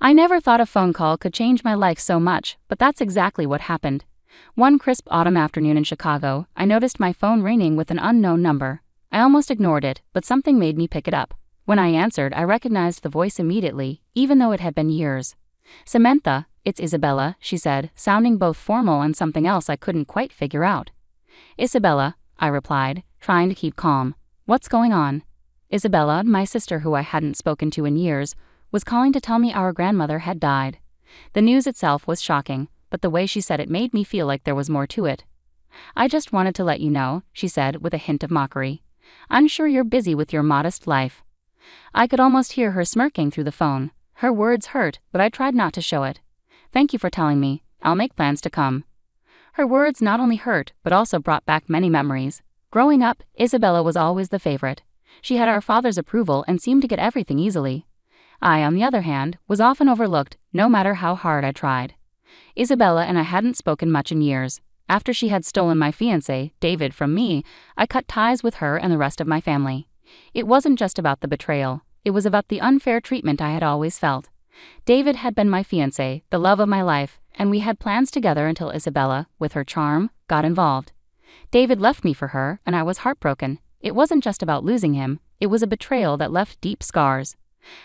I never thought a phone call could change my life so much, but that's exactly what happened. One crisp autumn afternoon in Chicago, I noticed my phone ringing with an unknown number. I almost ignored it, but something made me pick it up. When I answered, I recognized the voice immediately, even though it had been years. "Samantha, it's Isabella," she said, sounding both formal and something else I couldn't quite figure out. "Isabella," I replied, trying to keep calm. "What's going on?" Isabella, my sister who I hadn't spoken to in years, was calling to tell me our grandmother had died. The news itself was shocking, but the way she said it made me feel like there was more to it. "I just wanted to let you know," she said with a hint of mockery. "I'm sure you're busy with your modest life." I could almost hear her smirking through the phone. Her words hurt, but I tried not to show it. "Thank you for telling me. I'll make plans to come." Her words not only hurt, but also brought back many memories. Growing up, Isabella was always the favorite. She had our father's approval and seemed to get everything easily. I, on the other hand, was often overlooked, no matter how hard I tried. Isabella and I hadn't spoken much in years. After she had stolen my fiancé, David, from me, I cut ties with her and the rest of my family. It wasn't just about the betrayal, it was about the unfair treatment I had always felt. David had been my fiancé, the love of my life, and we had plans together until Isabella, with her charm, got involved. David left me for her, and I was heartbroken. It wasn't just about losing him, it was a betrayal that left deep scars.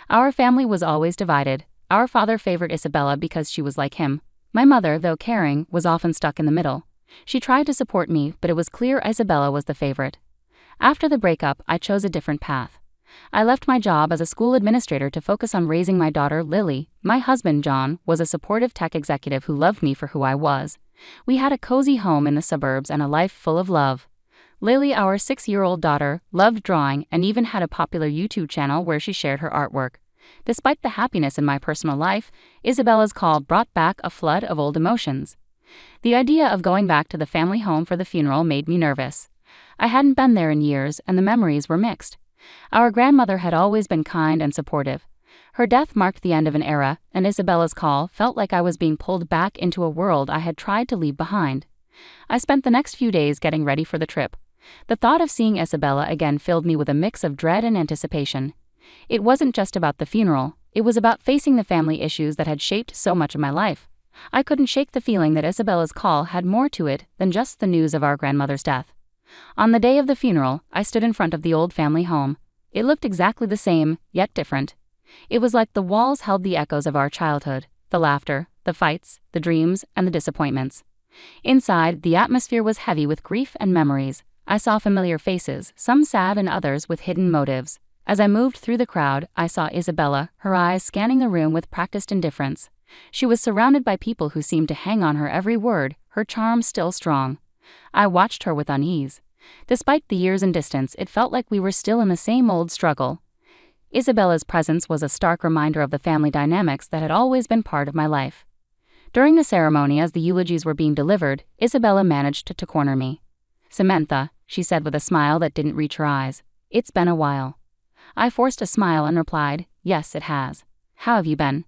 Our family was always divided. Our father favored Isabella because she was like him. My mother, though caring, was often stuck in the middle. She tried to support me, but it was clear Isabella was the favorite. After the breakup, I chose a different path. I left my job as a school administrator to focus on raising my daughter, Lily. My husband, John, was a supportive tech executive who loved me for who I was. We had a cozy home in the suburbs and a life full of love. Lily, our 6-year-old daughter, loved drawing and even had a popular YouTube channel where she shared her artwork. Despite the happiness in my personal life, Isabella's call brought back a flood of old emotions. The idea of going back to the family home for the funeral made me nervous. I hadn't been there in years, and the memories were mixed. Our grandmother had always been kind and supportive. Her death marked the end of an era, and Isabella's call felt like I was being pulled back into a world I had tried to leave behind. I spent the next few days getting ready for the trip. The thought of seeing Isabella again filled me with a mix of dread and anticipation. It wasn't just about the funeral, it was about facing the family issues that had shaped so much of my life. I couldn't shake the feeling that Isabella's call had more to it than just the news of our grandmother's death. On the day of the funeral, I stood in front of the old family home. It looked exactly the same, yet different. It was like the walls held the echoes of our childhood, the laughter, the fights, the dreams, and the disappointments. Inside, the atmosphere was heavy with grief and memories. I saw familiar faces, some sad and others with hidden motives. As I moved through the crowd, I saw Isabella, her eyes scanning the room with practiced indifference. She was surrounded by people who seemed to hang on her every word, her charm still strong. I watched her with unease. Despite the years and distance, it felt like we were still in the same old struggle. Isabella's presence was a stark reminder of the family dynamics that had always been part of my life. During the ceremony, as the eulogies were being delivered, Isabella managed to corner me. "Samantha," she said with a smile that didn't reach her eyes, "it's been a while." I forced a smile and replied, "Yes, it has. How have you been?"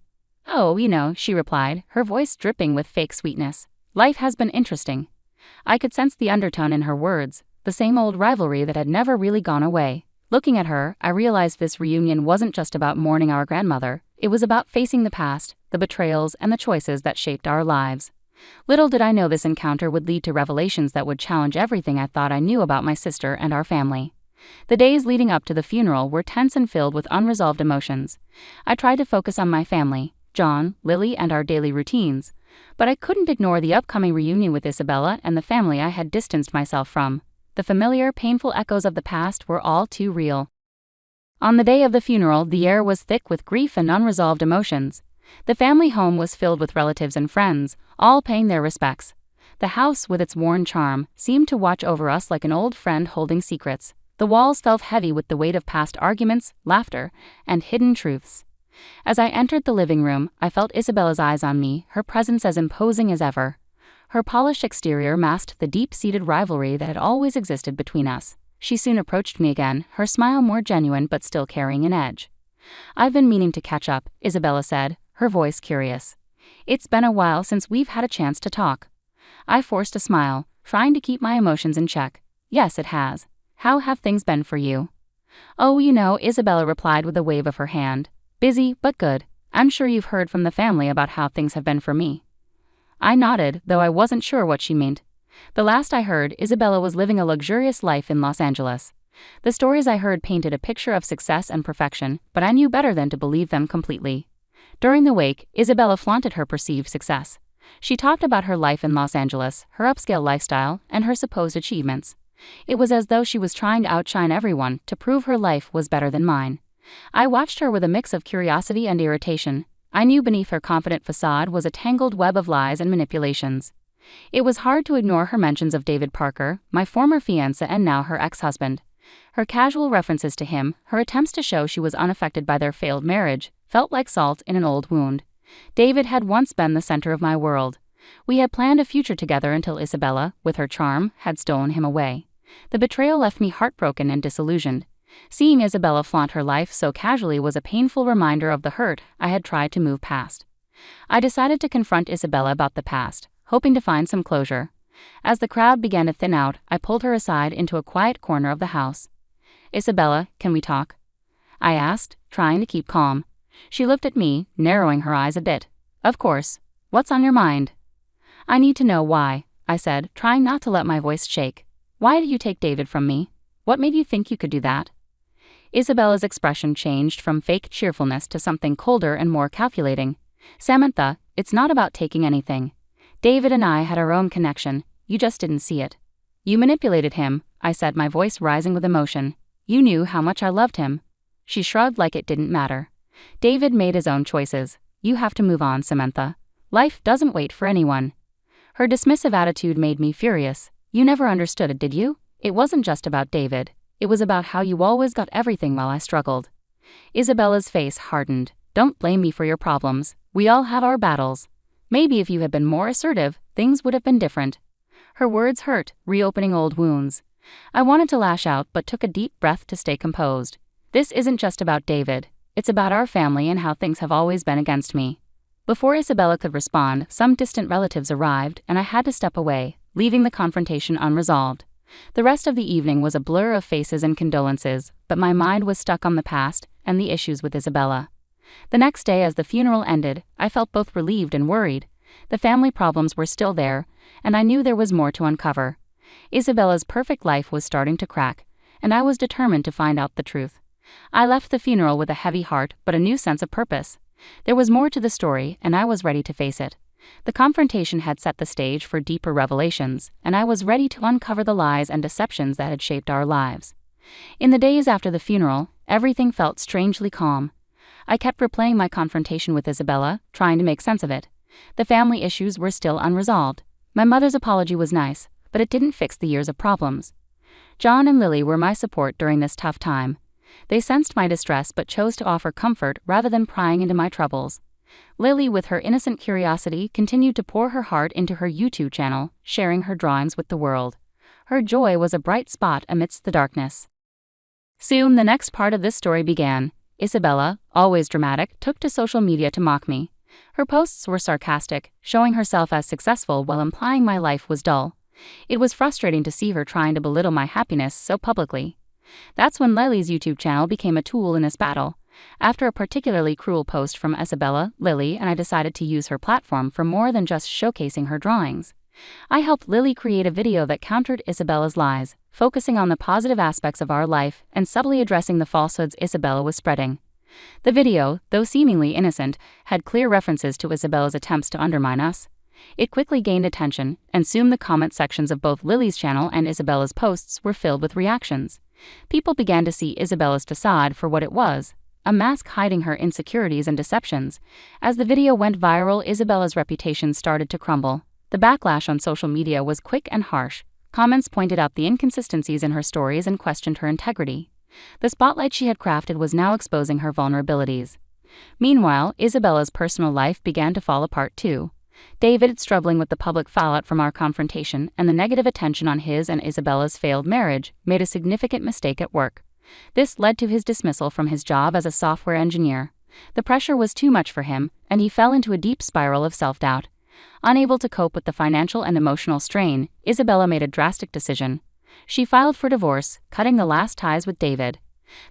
"Oh, she replied, her voice dripping with fake sweetness. "Life has been interesting." I could sense the undertone in her words, the same old rivalry that had never really gone away. Looking at her, I realized this reunion wasn't just about mourning our grandmother, it was about facing the past, the betrayals, and the choices that shaped our lives. Little did I know this encounter would lead to revelations that would challenge everything I thought I knew about my sister and our family. The days leading up to the funeral were tense and filled with unresolved emotions. I tried to focus on my family, John, Lily, and our daily routines, but I couldn't ignore the upcoming reunion with Isabella and the family I had distanced myself from. The familiar, painful echoes of the past were all too real. On the day of the funeral, the air was thick with grief and unresolved emotions. The family home was filled with relatives and friends, all paying their respects. The house, with its worn charm, seemed to watch over us like an old friend holding secrets. The walls felt heavy with the weight of past arguments, laughter, and hidden truths. As I entered the living room, I felt Isabella's eyes on me, her presence as imposing as ever. Her polished exterior masked the deep-seated rivalry that had always existed between us. She soon approached me again, her smile more genuine but still carrying an edge. "I've been meaning to catch up," Isabella said, her voice curious. "It's been a while since we've had a chance to talk." I forced a smile, trying to keep my emotions in check. "Yes, it has. How have things been for you?" "Oh, Isabella replied with a wave of her hand. "Busy, but good. I'm sure you've heard from the family about how things have been for me. I nodded, though I wasn't sure what she meant. The last I heard, Isabella was living a luxurious life in Los Angeles. The stories I heard painted a picture of success and perfection, but I knew better than to believe them completely. During the wake, Isabella flaunted her perceived success. She talked about her life in Los Angeles, her upscale lifestyle, and her supposed achievements. It was as though she was trying to outshine everyone to prove her life was better than mine. I watched her with a mix of curiosity and irritation. I knew beneath her confident facade was a tangled web of lies and manipulations. It was hard to ignore her mentions of David Parker, my former fiancé and now her ex-husband. Her casual references to him, her attempts to show she was unaffected by their failed marriage, felt like salt in an old wound. David had once been the center of my world. We had planned a future together until Isabella, with her charm, had stolen him away. The betrayal left me heartbroken and disillusioned. Seeing Isabella flaunt her life so casually was a painful reminder of the hurt I had tried to move past. I decided to confront Isabella about the past, hoping to find some closure. As the crowd began to thin out, I pulled her aside into a quiet corner of the house. "Isabella, can we talk?" I asked, trying to keep calm. She looked at me, narrowing her eyes a bit. "Of course. What's on your mind?" "I need to know why," I said, trying not to let my voice shake. "Why did you take David from me? What made you think you could do that?" Isabella's expression changed from fake cheerfulness to something colder and more calculating. "Samantha, it's not about taking anything. David and I had our own connection, you just didn't see it. You manipulated him," I said, my voice rising with emotion. "You knew how much I loved him." She shrugged like it didn't matter. "David made his own choices. You have to move on, Samantha. Life doesn't wait for anyone." Her dismissive attitude made me furious. "You never understood it, did you? It wasn't just about David. It was about how you always got everything while I struggled." Isabella's face hardened. "Don't blame me for your problems. We all have our battles. Maybe if you had been more assertive, things would have been different." Her words hurt, reopening old wounds. I wanted to lash out but took a deep breath to stay composed. "This isn't just about David. It's about our family and how things have always been against me." Before Isabella could respond, some distant relatives arrived and I had to step away, leaving the confrontation unresolved. The rest of the evening was a blur of faces and condolences, but my mind was stuck on the past and the issues with Isabella. The next day, as the funeral ended, I felt both relieved and worried. The family problems were still there, and I knew there was more to uncover. Isabella's perfect life was starting to crack, and I was determined to find out the truth. I left the funeral with a heavy heart but a new sense of purpose. There was more to the story, and I was ready to face it. The confrontation had set the stage for deeper revelations, and I was ready to uncover the lies and deceptions that had shaped our lives. In the days after the funeral, everything felt strangely calm. I kept replaying my confrontation with Isabella, trying to make sense of it. The family issues were still unresolved. My mother's apology was nice, but it didn't fix the years of problems. John and Lily were my support during this tough time. They sensed my distress but chose to offer comfort rather than prying into my troubles. Lily, with her innocent curiosity, continued to pour her heart into her YouTube channel, sharing her drawings with the world. Her joy was a bright spot amidst the darkness. Soon the next part of this story began. Isabella, always dramatic, took to social media to mock me. Her posts were sarcastic, showing herself as successful while implying my life was dull. It was frustrating to see her trying to belittle my happiness so publicly. That's when Lily's YouTube channel became a tool in this battle. After a particularly cruel post from Isabella, Lily and I decided to use her platform for more than just showcasing her drawings. I helped Lily create a video that countered Isabella's lies, focusing on the positive aspects of our life and subtly addressing the falsehoods Isabella was spreading. The video, though seemingly innocent, had clear references to Isabella's attempts to undermine us. It quickly gained attention, and soon the comment sections of both Lily's channel and Isabella's posts were filled with reactions. People began to see Isabella's facade for what it was, a mask hiding her insecurities and deceptions. As the video went viral, Isabella's reputation started to crumble. The backlash on social media was quick and harsh. Comments pointed out the inconsistencies in her stories and questioned her integrity. The spotlight she had crafted was now exposing her vulnerabilities. Meanwhile, Isabella's personal life began to fall apart too. David, struggling with the public fallout from our confrontation and the negative attention on his and Isabella's failed marriage, made a significant mistake at work. This led to his dismissal from his job as a software engineer. The pressure was too much for him, and he fell into a deep spiral of self-doubt. Unable to cope with the financial and emotional strain, Isabella made a drastic decision. She filed for divorce, cutting the last ties with David.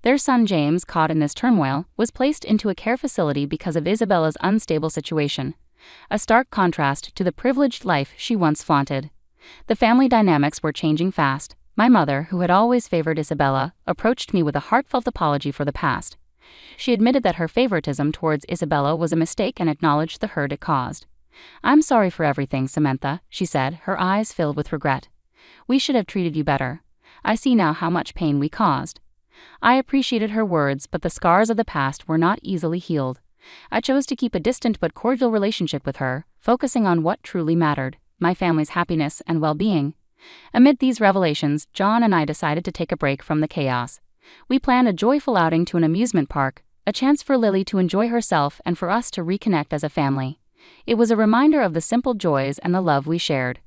Their son James, caught in this turmoil, was placed into a care facility because of Isabella's unstable situation, a stark contrast to the privileged life she once flaunted. The family dynamics were changing fast. My mother, who had always favored Isabella, approached me with a heartfelt apology for the past. She admitted that her favoritism towards Isabella was a mistake and acknowledged the hurt it caused. "I'm sorry for everything, Samantha," she said, her eyes filled with regret. "We should have treated you better. I see now how much pain we caused." I appreciated her words, but the scars of the past were not easily healed. I chose to keep a distant but cordial relationship with her, focusing on what truly mattered: my family's happiness and well-being. Amid these revelations, John and I decided to take a break from the chaos. We planned a joyful outing to an amusement park, a chance for Lily to enjoy herself and for us to reconnect as a family. It was a reminder of the simple joys and the love we shared.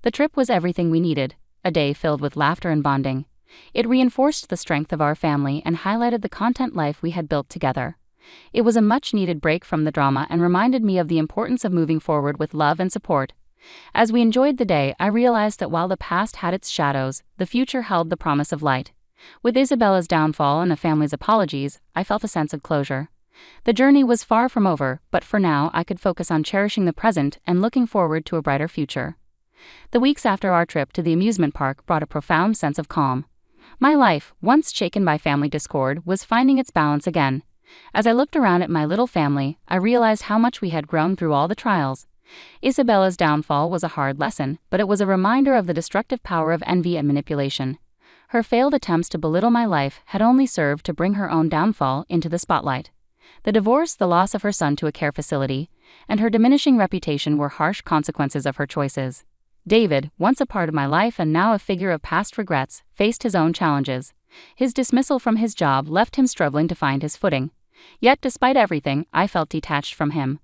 The trip was everything we needed, a day filled with laughter and bonding. It reinforced the strength of our family and highlighted the content life we had built together. It was a much-needed break from the drama and reminded me of the importance of moving forward with love and support. As we enjoyed the day, I realized that while the past had its shadows, the future held the promise of light. With Isabella's downfall and the family's apologies, I felt a sense of closure. The journey was far from over, but for now I could focus on cherishing the present and looking forward to a brighter future. The weeks after our trip to the amusement park brought a profound sense of calm. My life, once shaken by family discord, was finding its balance again. As I looked around at my little family, I realized how much we had grown through all the trials. Isabella's downfall was a hard lesson, but it was a reminder of the destructive power of envy and manipulation. Her failed attempts to belittle my life had only served to bring her own downfall into the spotlight. The divorce, the loss of her son to a care facility, and her diminishing reputation were harsh consequences of her choices. David, once a part of my life and now a figure of past regrets, faced his own challenges. His dismissal from his job left him struggling to find his footing. Yet despite everything, I felt detached from him.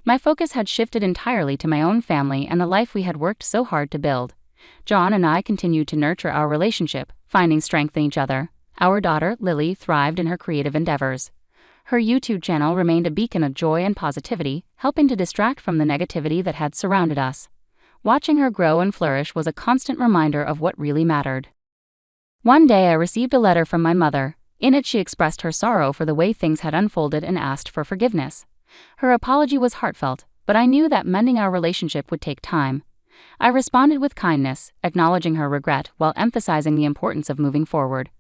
My focus had shifted entirely to my own family and the life we had worked so hard to build. John and I continued to nurture our relationship, finding strength in each other. Our daughter, Lily, thrived in her creative endeavors. Her YouTube channel remained a beacon of joy and positivity, helping to distract from the negativity that had surrounded us. Watching her grow and flourish was a constant reminder of what really mattered. One day I received a letter from my mother. In it she expressed her sorrow for the way things had unfolded and asked for forgiveness. Her apology was heartfelt, but I knew that mending our relationship would take time. I responded with kindness, acknowledging her regret while emphasizing the importance of moving forward.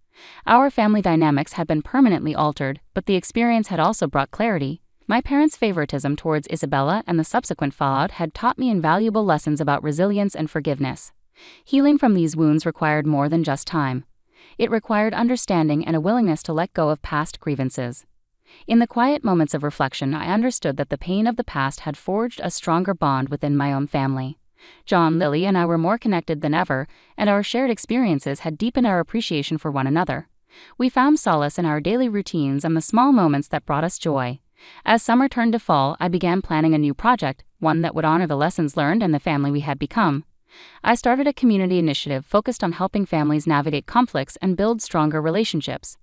Our family dynamics had been permanently altered, but the experience had also brought clarity. My parents' favoritism towards Isabella and the subsequent fallout had taught me invaluable lessons about resilience and forgiveness. Healing from these wounds required more than just time. It required understanding and a willingness to let go of past grievances. In the quiet moments of reflection, I understood that the pain of the past had forged a stronger bond within my own family. John, Lily, and I were more connected than ever, and our shared experiences had deepened our appreciation for one another. We found solace in our daily routines and the small moments that brought us joy. As summer turned to fall, I began planning a new project, one that would honor the lessons learned and the family we had become. I started a community initiative focused on helping families navigate conflicts and build stronger relationships.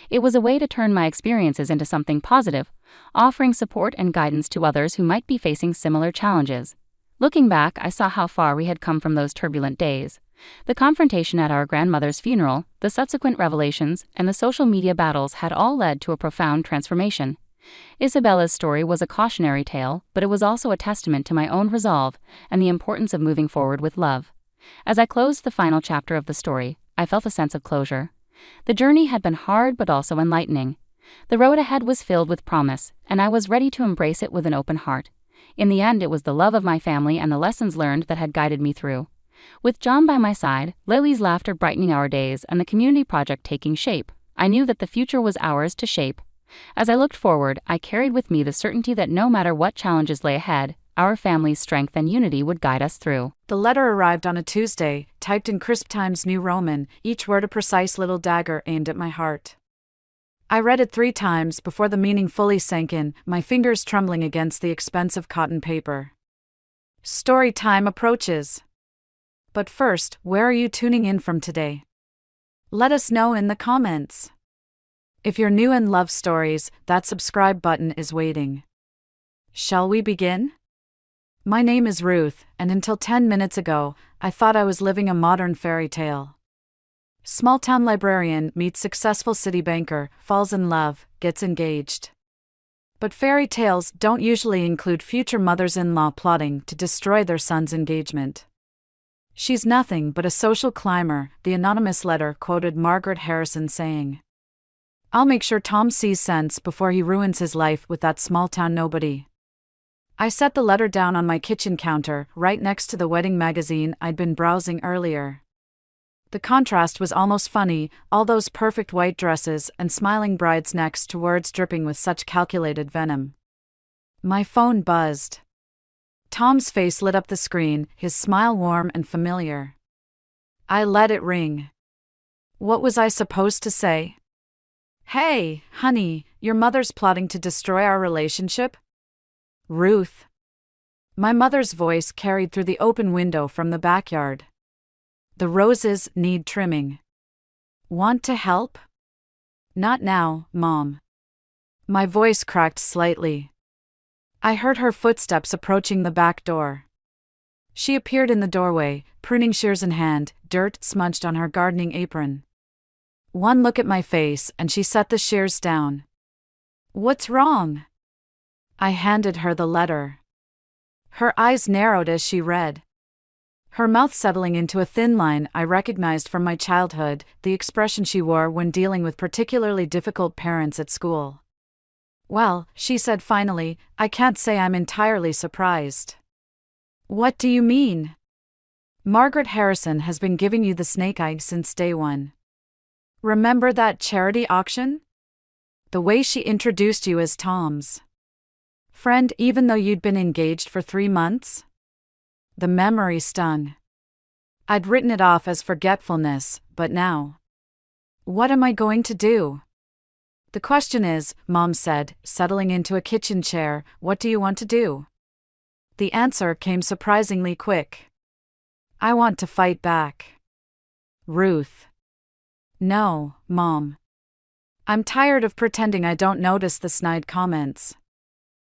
It was a way to turn my experiences into something positive, offering support and guidance to others who might be facing similar challenges. Looking back, I saw how far we had come from those turbulent days. The confrontation at our grandmother's funeral, the subsequent revelations, and the social media battles had all led to a profound transformation. Isabella's story was a cautionary tale, but it was also a testament to my own resolve and the importance of moving forward with love. As I closed the final chapter of the story, I felt a sense of closure. The journey had been hard but also enlightening. The road ahead was filled with promise, and I was ready to embrace it with an open heart. In the end, it was the love of my family and the lessons learned that had guided me through. With John by my side, Lily's laughter brightening our days, and the community project taking shape, I knew that the future was ours to shape. As I looked forward, I carried with me the certainty that no matter what challenges lay ahead, our family's strength and unity would guide us through. The letter arrived on a Tuesday, typed in crisp Times New Roman, each word a precise little dagger aimed at my heart. I read it 3 times before the meaning fully sank in, my fingers trembling against the expensive cotton paper. Story time approaches. But first, where are you tuning in from today? Let us know in the comments. If you're new and love stories, that subscribe button is waiting. Shall we begin? My name is Ruth, and until 10 minutes ago, I thought I was living a modern fairy tale. Small-town librarian meets successful city banker, falls in love, gets engaged. But fairy tales don't usually include future mothers-in-law plotting to destroy their son's engagement. She's nothing but a social climber, the anonymous letter quoted Margaret Harrison saying. I'll make sure Tom sees sense before he ruins his life with that small-town nobody. I set the letter down on my kitchen counter, right next to the wedding magazine I'd been browsing earlier. The contrast was almost funny, all those perfect white dresses and smiling brides next to words dripping with such calculated venom. My phone buzzed. Tom's face lit up the screen, his smile warm and familiar. I let it ring. What was I supposed to say? Hey, honey, your mother's plotting to destroy our relationship? Ruth. My mother's voice carried through the open window from the backyard. The roses need trimming. Want to help? Not now, Mom. My voice cracked slightly. I heard her footsteps approaching the back door. She appeared in the doorway, pruning shears in hand, dirt smudged on her gardening apron. One look at my face and she set the shears down. What's wrong? I handed her the letter. Her eyes narrowed as she read. Her mouth settling into a thin line I recognized from my childhood, the expression she wore when dealing with particularly difficult parents at school. Well, she said finally, I can't say I'm entirely surprised. What do you mean? Margaret Harrison has been giving you the snake eye since day one. Remember that charity auction? The way she introduced you as Tom's friend even though you'd been engaged for 3 months? The memory stung. I'd written it off as forgetfulness, but now. What am I going to do? The question is, Mom said, settling into a kitchen chair, what do you want to do? The answer came surprisingly quick. I want to fight back. Ruth. No, Mom. I'm tired of pretending I don't notice the snide comments.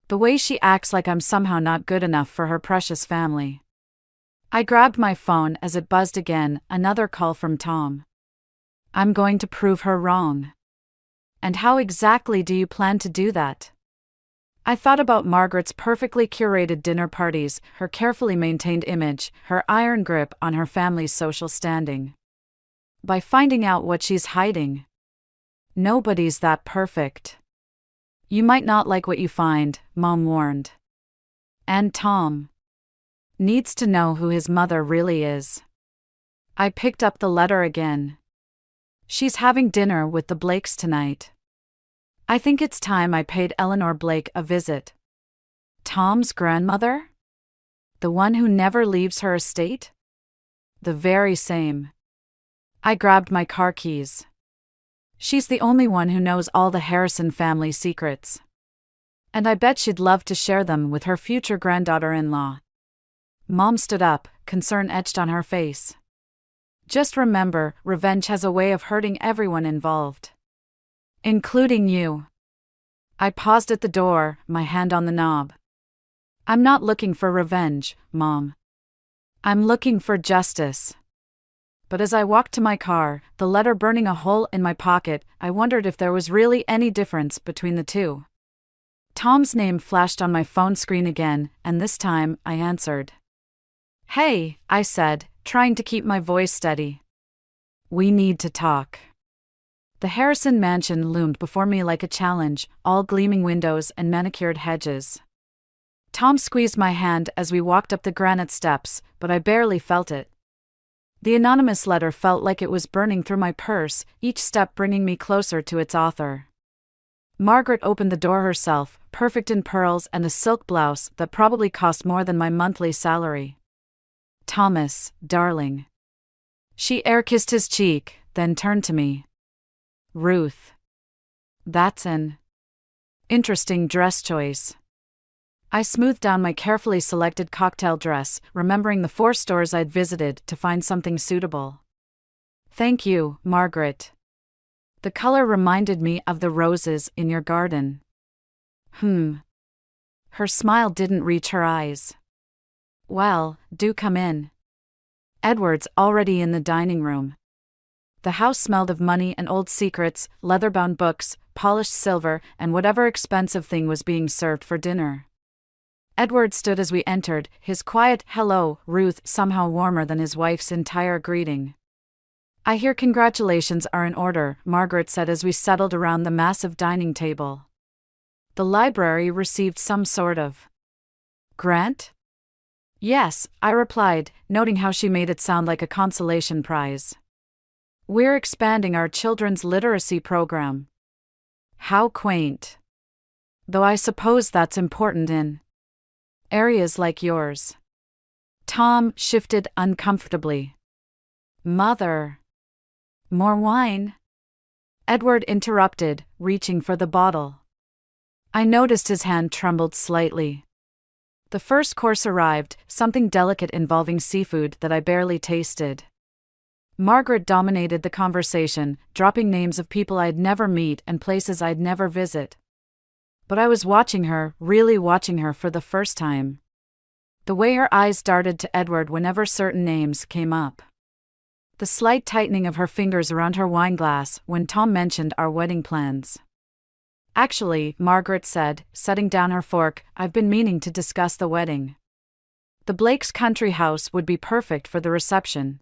The way she acts like I'm somehow not good enough for her precious family. I grabbed my phone as it buzzed again, another call from Tom. I'm going to prove her wrong. And how exactly do you plan to do that? I thought about Margaret's perfectly curated dinner parties, her carefully maintained image, her iron grip on her family's social standing. By finding out what she's hiding. Nobody's that perfect. You might not like what you find, Mom warned. And Tom needs to know who his mother really is. I picked up the letter again. She's having dinner with the Blakes tonight. I think it's time I paid Eleanor Blake a visit. Tom's grandmother? The one who never leaves her estate? The very same. I grabbed my car keys. She's the only one who knows all the Harrison family secrets. And I bet she'd love to share them with her future granddaughter-in-law. Mom stood up, concern etched on her face. Just remember, revenge has a way of hurting everyone involved. Including you. I paused at the door, my hand on the knob. I'm not looking for revenge, Mom. I'm looking for justice. But as I walked to my car, the letter burning a hole in my pocket, I wondered if there was really any difference between the two. Tom's name flashed on my phone screen again, and this time, I answered. Hey, I said, trying to keep my voice steady. We need to talk. The Harrison mansion loomed before me like a challenge, all gleaming windows and manicured hedges. Tom squeezed my hand as we walked up the granite steps, but I barely felt it. The anonymous letter felt like it was burning through my purse, each step bringing me closer to its author. Margaret opened the door herself, perfect in pearls and a silk blouse that probably cost more than my monthly salary. Thomas, darling. She air-kissed his cheek, then turned to me. Ruth. That's an interesting dress choice. I smoothed down my carefully selected cocktail dress, remembering the 4 stores I'd visited to find something suitable. Thank you, Margaret. The color reminded me of the roses in your garden. Her smile didn't reach her eyes. Well, do come in. Edward's already in the dining room. The house smelled of money and old secrets, leather-bound books, polished silver, and whatever expensive thing was being served for dinner. Edward stood as we entered, his quiet, "Hello, Ruth," somehow warmer than his wife's entire greeting. "I hear congratulations are in order," Margaret said as we settled around the massive dining table. "The library received some sort of grant?" "Yes," I replied, noting how she made it sound like a consolation prize. "We're expanding our children's literacy program." "How quaint. Though I suppose that's important in areas like yours." Tom shifted uncomfortably. "Mother. More wine?" Edward interrupted, reaching for the bottle. I noticed his hand trembled slightly. The first course arrived, something delicate involving seafood that I barely tasted. Margaret dominated the conversation, dropping names of people I'd never meet and places I'd never visit. But I was watching her, really watching her for the first time. The way her eyes darted to Edward whenever certain names came up. The slight tightening of her fingers around her wine glass when Tom mentioned our wedding plans. "Actually," Margaret said, setting down her fork, "I've been meaning to discuss the wedding. The Blakes' country house would be perfect for the reception.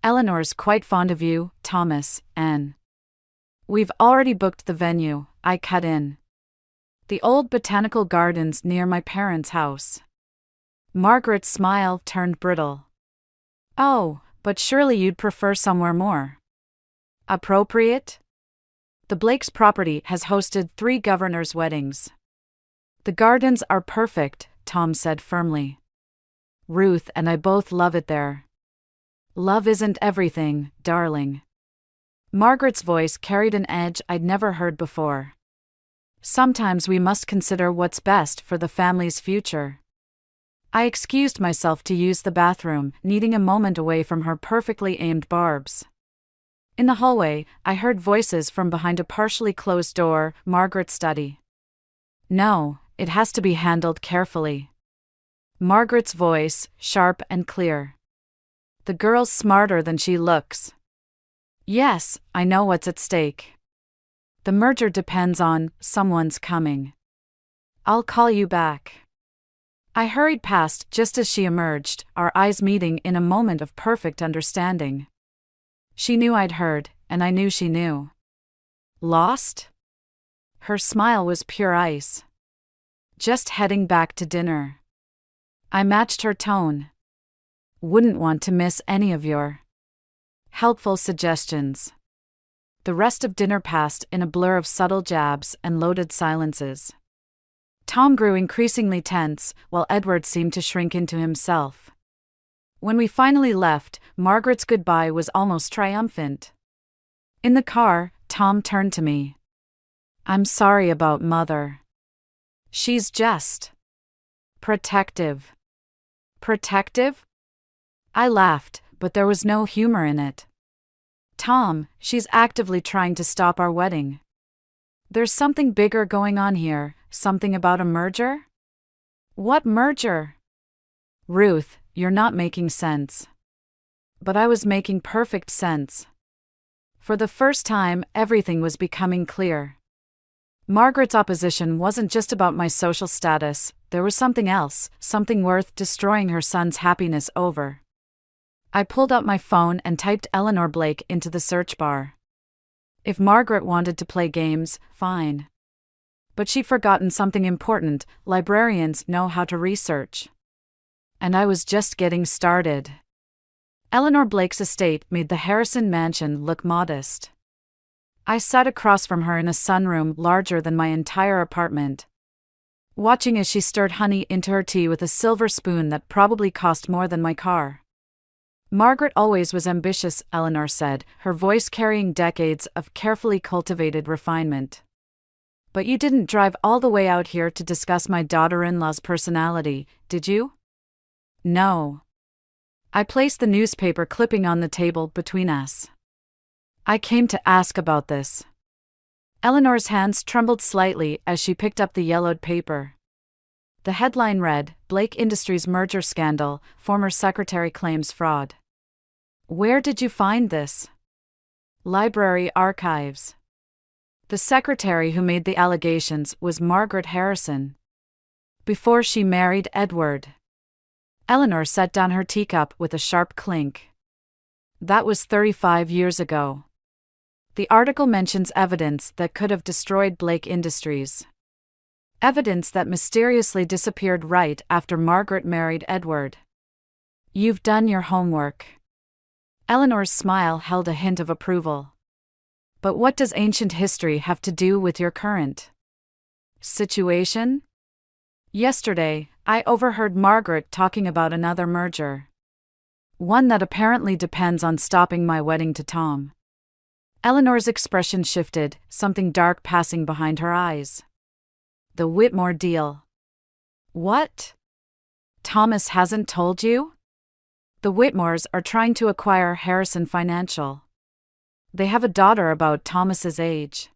Eleanor's quite fond of you, Thomas, and we've already booked the venue," I cut in. "The old botanical gardens near my parents' house." Margaret's smile turned brittle. "Oh, but surely you'd prefer somewhere more appropriate?" "The Blakes' property has hosted 3 governors' weddings. The gardens are perfect," Tom said firmly. "Ruth and I both love it there." "Love isn't everything, darling." Margaret's voice carried an edge I'd never heard before. "Sometimes we must consider what's best for the family's future." I excused myself to use the bathroom, needing a moment away from her perfectly aimed barbs. In the hallway, I heard voices from behind a partially closed door, Margaret's study. "No, it has to be handled carefully." Margaret's voice, sharp and clear. "The girl's smarter than she looks." "Yes, I know what's at stake. The merger depends on someone's coming. I'll call you back." I hurried past just as she emerged, our eyes meeting in a moment of perfect understanding. She knew I'd heard, and I knew she knew. "Lost?" Her smile was pure ice. "Just heading back to dinner." I matched her tone. "Wouldn't want to miss any of your helpful suggestions." The rest of dinner passed in a blur of subtle jabs and loaded silences. Tom grew increasingly tense, while Edward seemed to shrink into himself. When we finally left, Margaret's goodbye was almost triumphant. In the car, Tom turned to me. "I'm sorry about Mother. She's just protective." "Protective?" I laughed, but there was no humor in it. "Tom, she's actively trying to stop our wedding. There's something bigger going on here, something about a merger?" "What merger?" "Ruth, you're not making sense." But I was making perfect sense. For the first time, everything was becoming clear. Margaret's opposition wasn't just about my social status, there was something else, something worth destroying her son's happiness over. I pulled out my phone and typed Eleanor Blake into the search bar. If Margaret wanted to play games, fine. But she'd forgotten something important: librarians know how to research. And I was just getting started. Eleanor Blake's estate made the Harrison mansion look modest. I sat across from her in a sunroom larger than my entire apartment, watching as she stirred honey into her tea with a silver spoon that probably cost more than my car. "Margaret always was ambitious," Eleanor said, her voice carrying decades of carefully cultivated refinement. "But you didn't drive all the way out here to discuss my daughter-in-law's personality, did you?" "No." I placed the newspaper clipping on the table between us. "I came to ask about this." Eleanor's hands trembled slightly as she picked up the yellowed paper. The headline read, "Blake Industries Merger Scandal, Former Secretary Claims Fraud." "Where did you find this?" Library archives. The secretary who made the allegations was Margaret Harrison. Before she married Edward. Eleanor set down her teacup with a sharp clink. That was 35 years ago. The article mentions evidence that could have destroyed Blake Industries. Evidence that mysteriously disappeared right after Margaret married Edward. You've done your homework. Eleanor's smile held a hint of approval. But what does ancient history have to do with your current situation? Yesterday, I overheard Margaret talking about another merger. One that apparently depends on stopping my wedding to Tham. Eleanor's expression shifted, something dark passing behind her eyes. The Whitmore deal. What? Thomas hasn't told you? The Whitmores are trying to acquire Harrison Financial. They have a daughter about Thomas's age.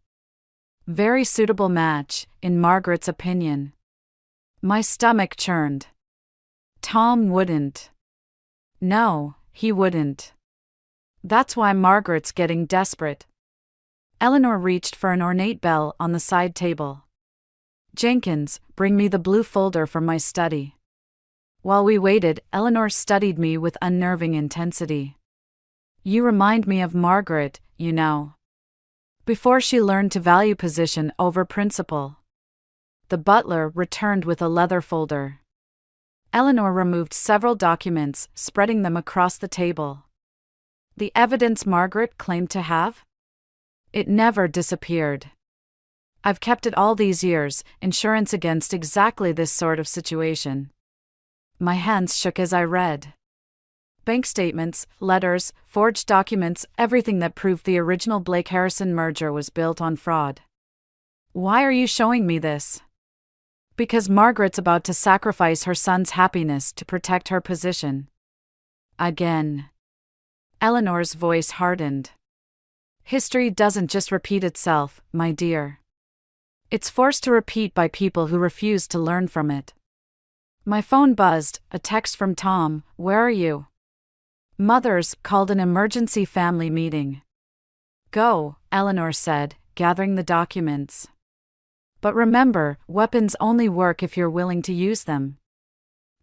Very suitable match, in Margaret's opinion. My stomach churned. Tom wouldn't. No, he wouldn't. That's why Margaret's getting desperate. Eleanor reached for an ornate bell on the side table. Jenkins, bring me the blue folder from my study. While we waited, Eleanor studied me with unnerving intensity. You remind me of Margaret, you know. Before she learned to value position over principle. The butler returned with a leather folder. Eleanor removed several documents, spreading them across the table. The evidence Margaret claimed to have? It never disappeared. I've kept it all these years, insurance against exactly this sort of situation. My hands shook as I read. Bank statements, letters, forged documents, everything that proved the original Blake-Harrison merger was built on fraud. Why are you showing me this? Because Margaret's about to sacrifice her son's happiness to protect her position. Again. Eleanor's voice hardened. History doesn't just repeat itself, my dear. It's forced to repeat by people who refuse to learn from it. My phone buzzed, a text from Tom, where are you? Mother's called an emergency family meeting. Go, Eleanor said, gathering the documents. But remember, weapons only work if you're willing to use them.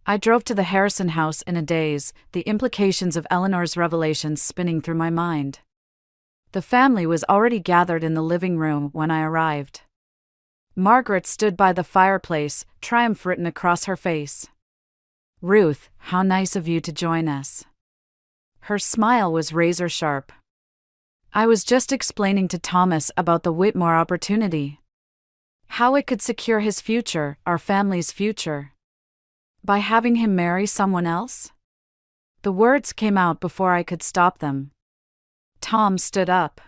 I drove to the Harrison house in a daze, the implications of Eleanor's revelations spinning through my mind. The family was already gathered in the living room when I arrived. Margaret stood by the fireplace, triumph written across her face. Ruth, how nice of you to join us. Her smile was razor sharp. I was just explaining to Thomas about the Whitmore opportunity. How it could secure his future, our family's future. By having him marry someone else? The words came out before I could stop them. Tom stood up.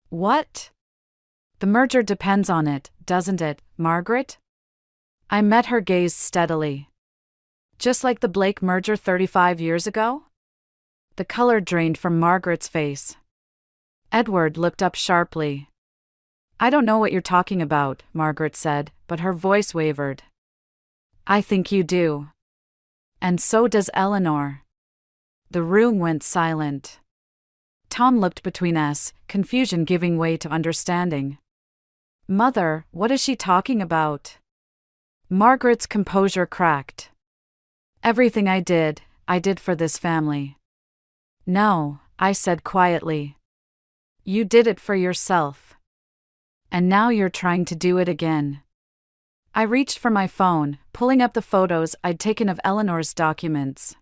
What? The merger depends on it, doesn't it, Margaret? I met her gaze steadily. Just like the Blake merger 35 years ago? The color drained from Margaret's face. Edward looked up sharply. I don't know what you're talking about, Margaret said, but her voice wavered. I think you do. And so does Eleanor. The room went silent. Tom looked between us, confusion giving way to understanding. Mother, what is she talking about? Margaret's composure cracked. Everything I did for this family. No, I said quietly. You did it for yourself. And now you're trying to do it again. I reached for my phone, pulling up the photos I'd taken of Eleanor's documents.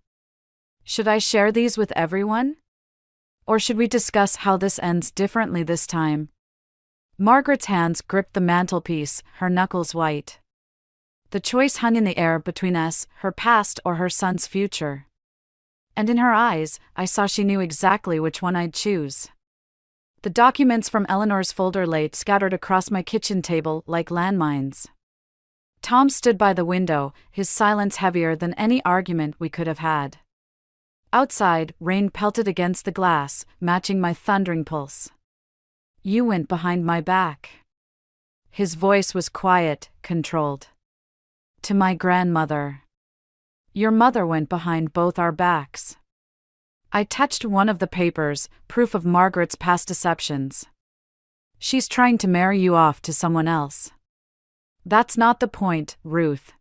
Should I share these with everyone? Or should we discuss how this ends differently this time? Margaret's hands gripped the mantelpiece, her knuckles white. The choice hung in the air between us, her past or her son's future. And in her eyes, I saw she knew exactly which one I'd choose. The documents from Eleanor's folder lay scattered across my kitchen table like landmines. Tom stood by the window, his silence heavier than any argument we could have had. Outside, rain pelted against the glass, matching my thundering pulse. You went behind my back. His voice was quiet, controlled. To my grandmother. Your mother went behind both our backs. I touched one of the papers, proof of Margaret's past deceptions. She's trying to marry you off to someone else. That's not the point, Ruth.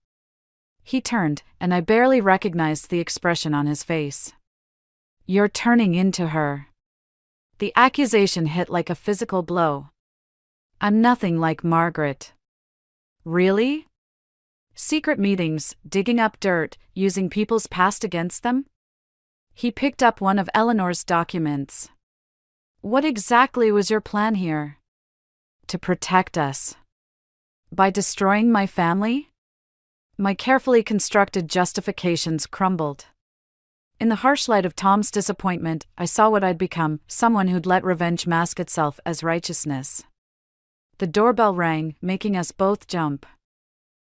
He turned, and I barely recognized the expression on his face. You're turning into her. The accusation hit like a physical blow. I'm nothing like Margaret. Really? Secret meetings, digging up dirt, using people's past against them? He picked up one of Eleanor's documents. What exactly was your plan here? To protect us. By destroying my family? My carefully constructed justifications crumbled. In the harsh light of Tom's disappointment, I saw what I'd become, someone who'd let revenge mask itself as righteousness. The doorbell rang, making us both jump.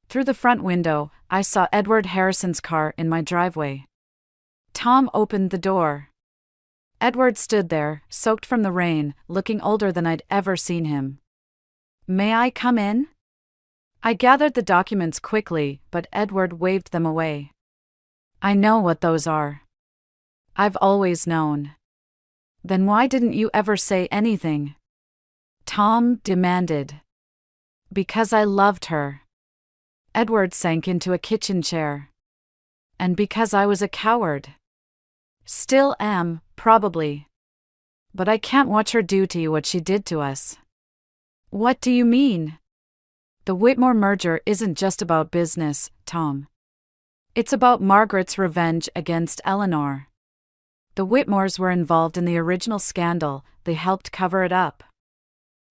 Through the front window, I saw Edward Harrison's car in my driveway. Tom opened the door. Edward stood there, soaked from the rain, looking older than I'd ever seen him. May I come in? I gathered the documents quickly, but Edward waved them away. I know what those are. I've always known. Then why didn't you ever say anything? Tom demanded. Because I loved her. Edward sank into a kitchen chair. And because I was a coward. Still am, probably. But I can't watch her do to you what she did to us. What do you mean? The Whitmore merger isn't just about business, Tom. It's about Margaret's revenge against Eleanor. The Whitmores were involved in the original scandal, they helped cover it up.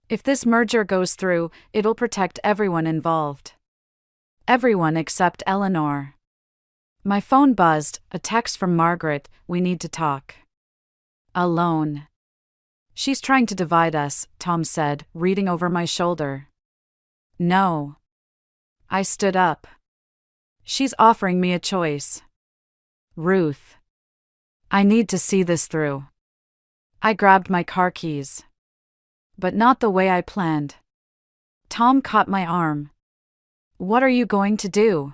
If this merger goes through, it'll protect everyone involved. Everyone except Eleanor. My phone buzzed, a text from Margaret, we need to talk. Alone. She's trying to divide us, Tom said, reading over my shoulder. No. I stood up. She's offering me a choice. Ruth. I need to see this through. I grabbed my car keys. But not the way I planned. Tom caught my arm. What are you going to do?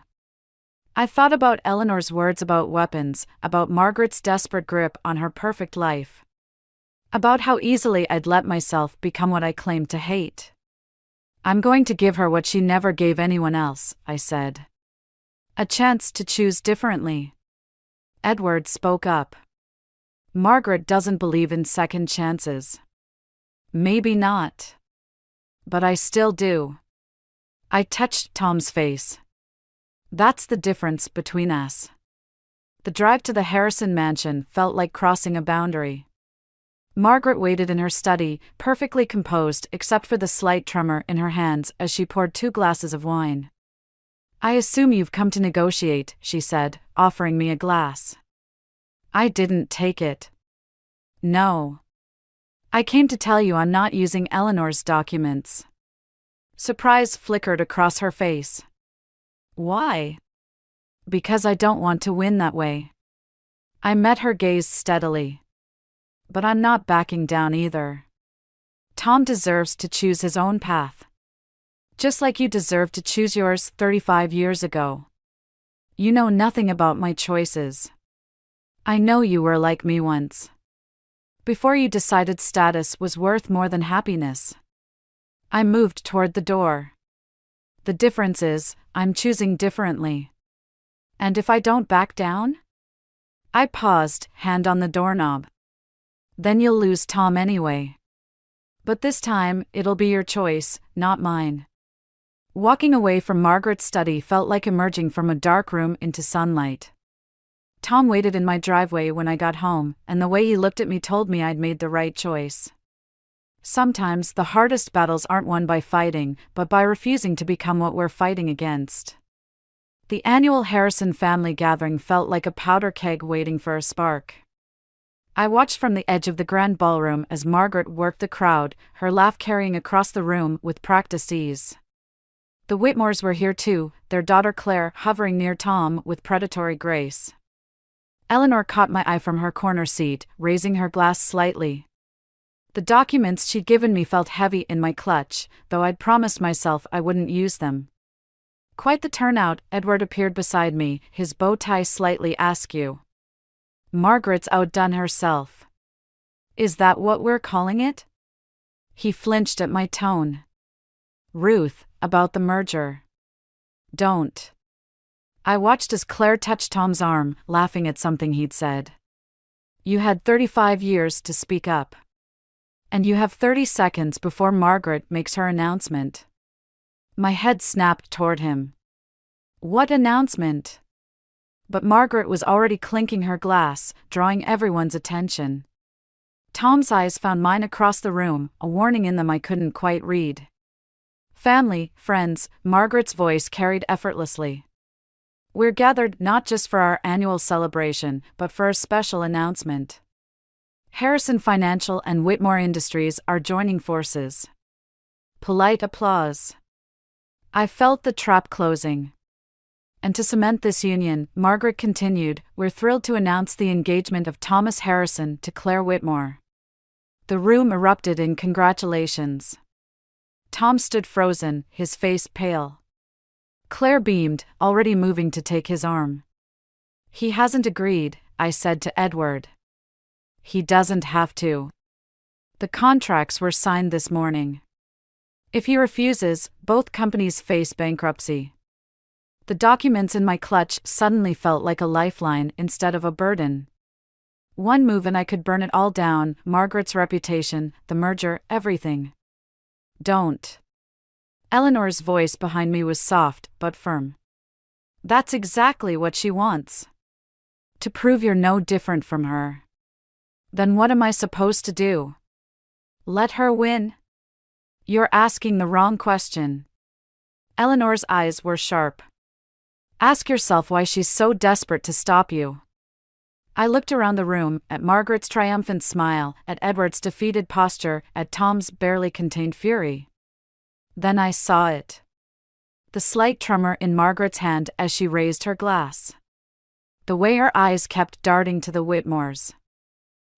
I thought about Eleanor's words about weapons, about Margaret's desperate grip on her perfect life. About how easily I'd let myself become what I claimed to hate. I'm going to give her what she never gave anyone else, I said. A chance to choose differently. Edward spoke up. Margaret doesn't believe in second chances. Maybe not. But I still do. I touched Tom's face. That's the difference between us. The drive to the Harrison mansion felt like crossing a boundary. Margaret waited in her study, perfectly composed except for the slight tremor in her hands as she poured 2 glasses of wine. I assume you've come to negotiate, she said, offering me a glass. I didn't take it. No. I came to tell you I'm not using Eleanor's documents. Surprise flickered across her face. Why? Because I don't want to win that way. I met her gaze steadily. But I'm not backing down either. Tom deserves to choose his own path. Just like you deserved to choose yours 35 years ago. You know nothing about my choices. I know you were like me once. Before you decided status was worth more than happiness. I moved toward the door. The difference is, I'm choosing differently. And if I don't back down? I paused, hand on the doorknob. Then you'll lose Tom anyway. But this time, it'll be your choice, not mine. Walking away from Margaret's study felt like emerging from a dark room into sunlight. Tom waited in my driveway when I got home, and the way he looked at me told me I'd made the right choice. Sometimes the hardest battles aren't won by fighting, but by refusing to become what we're fighting against. The annual Harrison family gathering felt like a powder keg waiting for a spark. I watched from the edge of the grand ballroom as Margaret worked the crowd, her laugh carrying across the room with practiced ease. The Whitmores were here too, their daughter Claire hovering near Tom with predatory grace. Eleanor caught my eye from her corner seat, raising her glass slightly. The documents she'd given me felt heavy in my clutch, though I'd promised myself I wouldn't use them. Quite the turnout, Edward appeared beside me, his bow tie slightly askew. Margaret's outdone herself. Is that what we're calling it? He flinched at my tone. Ruth, about the merger. Don't. I watched as Claire touched Tom's arm, laughing at something he'd said. You had 35 years to speak up. And you have 30 seconds before Margaret makes her announcement. My head snapped toward him. What announcement? But Margaret was already clinking her glass, drawing everyone's attention. Tom's eyes found mine across the room, a warning in them I couldn't quite read. Family, friends, Margaret's voice carried effortlessly. We're gathered not just for our annual celebration, but for a special announcement. Harrison Financial and Whitmore Industries are joining forces. Polite applause. I felt the trap closing. And to cement this union, Margaret continued, we're thrilled to announce the engagement of Thomas Harrison to Claire Whitmore. The room erupted in congratulations. Tom stood frozen, his face pale. Claire beamed, already moving to take his arm. He hasn't agreed, I said to Edward. He doesn't have to. The contracts were signed this morning. If he refuses, both companies face bankruptcy. The documents in my clutch suddenly felt like a lifeline instead of a burden. One move and I could burn it all down, Margaret's reputation, the merger, everything. Don't. Eleanor's voice behind me was soft, but firm. That's exactly what she wants. To prove you're no different from her. Then what am I supposed to do? Let her win? You're asking the wrong question. Eleanor's eyes were sharp. Ask yourself why she's so desperate to stop you. I looked around the room, at Margaret's triumphant smile, at Edward's defeated posture, at Tom's barely contained fury. Then I saw it. The slight tremor in Margaret's hand as she raised her glass. The way her eyes kept darting to the Whitmores.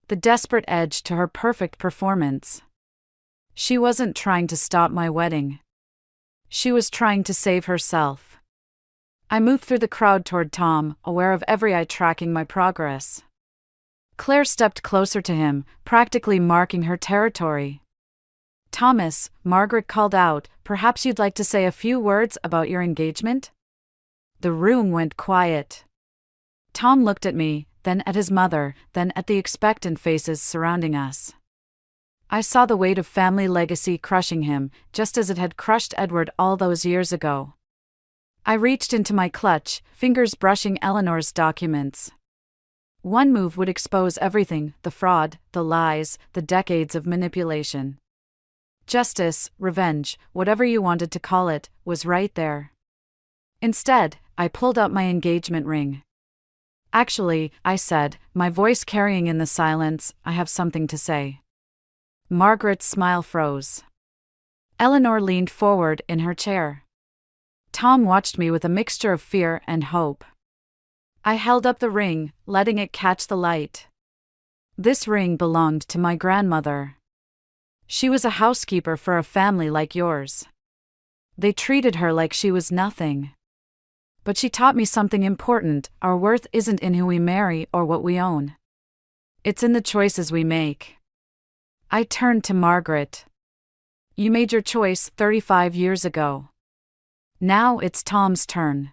The desperate edge to her perfect performance. She wasn't trying to stop my wedding. She was trying to save herself. I moved through the crowd toward Tom, aware of every eye tracking my progress. Claire stepped closer to him, practically marking her territory. Thomas, Margaret called out, perhaps you'd like to say a few words about your engagement? The room went quiet. Tom looked at me, then at his mother, then at the expectant faces surrounding us. I saw the weight of family legacy crushing him, just as it had crushed Edward all those years ago. I reached into my clutch, fingers brushing Eleanor's documents. One move would expose everything, the fraud, the lies, the decades of manipulation. Justice, revenge, whatever you wanted to call it, was right there. Instead, I pulled out my engagement ring. Actually, I said, my voice carrying in the silence, I have something to say. Margaret's smile froze. Eleanor leaned forward in her chair. Tom watched me with a mixture of fear and hope. I held up the ring, letting it catch the light. This ring belonged to my grandmother. She was a housekeeper for a family like yours. They treated her like she was nothing. But she taught me something important, our worth isn't in who we marry or what we own. It's in the choices we make. I turned to Margaret. You made your choice 35 years ago. Now it's Tom's turn.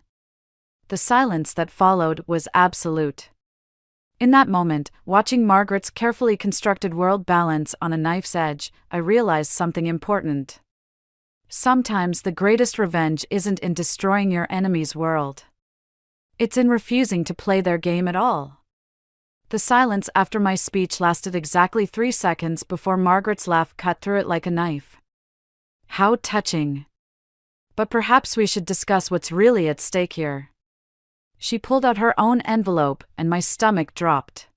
The silence that followed was absolute. In that moment, watching Margaret's carefully constructed world balance on a knife's edge, I realized something important. Sometimes the greatest revenge isn't in destroying your enemy's world. It's in refusing to play their game at all. The silence after my speech lasted exactly 3 seconds before Margaret's laugh cut through it like a knife. How touching. But perhaps we should discuss what's really at stake here. She pulled out her own envelope, and my stomach dropped.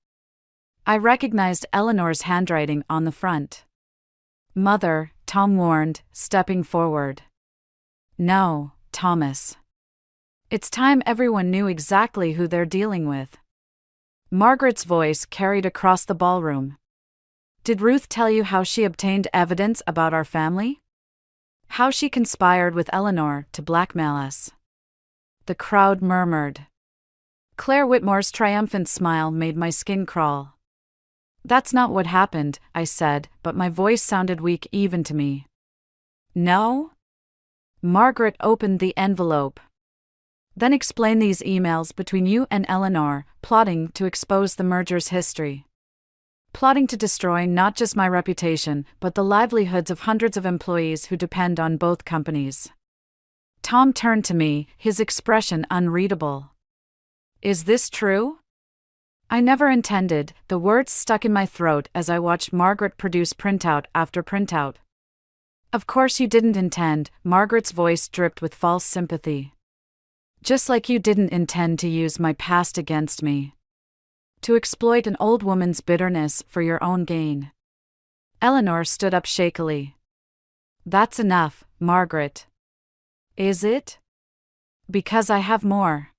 I recognized Eleanor's handwriting on the front. Mother, Tom warned, stepping forward. No, Thomas. It's time everyone knew exactly who they're dealing with. Margaret's voice carried across the ballroom. Did Ruth tell you how she obtained evidence about our family? How she conspired with Eleanor to blackmail us? The crowd murmured. Claire Whitmore's triumphant smile made my skin crawl. "That's not what happened," I said, but my voice sounded weak even to me. "No?" Margaret opened the envelope. "Then explain these emails between you and Eleanor, plotting to expose the merger's history. Plotting to destroy not just my reputation, but the livelihoods of hundreds of employees who depend on both companies." Tham turned to me, his expression unreadable. "Is this true?" I never intended. The words stuck in my throat as I watched Margaret produce printout after printout. "Of course you didn't intend," Margaret's voice dripped with false sympathy. "Just like you didn't intend to use my past against me. To exploit an old woman's bitterness for your own gain." Eleanor stood up shakily. "That's enough, Margaret." "Is it?" "Because I have more.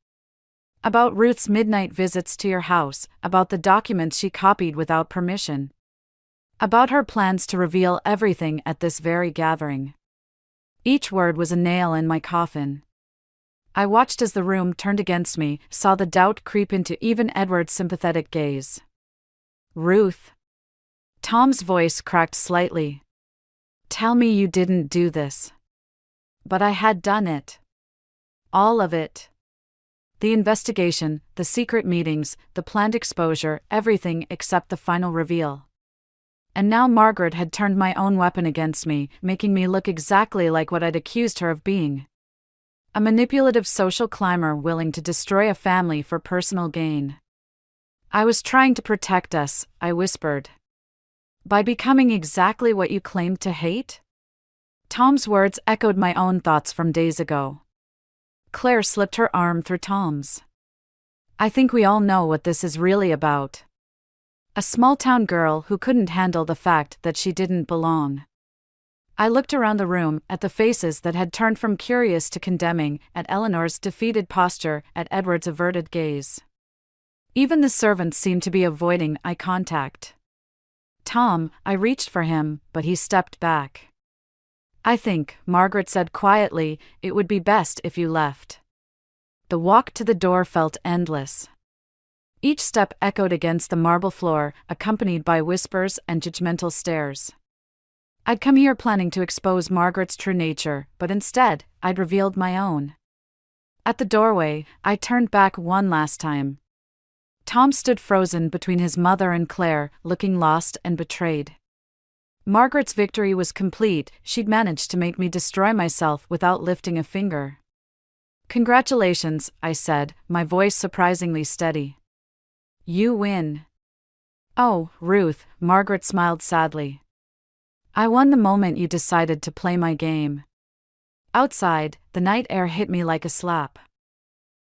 About Ruth's midnight visits to your house, about the documents she copied without permission. About her plans to reveal everything at this very gathering." Each word was a nail in my coffin. I watched as the room turned against me, saw the doubt creep into even Edward's sympathetic gaze. "Ruth." Tham's voice cracked slightly. "Tell me you didn't do this." But I had done it. All of it. The investigation, the secret meetings, the planned exposure, everything except the final reveal. And now Margaret had turned my own weapon against me, making me look exactly like what I'd accused her of being. A manipulative social climber willing to destroy a family for personal gain. "I was trying to protect us," I whispered. "By becoming exactly what you claimed to hate?" Tham's words echoed my own thoughts from days ago. Claire slipped her arm through Tham's. "I think we all know what this is really about. A small-town girl who couldn't handle the fact that she didn't belong." I looked around the room, at the faces that had turned from curious to condemning, at Eleanor's defeated posture, at Edward's averted gaze. Even the servants seemed to be avoiding eye contact. "Tham," I reached for him, but he stepped back. "I think," Margaret said quietly, "it would be best if you left." The walk to the door felt endless. Each step echoed against the marble floor, accompanied by whispers and judgmental stares. I'd come here planning to expose Margaret's true nature, but instead, I'd revealed my own. At the doorway, I turned back one last time. Tham stood frozen between his mother and Claire, looking lost and betrayed. Margaret's victory was complete. She'd managed to make me destroy myself without lifting a finger. "Congratulations," I said, my voice surprisingly steady. "You win." "Oh, Ruth," Margaret smiled sadly. "I won the moment you decided to play my game." Outside, the night air hit me like a slap.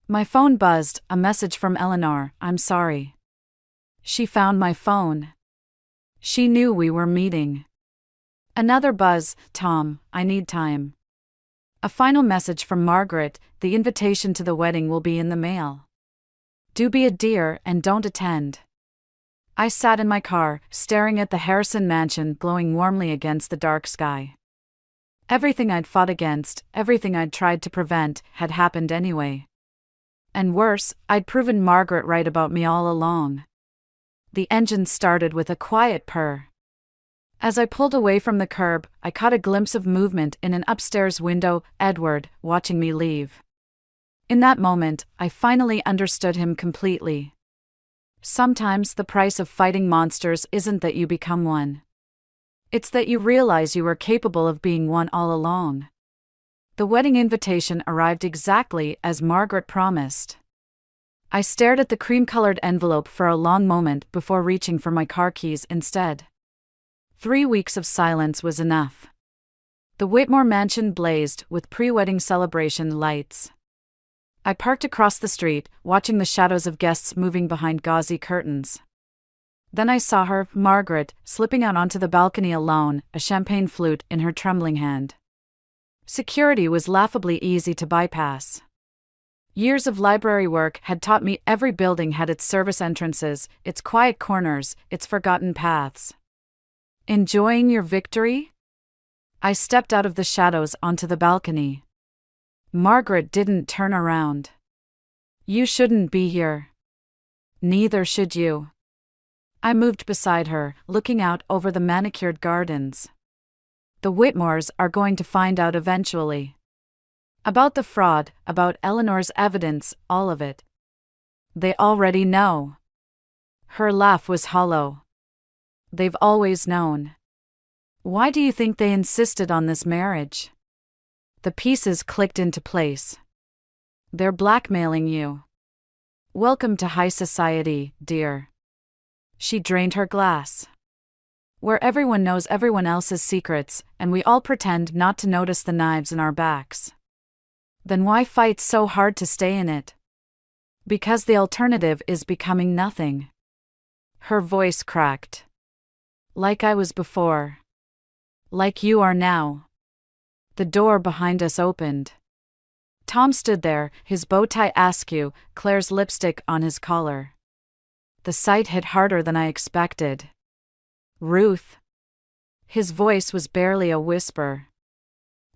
My phone buzzed, a message from Eleanor, "I'm sorry." She found my phone. She knew we were meeting. Another buzz, "Tham, I need time." A final message from Margaret, "The invitation to the wedding will be in the mail. Do be a dear and don't attend." I sat in my car, staring at the Harrison mansion glowing warmly against the dark sky. Everything I'd fought against, everything I'd tried to prevent, had happened anyway. And worse, I'd proven Margaret right about me all along. The engine started with a quiet purr. As I pulled away from the curb, I caught a glimpse of movement in an upstairs window, Edward, watching me leave. In that moment, I finally understood him completely. Sometimes the price of fighting monsters isn't that you become one. It's that you realize you were capable of being one all along. The wedding invitation arrived exactly as Margaret promised. I stared at the cream-colored envelope for a long moment before reaching for my car keys instead. 3 weeks of silence was enough. The Whitmore mansion blazed with pre-wedding celebration lights. I parked across the street, watching the shadows of guests moving behind gauzy curtains. Then I saw her, Margaret, slipping out onto the balcony alone, a champagne flute in her trembling hand. Security was laughably easy to bypass. Years of library work had taught me every building had its service entrances, its quiet corners, its forgotten paths. "Enjoying your victory?" I stepped out of the shadows onto the balcony. Margaret didn't turn around. You shouldn't be here. Neither should you. I moved beside her, looking out over the manicured gardens. The Whitmores are going to find out eventually. About the fraud, about Eleanor's evidence, all of it. They already know. Her laugh was hollow. They've always known. Why do you think they insisted on this marriage? The pieces clicked into place. They're blackmailing you. Welcome to high society, dear. She drained her glass. Where everyone knows everyone else's secrets, and we all pretend not to notice the knives in our backs. Then why fight so hard to stay in it? Because the alternative is becoming nothing. Her voice cracked. Like I was before. Like you are now. The door behind us opened. Tom stood there, his bow tie askew, Claire's lipstick on his collar. The sight hit harder than I expected. Ruth. His voice was barely a whisper.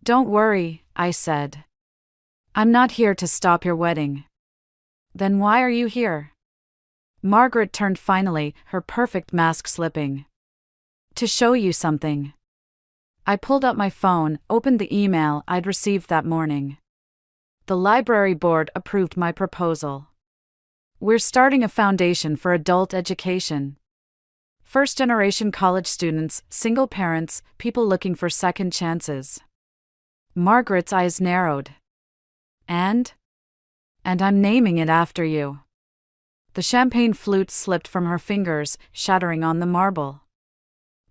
Don't worry, I said. I'm not here to stop your wedding. Then why are you here? Margaret turned finally, her perfect mask slipping. To show you something. I pulled up my phone, opened the email I'd received that morning. The library board approved my proposal. We're starting a foundation for adult education. First-generation college students, single parents, people looking for second chances. Margaret's eyes narrowed. And I'm naming it after you. The champagne flute slipped from her fingers, shattering on the marble.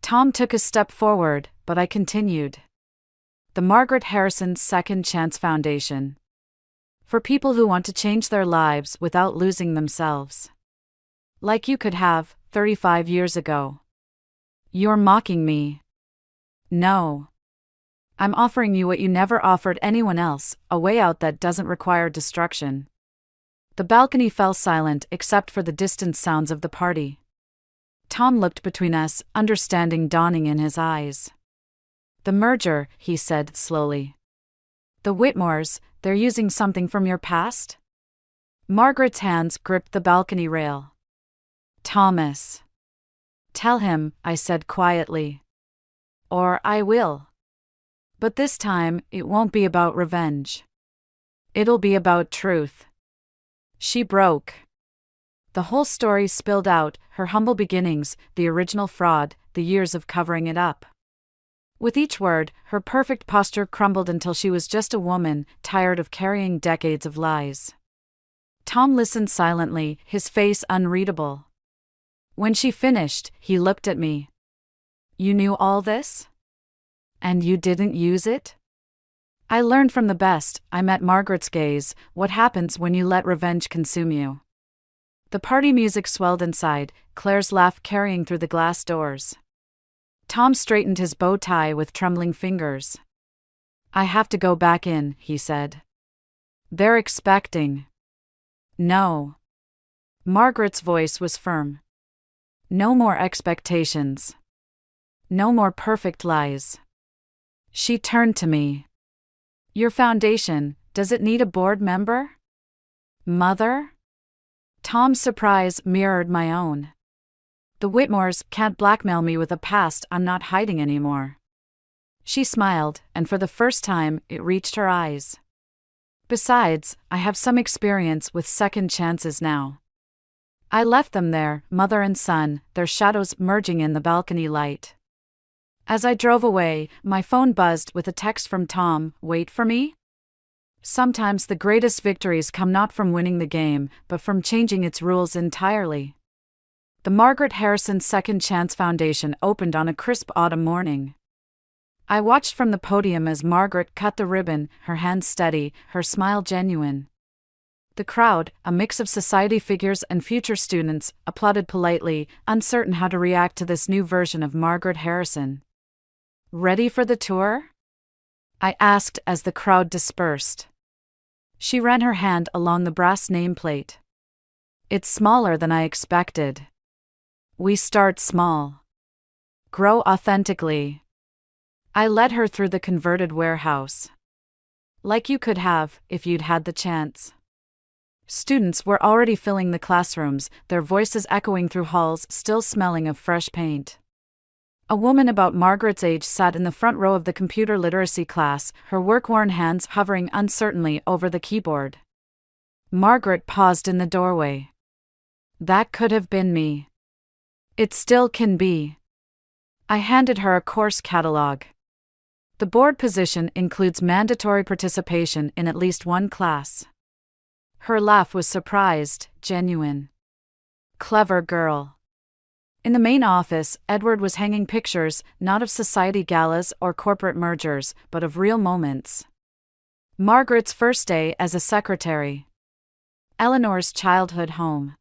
Tom took a step forward, but I continued. The Margaret Harrison Second Chance Foundation. For people who want to change their lives without losing themselves. Like you could have, 35 years ago. You're mocking me. No. I'm offering you what you never offered anyone else, a way out that doesn't require destruction. The balcony fell silent except for the distant sounds of the party. Tom looked between us, understanding dawning in his eyes. The merger, he said slowly. The Whitmores, they're using something from your past? Margaret's hands gripped the balcony rail. Thomas. Tell him, I said quietly. Or I will. But this time, it won't be about revenge. It'll be about truth. She broke. The whole story spilled out, her humble beginnings, the original fraud, the years of covering it up. With each word, her perfect posture crumbled until she was just a woman, tired of carrying decades of lies. Tom listened silently, his face unreadable. When she finished, he looked at me. You knew all this? And you didn't use it? I learned from the best. I met Margaret's gaze, what happens when you let revenge consume you. The party music swelled inside, Claire's laugh carrying through the glass doors. Tom straightened his bow tie with trembling fingers. I have to go back in, he said. They're expecting. No. Margaret's voice was firm. No more expectations. No more perfect lies. She turned to me. Your foundation, does it need a board member? Mother? Tom's surprise mirrored my own. The Whitmores can't blackmail me with a past I'm not hiding anymore. She smiled, and for the first time, it reached her eyes. Besides, I have some experience with second chances now. I left them there, mother and son, their shadows merging in the balcony light. As I drove away, my phone buzzed with a text from Tom, wait for me? Sometimes the greatest victories come not from winning the game, but from changing its rules entirely. The Margaret Harrison Second Chance Foundation opened on a crisp autumn morning. I watched from the podium as Margaret cut the ribbon, her hands steady, her smile genuine. The crowd, a mix of society figures and future students, applauded politely, uncertain how to react to this new version of Margaret Harrison. Ready for the tour? I asked as the crowd dispersed. She ran her hand along the brass nameplate. It's smaller than I expected. We start small. Grow authentically. I led her through the converted warehouse. Like you could have, if you'd had the chance. Students were already filling the classrooms, their voices echoing through halls still smelling of fresh paint. A woman about Margaret's age sat in the front row of the computer literacy class, her work-worn hands hovering uncertainly over the keyboard. Margaret paused in the doorway. That could have been me. It still can be. I handed her a course catalog. The board position includes mandatory participation in at least one class. Her laugh was surprised, genuine. Clever girl. In the main office, Edward was hanging pictures, not of society galas or corporate mergers, but of real moments. Margaret's first day as a secretary. Eleanor's childhood home.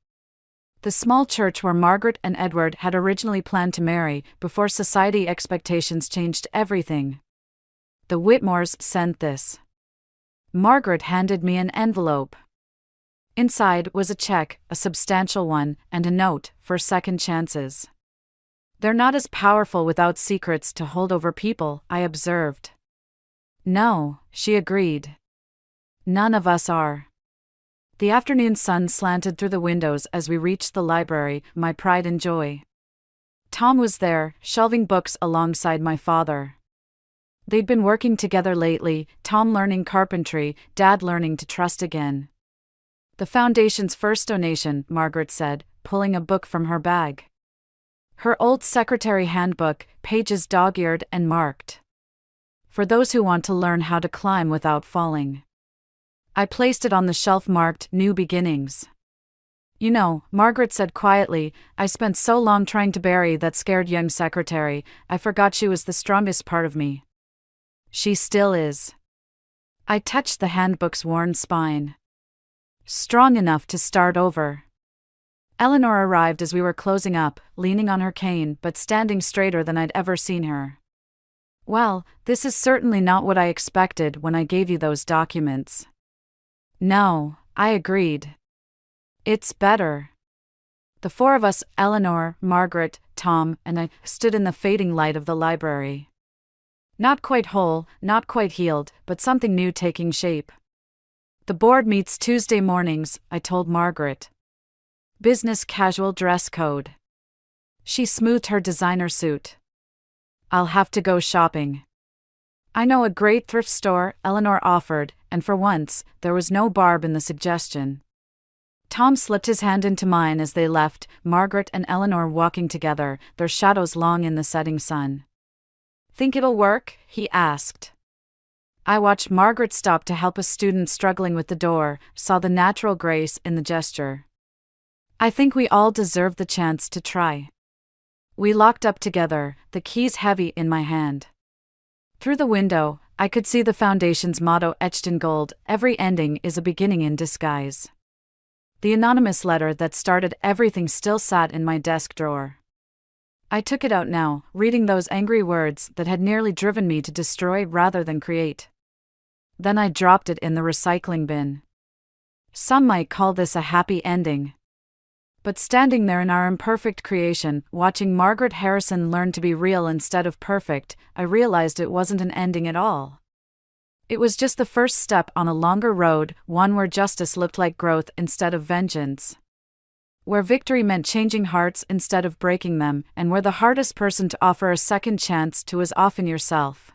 The small church where Margaret and Edward had originally planned to marry before society expectations changed everything. The Whitmores sent this. Margaret handed me an envelope. Inside was a check, a substantial one, and a note for second chances. They're not as powerful without secrets to hold over people, I observed. No, she agreed. None of us are. The afternoon sun slanted through the windows as we reached the library, my pride and joy. Tom was there, shelving books alongside my father. They'd been working together lately, Tom learning carpentry, Dad learning to trust again. The Foundation's first donation, Margaret said, pulling a book from her bag. Her old secretary handbook, pages dog-eared and marked. For those who want to learn how to climb without falling. I placed it on the shelf marked New Beginnings. You know, Margaret said quietly, I spent so long trying to bury that scared young secretary, I forgot she was the strongest part of me. She still is. I touched the handbook's worn spine. Strong enough to start over. Eleanor arrived as we were closing up, leaning on her cane but standing straighter than I'd ever seen her. Well, this is certainly not what I expected when I gave you those documents. No, I agreed. It's better. The four of us, Eleanor, Margaret, Tom, and I, stood in the fading light of the library. Not quite whole, not quite healed, but something new taking shape. The board meets Tuesday mornings, I told Margaret. Business casual dress code. She smoothed her designer suit. I'll have to go shopping. I know a great thrift store, Eleanor offered, and for once, there was no barb in the suggestion. Tom slipped his hand into mine as they left, Margaret and Eleanor walking together, their shadows long in the setting sun. Think it'll work? He asked. I watched Margaret stop to help a student struggling with the door, saw the natural grace in the gesture. I think we all deserve the chance to try. We locked up together, the keys heavy in my hand. Through the window, I could see the Foundation's motto etched in gold, every ending is a beginning in disguise. The anonymous letter that started everything still sat in my desk drawer. I took it out now, reading those angry words that had nearly driven me to destroy rather than create. Then I dropped it in the recycling bin. Some might call this a happy ending. But standing there in our imperfect creation, watching Margaret Harrison learn to be real instead of perfect, I realized it wasn't an ending at all. It was just the first step on a longer road, one where justice looked like growth instead of vengeance. Where victory meant changing hearts instead of breaking them, and where the hardest person to offer a second chance to is often yourself.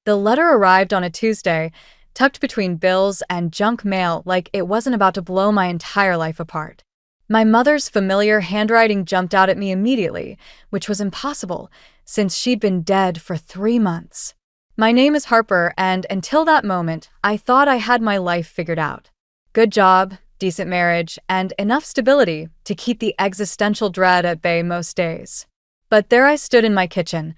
The letter arrived on a Tuesday, tucked between bills and junk mail like it wasn't about to blow my entire life apart. My mother's familiar handwriting jumped out at me immediately, which was impossible, since she'd been dead for 3 months. My name is Harper, and until that moment, I thought I had my life figured out. Good job, decent marriage, and enough stability to keep the existential dread at bay most days. But there I stood in my kitchen,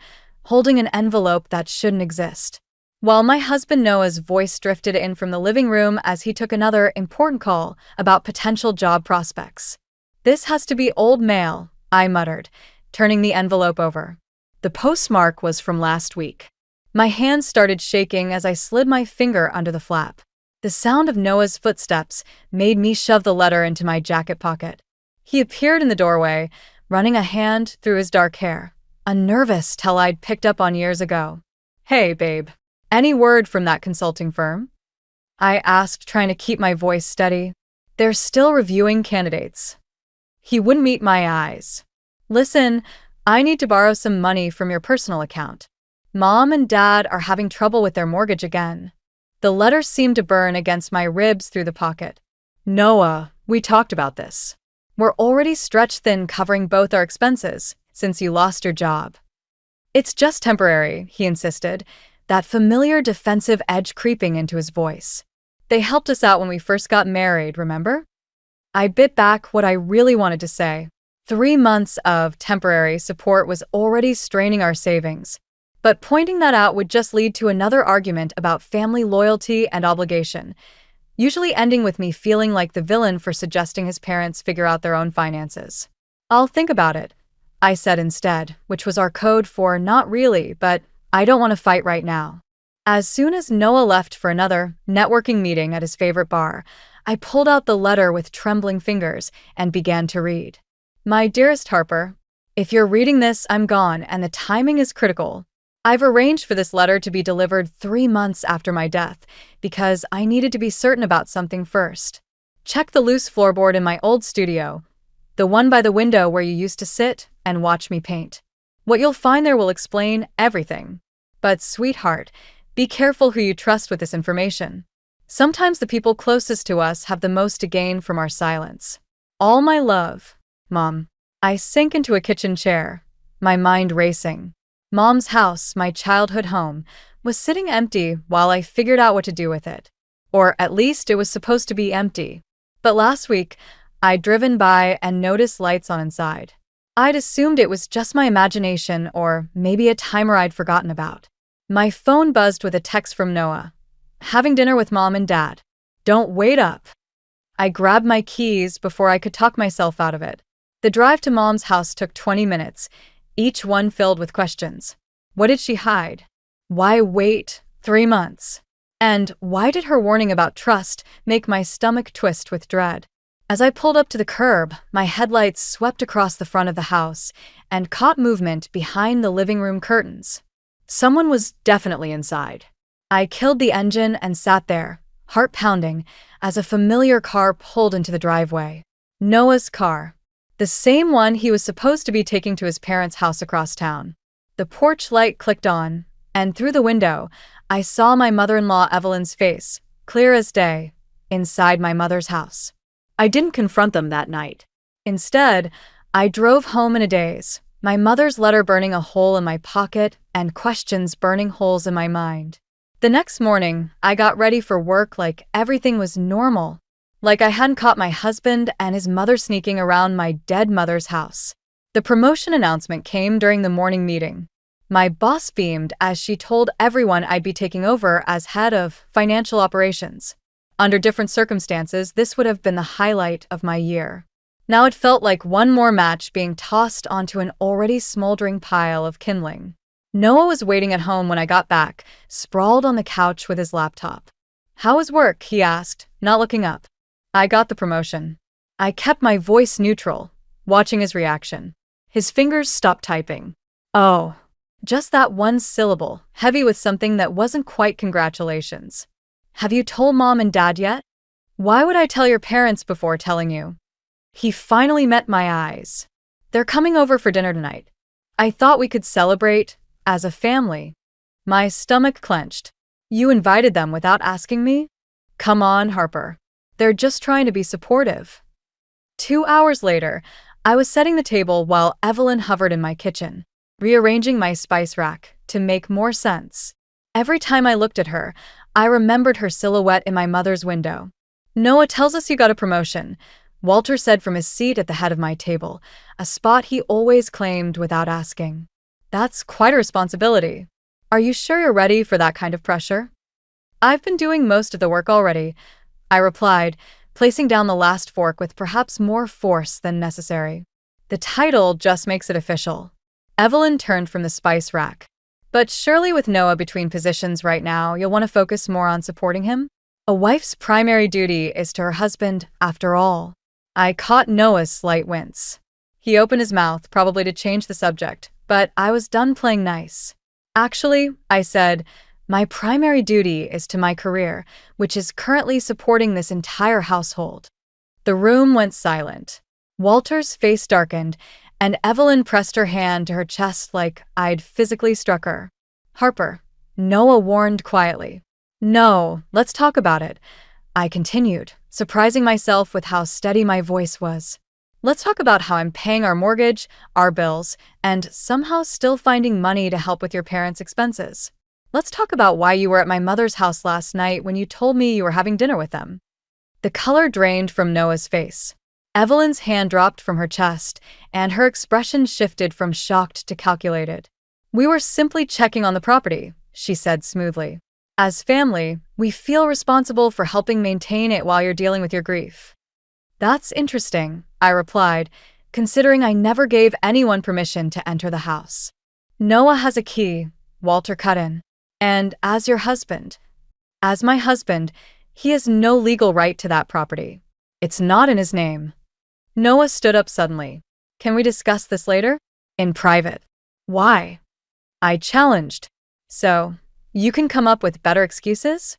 holding an envelope that shouldn't exist, while my husband Noah's voice drifted in from the living room as he took another important call about potential job prospects. This has to be old mail, I muttered, turning the envelope over. The postmark was from last week. My hands started shaking as I slid my finger under the flap. The sound of Noah's footsteps made me shove the letter into my jacket pocket. He appeared in the doorway, running a hand through his dark hair, a nervous tell I'd picked up on years ago. Hey, babe. Any word from that consulting firm? I asked, trying to keep my voice steady. They're still reviewing candidates. He wouldn't meet my eyes. Listen, I need to borrow some money from your personal account. Mom and Dad are having trouble with their mortgage again. The letter seemed to burn against my ribs through the pocket. Noah, we talked about this. We're already stretched thin covering both our expenses since you lost your job. It's just temporary, he insisted, that familiar defensive edge creeping into his voice. They helped us out when we first got married, remember? I bit back what I really wanted to say. 3 months of temporary support was already straining our savings, but pointing that out would just lead to another argument about family loyalty and obligation, usually ending with me feeling like the villain for suggesting his parents figure out their own finances. I'll think about it, I said instead, which was our code for not really, but I don't want to fight right now. As soon as Noah left for another networking meeting at his favorite bar, I pulled out the letter with trembling fingers and began to read. My dearest Harper, if you're reading this, I'm gone and the timing is critical. I've arranged for this letter to be delivered 3 months after my death because I needed to be certain about something first. Check the loose floorboard in my old studio, the one by the window where you used to sit and watch me paint. What you'll find there will explain everything. But sweetheart, be careful who you trust with this information. Sometimes the people closest to us have the most to gain from our silence. All my love, Mom. I sank into a kitchen chair, my mind racing. Mom's house, my childhood home, was sitting empty while I figured out what to do with it. Or at least it was supposed to be empty. But last week, I'd driven by and noticed lights on inside. I'd assumed it was just my imagination or maybe a timer I'd forgotten about. My phone buzzed with a text from Noah. Having dinner with Mom and Dad. Don't wait up. I grabbed my keys before I could talk myself out of it. The drive to Mom's house took 20 minutes, each one filled with questions. What did she hide? Why wait 3 months? And why did her warning about trust make my stomach twist with dread? As I pulled up to the curb, my headlights swept across the front of the house and caught movement behind the living room curtains. Someone was definitely inside. I killed the engine and sat there, heart pounding, as a familiar car pulled into the driveway. Noah's car. The same one he was supposed to be taking to his parents' house across town. The porch light clicked on, and through the window, I saw my mother-in-law Evelyn's face, clear as day, inside my mother's house. I didn't confront them that night. Instead, I drove home in a daze, my mother's letter burning a hole in my pocket and questions burning holes in my mind. The next morning, I got ready for work like everything was normal, like I hadn't caught my husband and his mother sneaking around my dead mother's house. The promotion announcement came during the morning meeting. My boss beamed as she told everyone I'd be taking over as head of financial operations. Under different circumstances, this would have been the highlight of my year. Now it felt like one more match being tossed onto an already smoldering pile of kindling. Noah was waiting at home when I got back, sprawled on the couch with his laptop. How was work? He asked, not looking up. I got the promotion. I kept my voice neutral, watching his reaction. His fingers stopped typing. Oh, just that one syllable, heavy with something that wasn't quite congratulations. Have you told Mom and Dad yet? Why would I tell your parents before telling you? He finally met my eyes. They're coming over for dinner tonight. I thought we could celebrate as a family. My stomach clenched. You invited them without asking me? Come on, Harper. They're just trying to be supportive. 2 hours later, I was setting the table while Evelyn hovered in my kitchen, rearranging my spice rack to make more sense. Every time I looked at her, I remembered her silhouette in my mother's window. Noah tells us you got a promotion, Walter said from his seat at the head of my table, a spot he always claimed without asking. That's quite a responsibility. Are you sure you're ready for that kind of pressure? I've been doing most of the work already, I replied, placing down the last fork with perhaps more force than necessary. The title just makes it official. Evelyn turned from the spice rack. But surely with Noah between positions right now, you'll want to focus more on supporting him? A wife's primary duty is to her husband, after all. I caught Noah's slight wince. He opened his mouth, probably to change the subject, but I was done playing nice. Actually, I said, my primary duty is to my career, which is currently supporting this entire household. The room went silent. Walter's face darkened, and Evelyn pressed her hand to her chest like I'd physically struck her. "Harper," Noah warned quietly. "No, let's talk about it," I continued, surprising myself with how steady my voice was. "Let's talk about how I'm paying our mortgage, our bills, and somehow still finding money to help with your parents' expenses. Let's talk about why you were at my mother's house last night when you told me you were having dinner with them." The color drained from Noah's face. Evelyn's hand dropped from her chest, and her expression shifted from shocked to calculated. "We were simply checking on the property," she said smoothly. "As family, we feel responsible for helping maintain it while you're dealing with your grief." "That's interesting," I replied, considering I never gave anyone permission to enter the house. "Noah has a key," Walter cut in. "And as my husband, he has no legal right to that property. It's not in his name." Noah stood up suddenly. "Can we discuss this later? In private." "Why?" I challenged. "So, you can come up with better excuses?"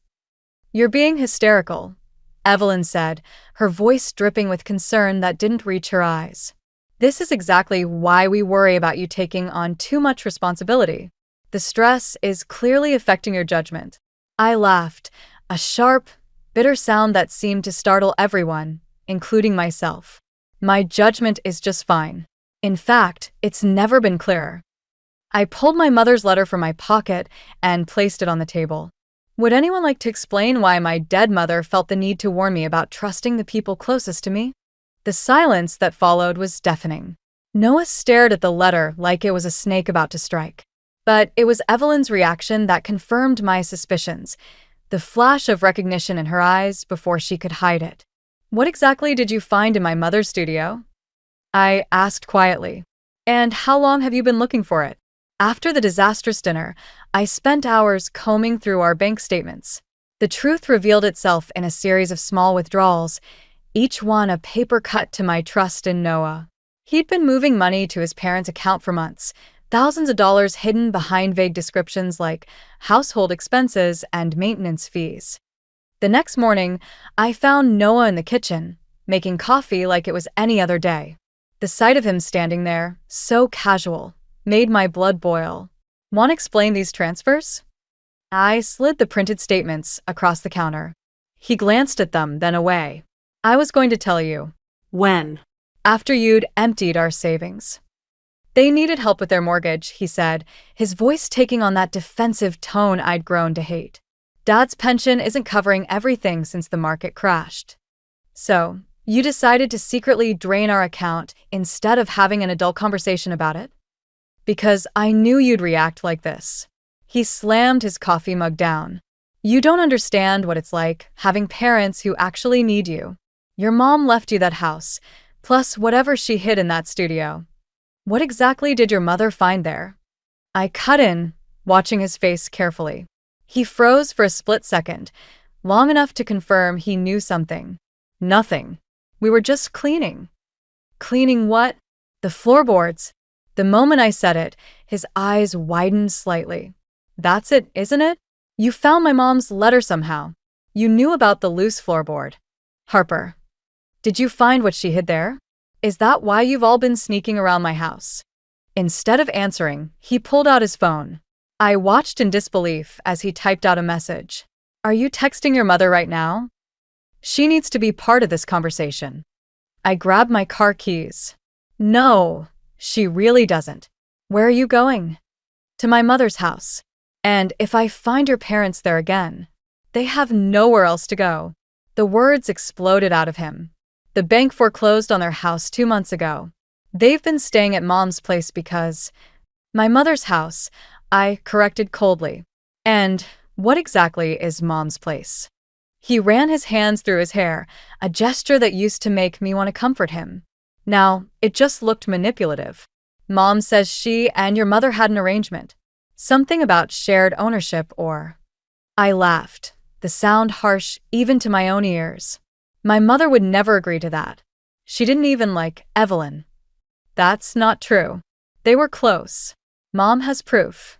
"You're being hysterical," Evelyn said, her voice dripping with concern that didn't reach her eyes. "This is exactly why we worry about you taking on too much responsibility. The stress is clearly affecting your judgment." I laughed, a sharp, bitter sound that seemed to startle everyone, including myself. "My judgment is just fine. In fact, it's never been clearer." I pulled my mother's letter from my pocket and placed it on the table. "Would anyone like to explain why my dead mother felt the need to warn me about trusting the people closest to me?" The silence that followed was deafening. Noah stared at the letter like it was a snake about to strike. But it was Evelyn's reaction that confirmed my suspicions, the flash of recognition in her eyes before she could hide it. "What exactly did you find in my mother's studio?" I asked quietly. "And how long have you been looking for it?" After the disastrous dinner, I spent hours combing through our bank statements. The truth revealed itself in a series of small withdrawals, each one a paper cut to my trust in Noah. He'd been moving money to his parents' account for months, thousands of dollars hidden behind vague descriptions like household expenses and maintenance fees. The next morning, I found Noah in the kitchen, making coffee like it was any other day. The sight of him standing there, so casual, made my blood boil. "Want to explain these transfers?" I slid the printed statements across the counter. He glanced at them, then away. "I was going to tell you." "When?" "After you'd emptied our savings." "They needed help with their mortgage," he said, his voice taking on that defensive tone I'd grown to hate. "Dad's pension isn't covering everything since the market crashed. So, you decided to secretly drain our account instead of having an adult conversation about it?" "Because I knew you'd react like this." He slammed his coffee mug down. "You don't understand what it's like having parents who actually need you. Your mom left you that house, plus whatever she hid in that studio. What exactly did your mother find there?" I cut in, watching his face carefully. He froze for a split second, long enough to confirm he knew something. "Nothing. We were just cleaning." "Cleaning what?" "The floorboards." The moment I said it, his eyes widened slightly. "That's it, isn't it? You found my mom's letter somehow. You knew about the loose floorboard. Harper, did you find what she hid there? Is that why you've all been sneaking around my house?" Instead of answering, he pulled out his phone. I watched in disbelief as he typed out a message. "Are you texting your mother right now? She needs to be part of this conversation." I grabbed my car keys. "No, she really doesn't. Where are you going?" "To my mother's house. And if I find your parents there again, they have nowhere else to go." The words exploded out of him. "The bank foreclosed on their house 2 months ago. They've been staying at Mom's place because—" "My mother's house," I corrected coldly. "And what exactly is Mom's place?" He ran his hands through his hair, a gesture that used to make me want to comfort him. Now, it just looked manipulative. "Mom says she and your mother had an arrangement. Something about shared ownership or—" I laughed, the sound harsh even to my own ears. "My mother would never agree to that. She didn't even like Evelyn." "That's not true. They were close. Mom has proof."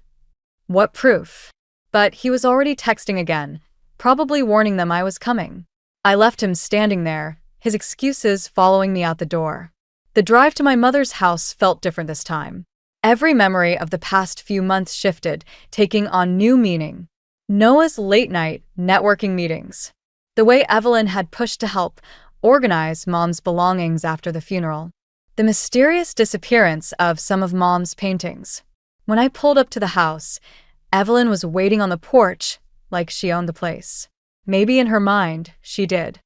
"What proof?" But he was already texting again, probably warning them I was coming. I left him standing there, his excuses following me out the door. The drive to my mother's house felt different this time. Every memory of the past few months shifted, taking on new meaning. Noah's late-night networking meetings. The way Evelyn had pushed to help organize Mom's belongings after the funeral. The mysterious disappearance of some of Mom's paintings. When I pulled up to the house, Evelyn was waiting on the porch like she owned the place. Maybe in her mind, she did.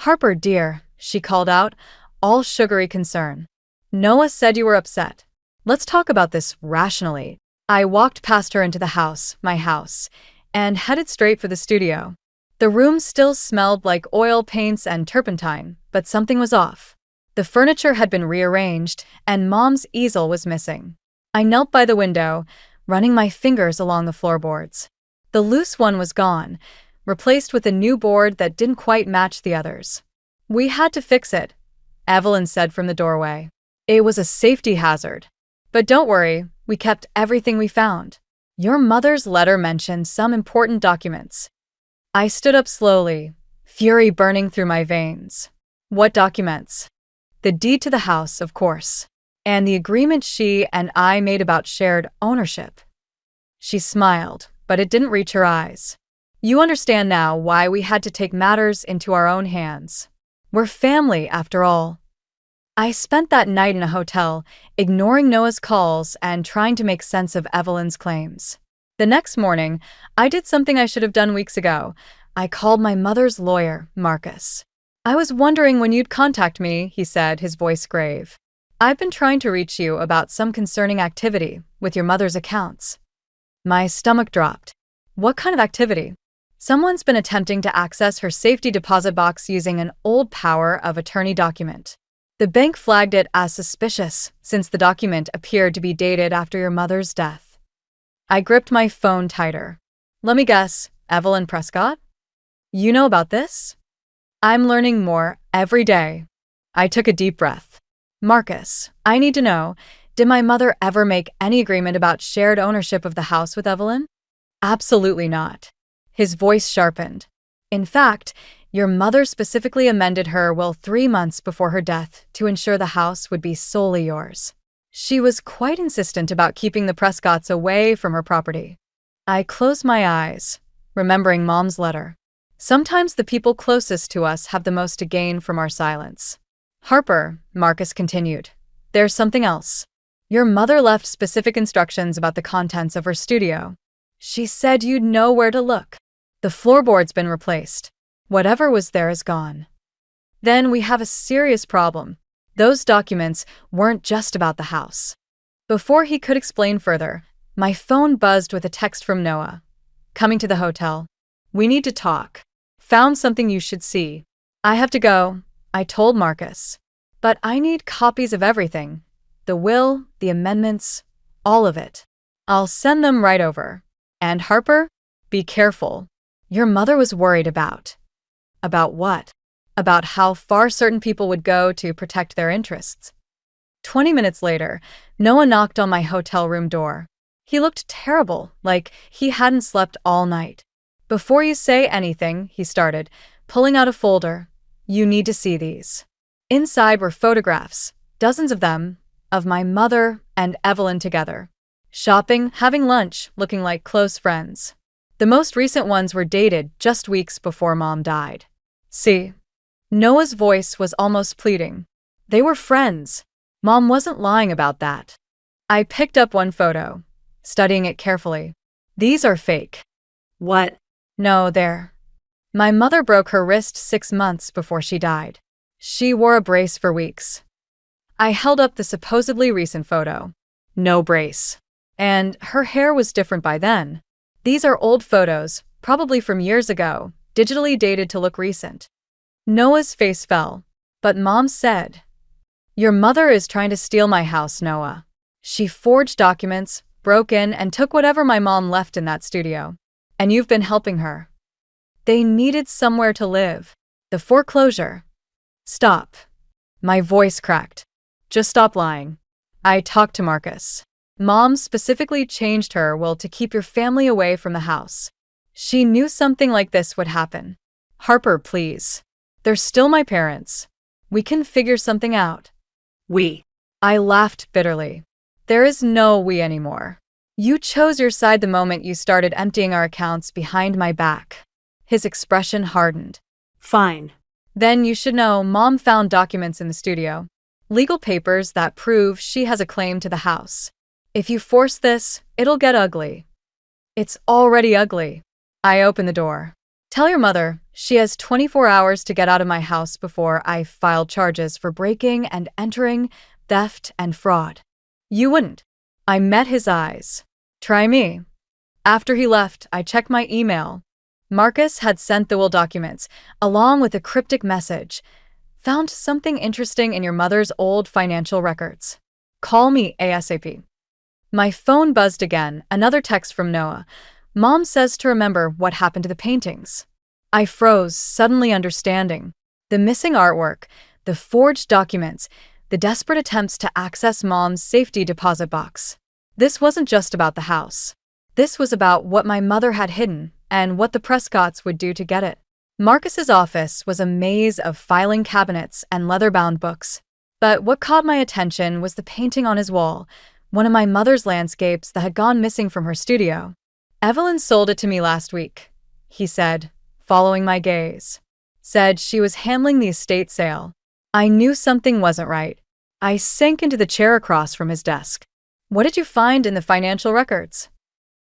"Harper, dear," she called out, all sugary concern. "Noah said you were upset. Let's talk about this rationally." I walked past her into the house, my house, and headed straight for the studio. The room still smelled like oil paints and turpentine, but something was off. The furniture had been rearranged, and Mom's easel was missing. I knelt by the window, running my fingers along the floorboards. The loose one was gone, replaced with a new board that didn't quite match the others. "We had to fix it," Evelyn said from the doorway. "It was a safety hazard. But don't worry, we kept everything we found. Your mother's letter mentioned some important documents." I stood up slowly, fury burning through my veins. "What documents?" "The deed to the house, of course. And the agreement she and I made about shared ownership." She smiled, but it didn't reach her eyes. "You understand now why we had to take matters into our own hands. We're family, after all." I spent that night in a hotel, ignoring Noah's calls and trying to make sense of Evelyn's claims. The next morning, I did something I should have done weeks ago. I called my mother's lawyer, Marcus. "I was wondering when you'd contact me," he said, his voice grave. "I've been trying to reach you about some concerning activity with your mother's accounts." My stomach dropped. "What kind of activity?" "Someone's been attempting to access her safety deposit box using an old power of attorney document. The bank flagged it as suspicious since the document appeared to be dated after your mother's death." I gripped my phone tighter. "Let me guess, Evelyn Prescott? You know about this?" "I'm learning more every day." I took a deep breath. "Marcus, I need to know, did my mother ever make any agreement about shared ownership of the house with Evelyn?" "Absolutely not." His voice sharpened. "In fact, your mother specifically amended her will 3 months before her death to ensure the house would be solely yours. She was quite insistent about keeping the Prescotts away from her property." I closed my eyes, remembering Mom's letter. Sometimes the people closest to us have the most to gain from our silence. "Harper," Marcus continued, "there's something else. Your mother left specific instructions about the contents of her studio. She said you'd know where to look. The floorboard's been replaced. Whatever was there is gone." "Then we have a serious problem. Those documents weren't just about the house." Before he could explain further, my phone buzzed with a text from Noah. "Coming to the hotel. We need to talk. Found something you should see." "I have to go," I told Marcus. "But I need copies of everything. The will, the amendments, all of it. I'll send them right over. And Harper, be careful. Your mother was worried about." "About what?" "About how far certain people would go to protect their interests." 20 minutes later, Noah knocked on my hotel room door. He looked terrible, like he hadn't slept all night. "Before you say anything," he started, pulling out a folder, "you need to see these." Inside were photographs, dozens of them, of my mother and Evelyn together. Shopping, having lunch, looking like close friends. The most recent ones were dated just weeks before Mom died. "See?" Noah's voice was almost pleading. They were friends. Mom wasn't lying about that. I picked up one photo, studying it carefully. "These are fake." "What?" "No, they're." My mother broke her wrist 6 months before she died. She wore a brace for weeks. I held up the supposedly recent photo. No brace. And her hair was different by then. "These are old photos, probably from years ago, digitally dated to look recent." Noah's face fell, but Mom said, "Your mother is trying to steal my house, Noah. She forged documents, broke in, and took whatever my mom left in that studio. And you've been helping her." They needed somewhere to live. The foreclosure. "Stop." My voice cracked. "Just stop lying." I talked to Marcus. Mom specifically changed her will to keep your family away from the house. She knew something like this would happen. "Harper, please. They're still my parents. We can figure something out. We. I laughed bitterly. There is no we anymore. You chose your side the moment you started emptying our accounts behind my back. His expression hardened. Fine. Then you should know Mom found documents in the studio. Legal papers that prove she has a claim to the house. If you force this, it'll get ugly. It's already ugly. I open the door. Tell your mother she has 24 hours to get out of my house before I file charges for breaking and entering, theft, and fraud. You wouldn't. I met his eyes. Try me. After he left, I checked my email. Marcus had sent the will documents, along with a cryptic message. Found something interesting in your mother's old financial records. Call me ASAP. My phone buzzed again, another text from Noah. Mom says to remember what happened to the paintings. I froze, suddenly understanding. The missing artwork, the forged documents, the desperate attempts to access Mom's safety deposit box. This wasn't just about the house. This was about what my mother had hidden and what the Prescotts would do to get it. Marcus's office was a maze of filing cabinets and leather-bound books. But what caught my attention was the painting on his wall, one of my mother's landscapes that had gone missing from her studio. Evelyn sold it to me last week, he said, following my gaze. Said she was handling the estate sale. I knew something wasn't right. I sank into the chair across from his desk. What did you find in the financial records?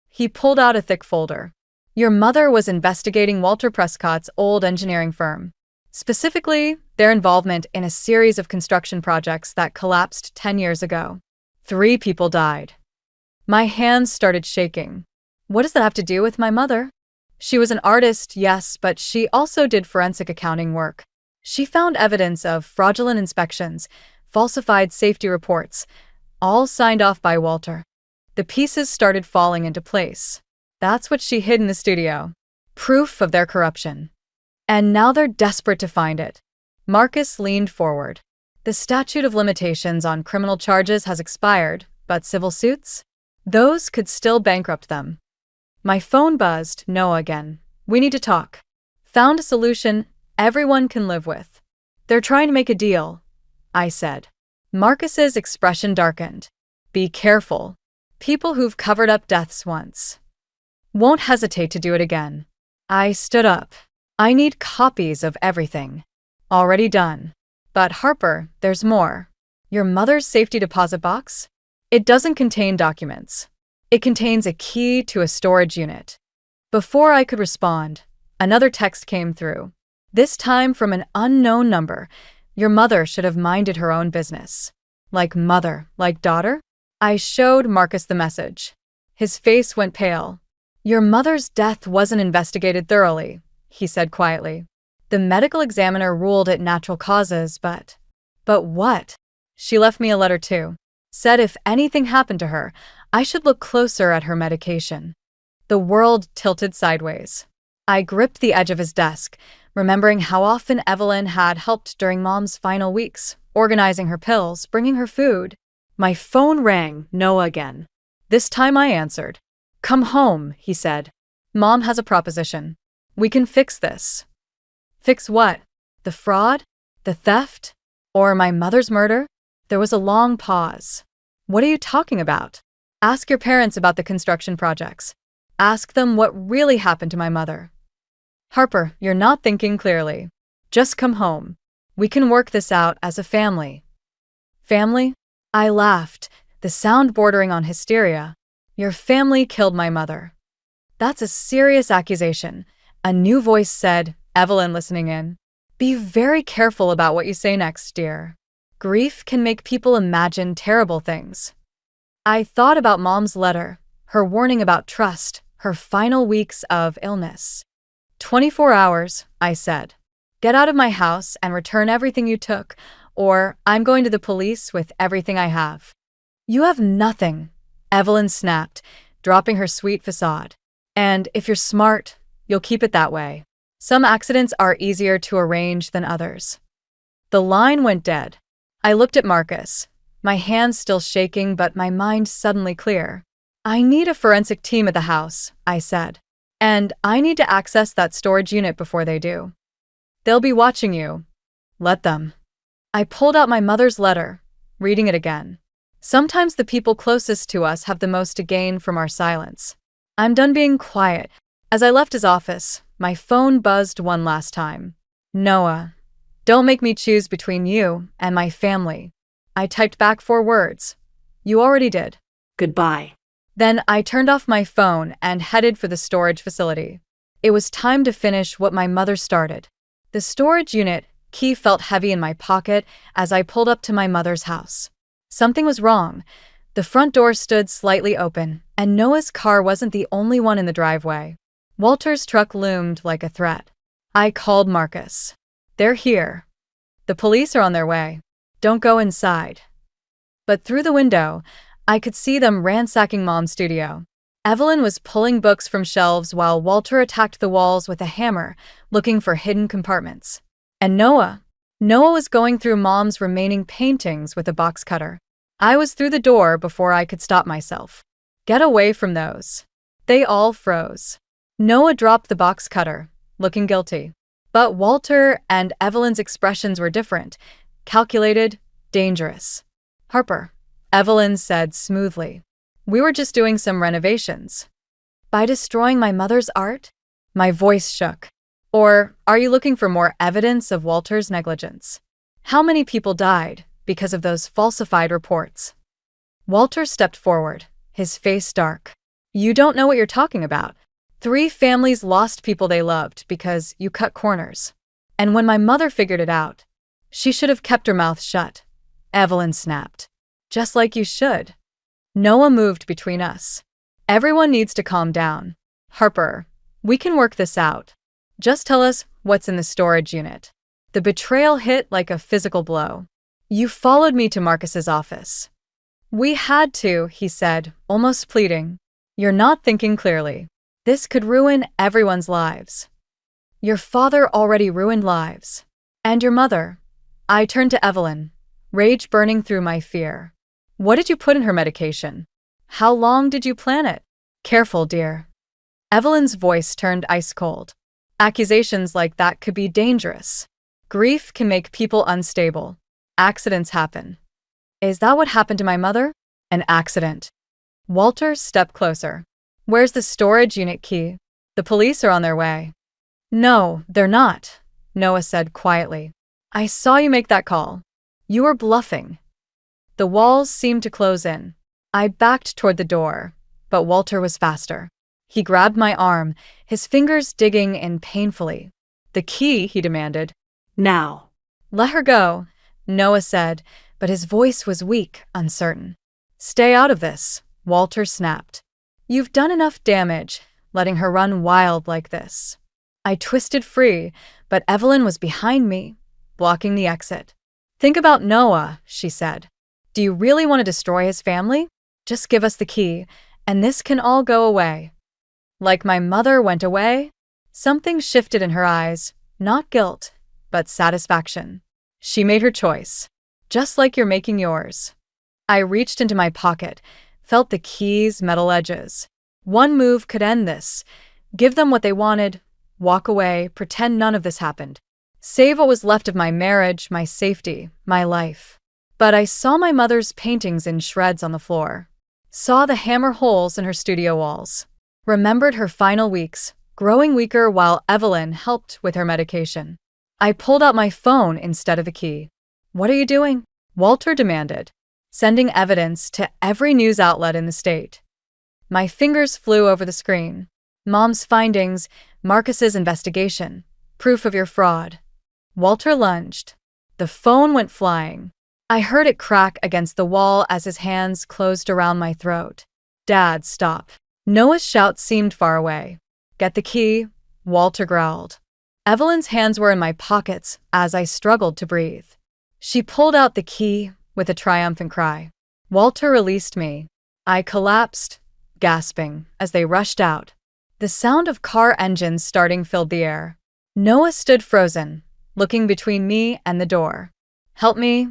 He pulled out a thick folder. Your mother was investigating Walter Prescott's old engineering firm. Specifically, their involvement in a series of construction projects that collapsed 10 years ago. 3 people died. My hands started shaking. What does that have to do with my mother? She was an artist, yes, but she also did forensic accounting work. She found evidence of fraudulent inspections, falsified safety reports, all signed off by Walter. The pieces started falling into place. That's what she hid in the studio. Proof of their corruption. And now they're desperate to find it. Marcus leaned forward. The statute of limitations on criminal charges has expired, but civil suits? Those could still bankrupt them. My phone buzzed, Noah again. We need to talk. Found a solution everyone can live with. They're trying to make a deal, I said. Marcus's expression darkened. Be careful. People who've covered up deaths once won't hesitate to do it again. I stood up. I need copies of everything. Already done. But Harper, there's more. Your mother's safety deposit box? It doesn't contain documents. It contains a key to a storage unit. Before I could respond, another text came through. This time from an unknown number. Your mother should have minded her own business. Like mother, like daughter? I showed Marcus the message. His face went pale. Your mother's death wasn't investigated thoroughly, he said quietly. The medical examiner ruled it natural causes, but what? She left me a letter too. Said if anything happened to her, I should look closer at her medication. The world tilted sideways. I gripped the edge of his desk, remembering how often Evelyn had helped during Mom's final weeks, organizing her pills, bringing her food. My phone rang, Noah again. This time I answered. Come home, he said. Mom has a proposition. We can fix this. Fix what? The fraud? The theft? Or my mother's murder? There was a long pause. What are you talking about? Ask your parents about the construction projects. Ask them what really happened to my mother. Harper, you're not thinking clearly. Just come home. We can work this out as a family. Family? I laughed, the sound bordering on hysteria. Your family killed my mother. That's a serious accusation. A new voice said, Evelyn listening in. Be very careful about what you say next, dear. Grief can make people imagine terrible things. I thought about Mom's letter, her warning about trust, her final weeks of illness. 24 hours, I said. Get out of my house and return everything you took, or I'm going to the police with everything I have. You have nothing, Evelyn snapped, dropping her sweet facade. And if you're smart, you'll keep it that way. Some accidents are easier to arrange than others. The line went dead. I looked at Marcus, my hands still shaking but my mind suddenly clear. I need a forensic team at the house, I said. And I need to access that storage unit before they do. They'll be watching you. Let them. I pulled out my mother's letter, reading it again. Sometimes the people closest to us have the most to gain from our silence. I'm done being quiet. As I left his office, my phone buzzed one last time. Noah, don't make me choose between you and my family. I typed back 4 words. You already did. Goodbye. Then I turned off my phone and headed for the storage facility. It was time to finish what my mother started. The storage unit key felt heavy in my pocket as I pulled up to my mother's house. Something was wrong. The front door stood slightly open, and Noah's car wasn't the only one in the driveway. Walter's truck loomed like a threat. I called Marcus. They're here. The police are on their way. Don't go inside. But through the window, I could see them ransacking Mom's studio. Evelyn was pulling books from shelves while Walter attacked the walls with a hammer, looking for hidden compartments. And Noah was going through Mom's remaining paintings with a box cutter. I was through the door before I could stop myself. Get away from those. They all froze. Noah dropped the box cutter, looking guilty. But Walter and Evelyn's expressions were different, calculated, dangerous. Harper, Evelyn said smoothly. We were just doing some renovations. By destroying my mother's art? My voice shook. Or are you looking for more evidence of Walter's negligence? How many people died because of those falsified reports? Walter stepped forward, his face dark. You don't know what you're talking about. 3 families lost people they loved because you cut corners. And when my mother figured it out, she should have kept her mouth shut. Evelyn snapped. Just like you should. Noah moved between us. Everyone needs to calm down. Harper, we can work this out. Just tell us what's in the storage unit. The betrayal hit like a physical blow. You followed me to Marcus's office. We had to, he said, almost pleading. You're not thinking clearly. This could ruin everyone's lives. Your father already ruined lives. And your mother. I turned to Evelyn, rage burning through my fear. What did you put in her medication? How long did you plan it? Careful, dear. Evelyn's voice turned ice cold. Accusations like that could be dangerous. Grief can make people unstable. Accidents happen. Is that what happened to my mother? An accident. Walter stepped closer. Where's the storage unit key? The police are on their way. No, they're not, Noah said quietly. I saw you make that call. You were bluffing. The walls seemed to close in. I backed toward the door, but Walter was faster. He grabbed my arm, his fingers digging in painfully. The key, he demanded. Now. Let her go, Noah said, but his voice was weak, uncertain. Stay out of this, Walter snapped. You've done enough damage, letting her run wild like this. I twisted free, but Evelyn was behind me, blocking the exit. Think about Noah, she said. Do you really want to destroy his family? Just give us the key, and this can all go away. Like my mother went away? Something shifted in her eyes, not guilt, but satisfaction. She made her choice, just like you're making yours. I reached into my pocket, felt the key's metal edges. One move could end this. Give them what they wanted, walk away, pretend none of this happened. Save what was left of my marriage, my safety, my life. But I saw my mother's paintings in shreds on the floor. Saw the hammer holes in her studio walls. Remembered her final weeks, growing weaker while Evelyn helped with her medication. I pulled out my phone instead of the key. What are you doing? Walter demanded. Sending evidence to every news outlet in the state. My fingers flew over the screen. Mom's findings, Marcus's investigation, proof of your fraud. Walter lunged. The phone went flying. I heard it crack against the wall as his hands closed around my throat. Dad, stop. Noah's shout seemed far away. Get the key, Walter growled. Evelyn's hands were in my pockets as I struggled to breathe. She pulled out the key with a triumphant cry. Walter released me. I collapsed, gasping, as they rushed out. The sound of car engines starting filled the air. Noah stood frozen, looking between me and the door. Help me,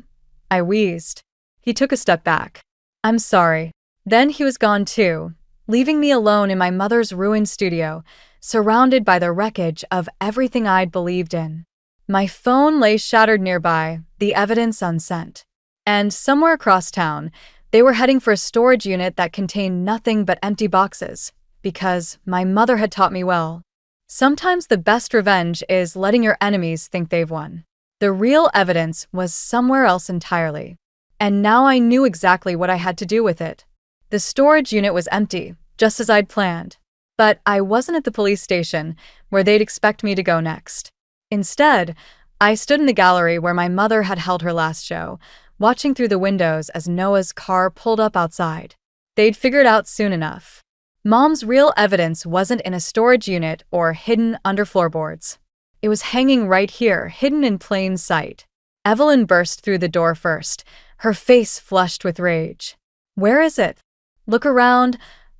I wheezed. He took a step back. I'm sorry. Then he was gone too, leaving me alone in my mother's ruined studio, surrounded by the wreckage of everything I'd believed in. My phone lay shattered nearby, the evidence unsent. And somewhere across town, they were heading for a storage unit that contained nothing but empty boxes, because my mother had taught me well. Sometimes the best revenge is letting your enemies think they've won. The real evidence was somewhere else entirely. And now I knew exactly what I had to do with it. The storage unit was empty, just as I'd planned. But I wasn't at the police station, where they'd expect me to go next. Instead, I stood in the gallery where my mother had held her last show, watching through the windows as Noah's car pulled up outside. They'd figured out soon enough. Mom's real evidence wasn't in a storage unit or hidden under floorboards. It was hanging right here, hidden in plain sight. Evelyn burst through the door first, her face flushed with rage. "Where is it?" "Look around,"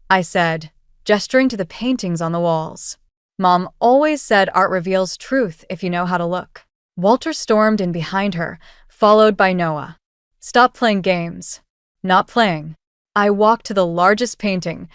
I said, gesturing to the paintings on the walls. Mom always said art reveals truth if you know how to look. Walter stormed in behind her, followed by Noah. "Stop playing games." "Not playing." I walked to the largest painting,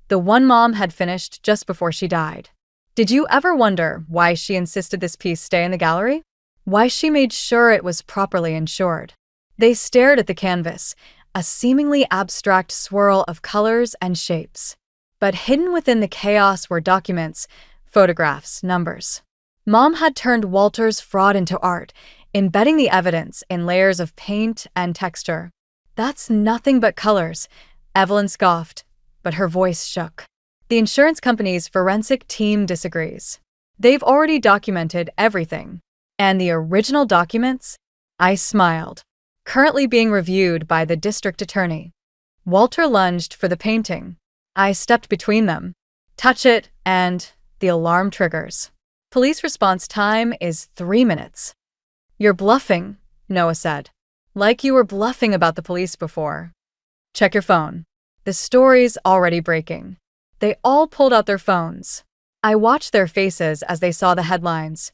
the one Mom had finished just before she died. Did you ever wonder why she insisted this piece stay in the gallery? Why she made sure it was properly insured? They stared at the canvas, a seemingly abstract swirl of colors and shapes. But hidden within the chaos were documents, photographs, numbers. Mom had turned Walter's fraud into art, embedding the evidence in layers of paint and texture. "That's nothing but colors," Evelyn scoffed, but her voice shook. "The insurance company's forensic team disagrees. They've already documented everything. And the original documents?" I smiled. "Currently being reviewed by the district attorney." Walter lunged for the painting. I stepped between them. "Touch it," and the alarm triggers. "Police response time is 3 minutes." "You're bluffing," Noah said. "Like you were bluffing about the police before." "Check your phone." The story's already breaking. They all pulled out their phones. I watched their faces as they saw the headlines.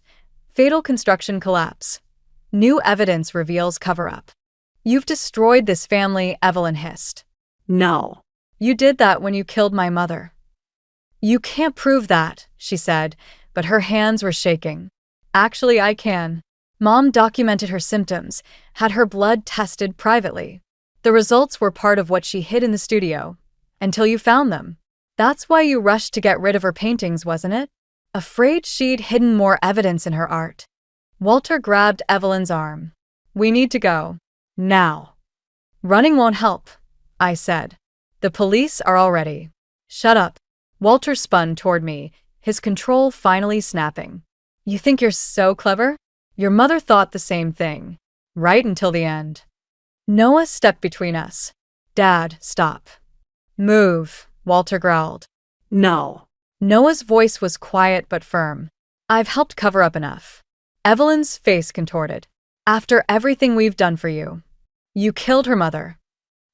"Fatal construction collapse. New evidence reveals cover-up." "You've destroyed this family," Evelyn hissed. No. "You did that when you killed my mother." "You can't prove that," she said, but her hands were shaking. "Actually, I can." Mom documented her symptoms, had her blood tested privately. The results were part of what she hid in the studio, until you found them. That's why you rushed to get rid of her paintings, wasn't it? Afraid she'd hidden more evidence in her art. Walter grabbed Evelyn's arm. "We need to go. Now." "Running won't help," I said. "The police are already." "Shut up." Walter spun toward me, his control finally snapping. "You think you're so clever? Your mother thought the same thing. Right until the end." Noah stepped between us. "Dad, stop." "Move," Walter growled. No. Noah's voice was quiet but firm. "I've helped cover up enough." Evelyn's face contorted. "After everything we've done for you. You killed her mother."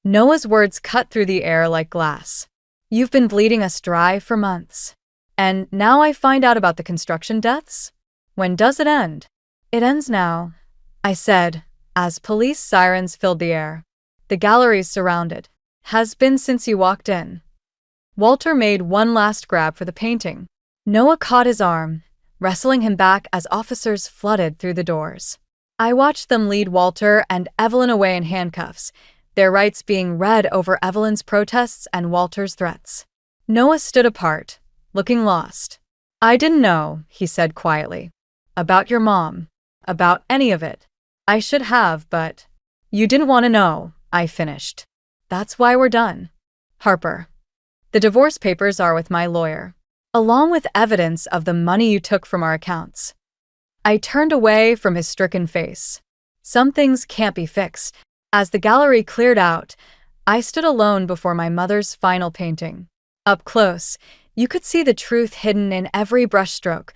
Noah's words cut through the air like glass. "You've been bleeding us dry for months. And now I find out about the construction deaths? When does it end?" "It ends now," I said, as police sirens filled the air. "The gallery's surrounded. Has been since you walked in." Walter made one last grab for the painting. Noah caught his arm, wrestling him back as officers flooded through the doors. I watched them lead Walter and Evelyn away in handcuffs, their rights being read over Evelyn's protests and Walter's threats. Noah stood apart, looking lost. "I didn't know," he said quietly. "About your mom. About any of it. I should have, but you didn't want to know," I finished. "That's why we're done. Harper. The divorce papers are with my lawyer, along with evidence of the money you took from our accounts." I turned away from his stricken face. Some things can't be fixed. As the gallery cleared out, I stood alone before my mother's final painting. Up close, you could see the truth hidden in every brushstroke,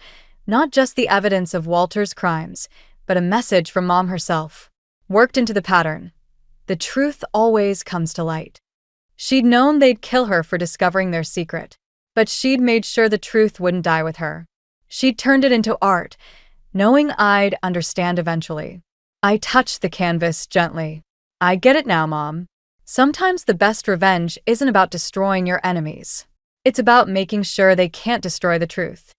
not just the evidence of Walter's crimes, but a message from Mom herself, worked into the pattern. The truth always comes to light. She'd known they'd kill her for discovering their secret, but she'd made sure the truth wouldn't die with her. She'd turned it into art, knowing I'd understand eventually. I touched the canvas gently. "I get it now, Mom. Sometimes the best revenge isn't about destroying your enemies. It's about making sure they can't destroy the truth."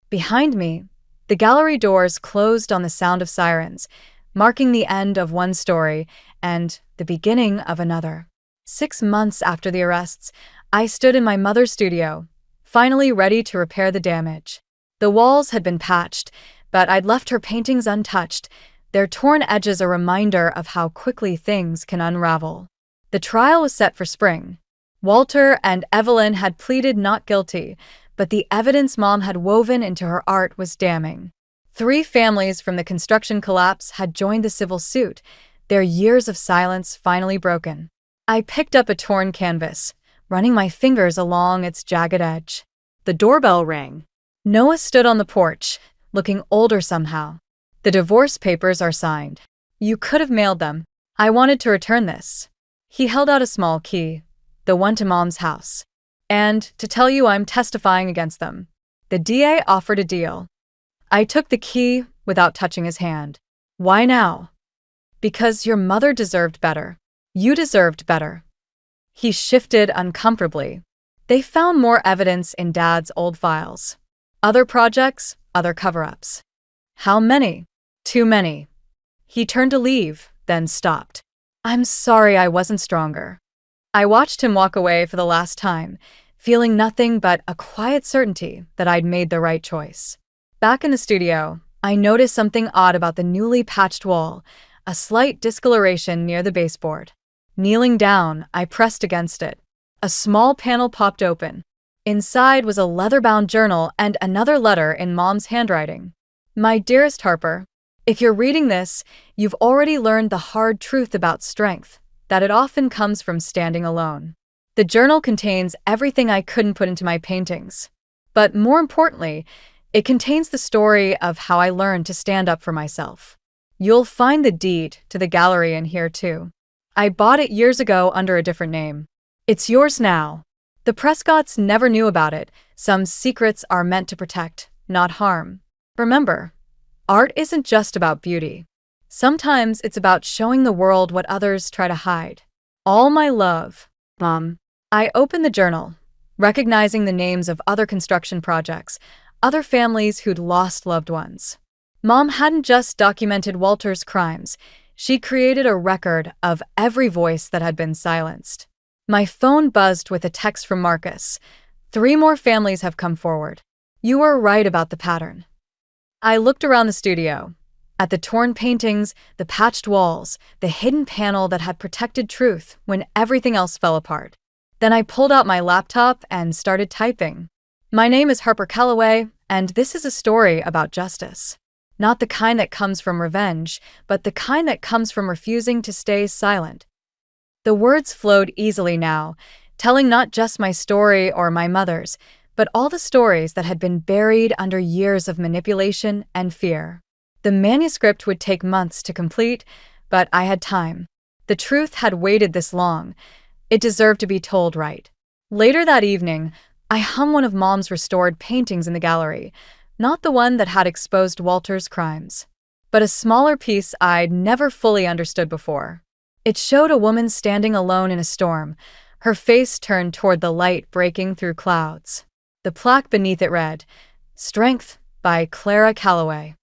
Behind me, The gallery doors closed on the sound of sirens, marking the end of one story and the beginning of another. 6 months after the arrests, I stood in my mother's studio, finally ready to repair the damage. The walls had been patched, but I'd left her paintings untouched, their torn edges a reminder of how quickly things can unravel. The trial was set for spring. Walter and Evelyn had pleaded not guilty, but the evidence Mom had woven into her art was damning. 3 families from the construction collapse had joined the civil suit, their years of silence finally broken. I picked up a torn canvas, running my fingers along its jagged edge. The doorbell rang. Noah stood on the porch, looking older somehow. The divorce papers are signed. You could have mailed them. I wanted to return this. He held out a small key, the one to Mom's house. And to tell you I'm testifying against them. The DA offered a deal. I took the key without touching his hand. Why now? Because your mother deserved better. You deserved better. He shifted uncomfortably. They found more evidence in Dad's old files. Other projects, other cover-ups. How many? Too many. He turned to leave, then stopped. I'm sorry I wasn't stronger. I watched him walk away for the last time, feeling nothing but a quiet certainty that I'd made the right choice. Back in the studio, I noticed something odd about the newly patched wall, a slight discoloration near the baseboard. Kneeling down, I pressed against it. A small panel popped open. Inside was a leather-bound journal and another letter in Mom's handwriting. My dearest Harper, if you're reading this, you've already learned the hard truth about strength, that it often comes from standing alone. The journal contains everything I couldn't put into my paintings. But more importantly, it contains the story of how I learned to stand up for myself. You'll find the deed to the gallery in here too. I bought it years ago under a different name. It's yours now. The Prescotts never knew about it. Some secrets are meant to protect, not harm. Remember, art isn't just about beauty. Sometimes it's about showing the world what others try to hide. All my love, Mom. I opened the journal, recognizing the names of other construction projects, other families who'd lost loved ones. Mom hadn't just documented Walter's crimes, she created a record of every voice that had been silenced. My phone buzzed with a text from Marcus. 3 more families have come forward. You were right about the pattern. I looked around the studio, at the torn paintings, the patched walls, the hidden panel that had protected truth when everything else fell apart. Then I pulled out my laptop and started typing. My name is Harper Calloway, and this is a story about justice. Not the kind that comes from revenge, but the kind that comes from refusing to stay silent. The words flowed easily now, telling not just my story or my mother's, but all the stories that had been buried under years of manipulation and fear. The manuscript would take months to complete, but I had time. The truth had waited this long. It deserved to be told right. Later that evening, I hung one of Mom's restored paintings in the gallery, not the one that had exposed Walter's crimes, but a smaller piece I'd never fully understood before. It showed a woman standing alone in a storm, her face turned toward the light breaking through clouds. The plaque beneath it read, "Strength by Clara Calloway."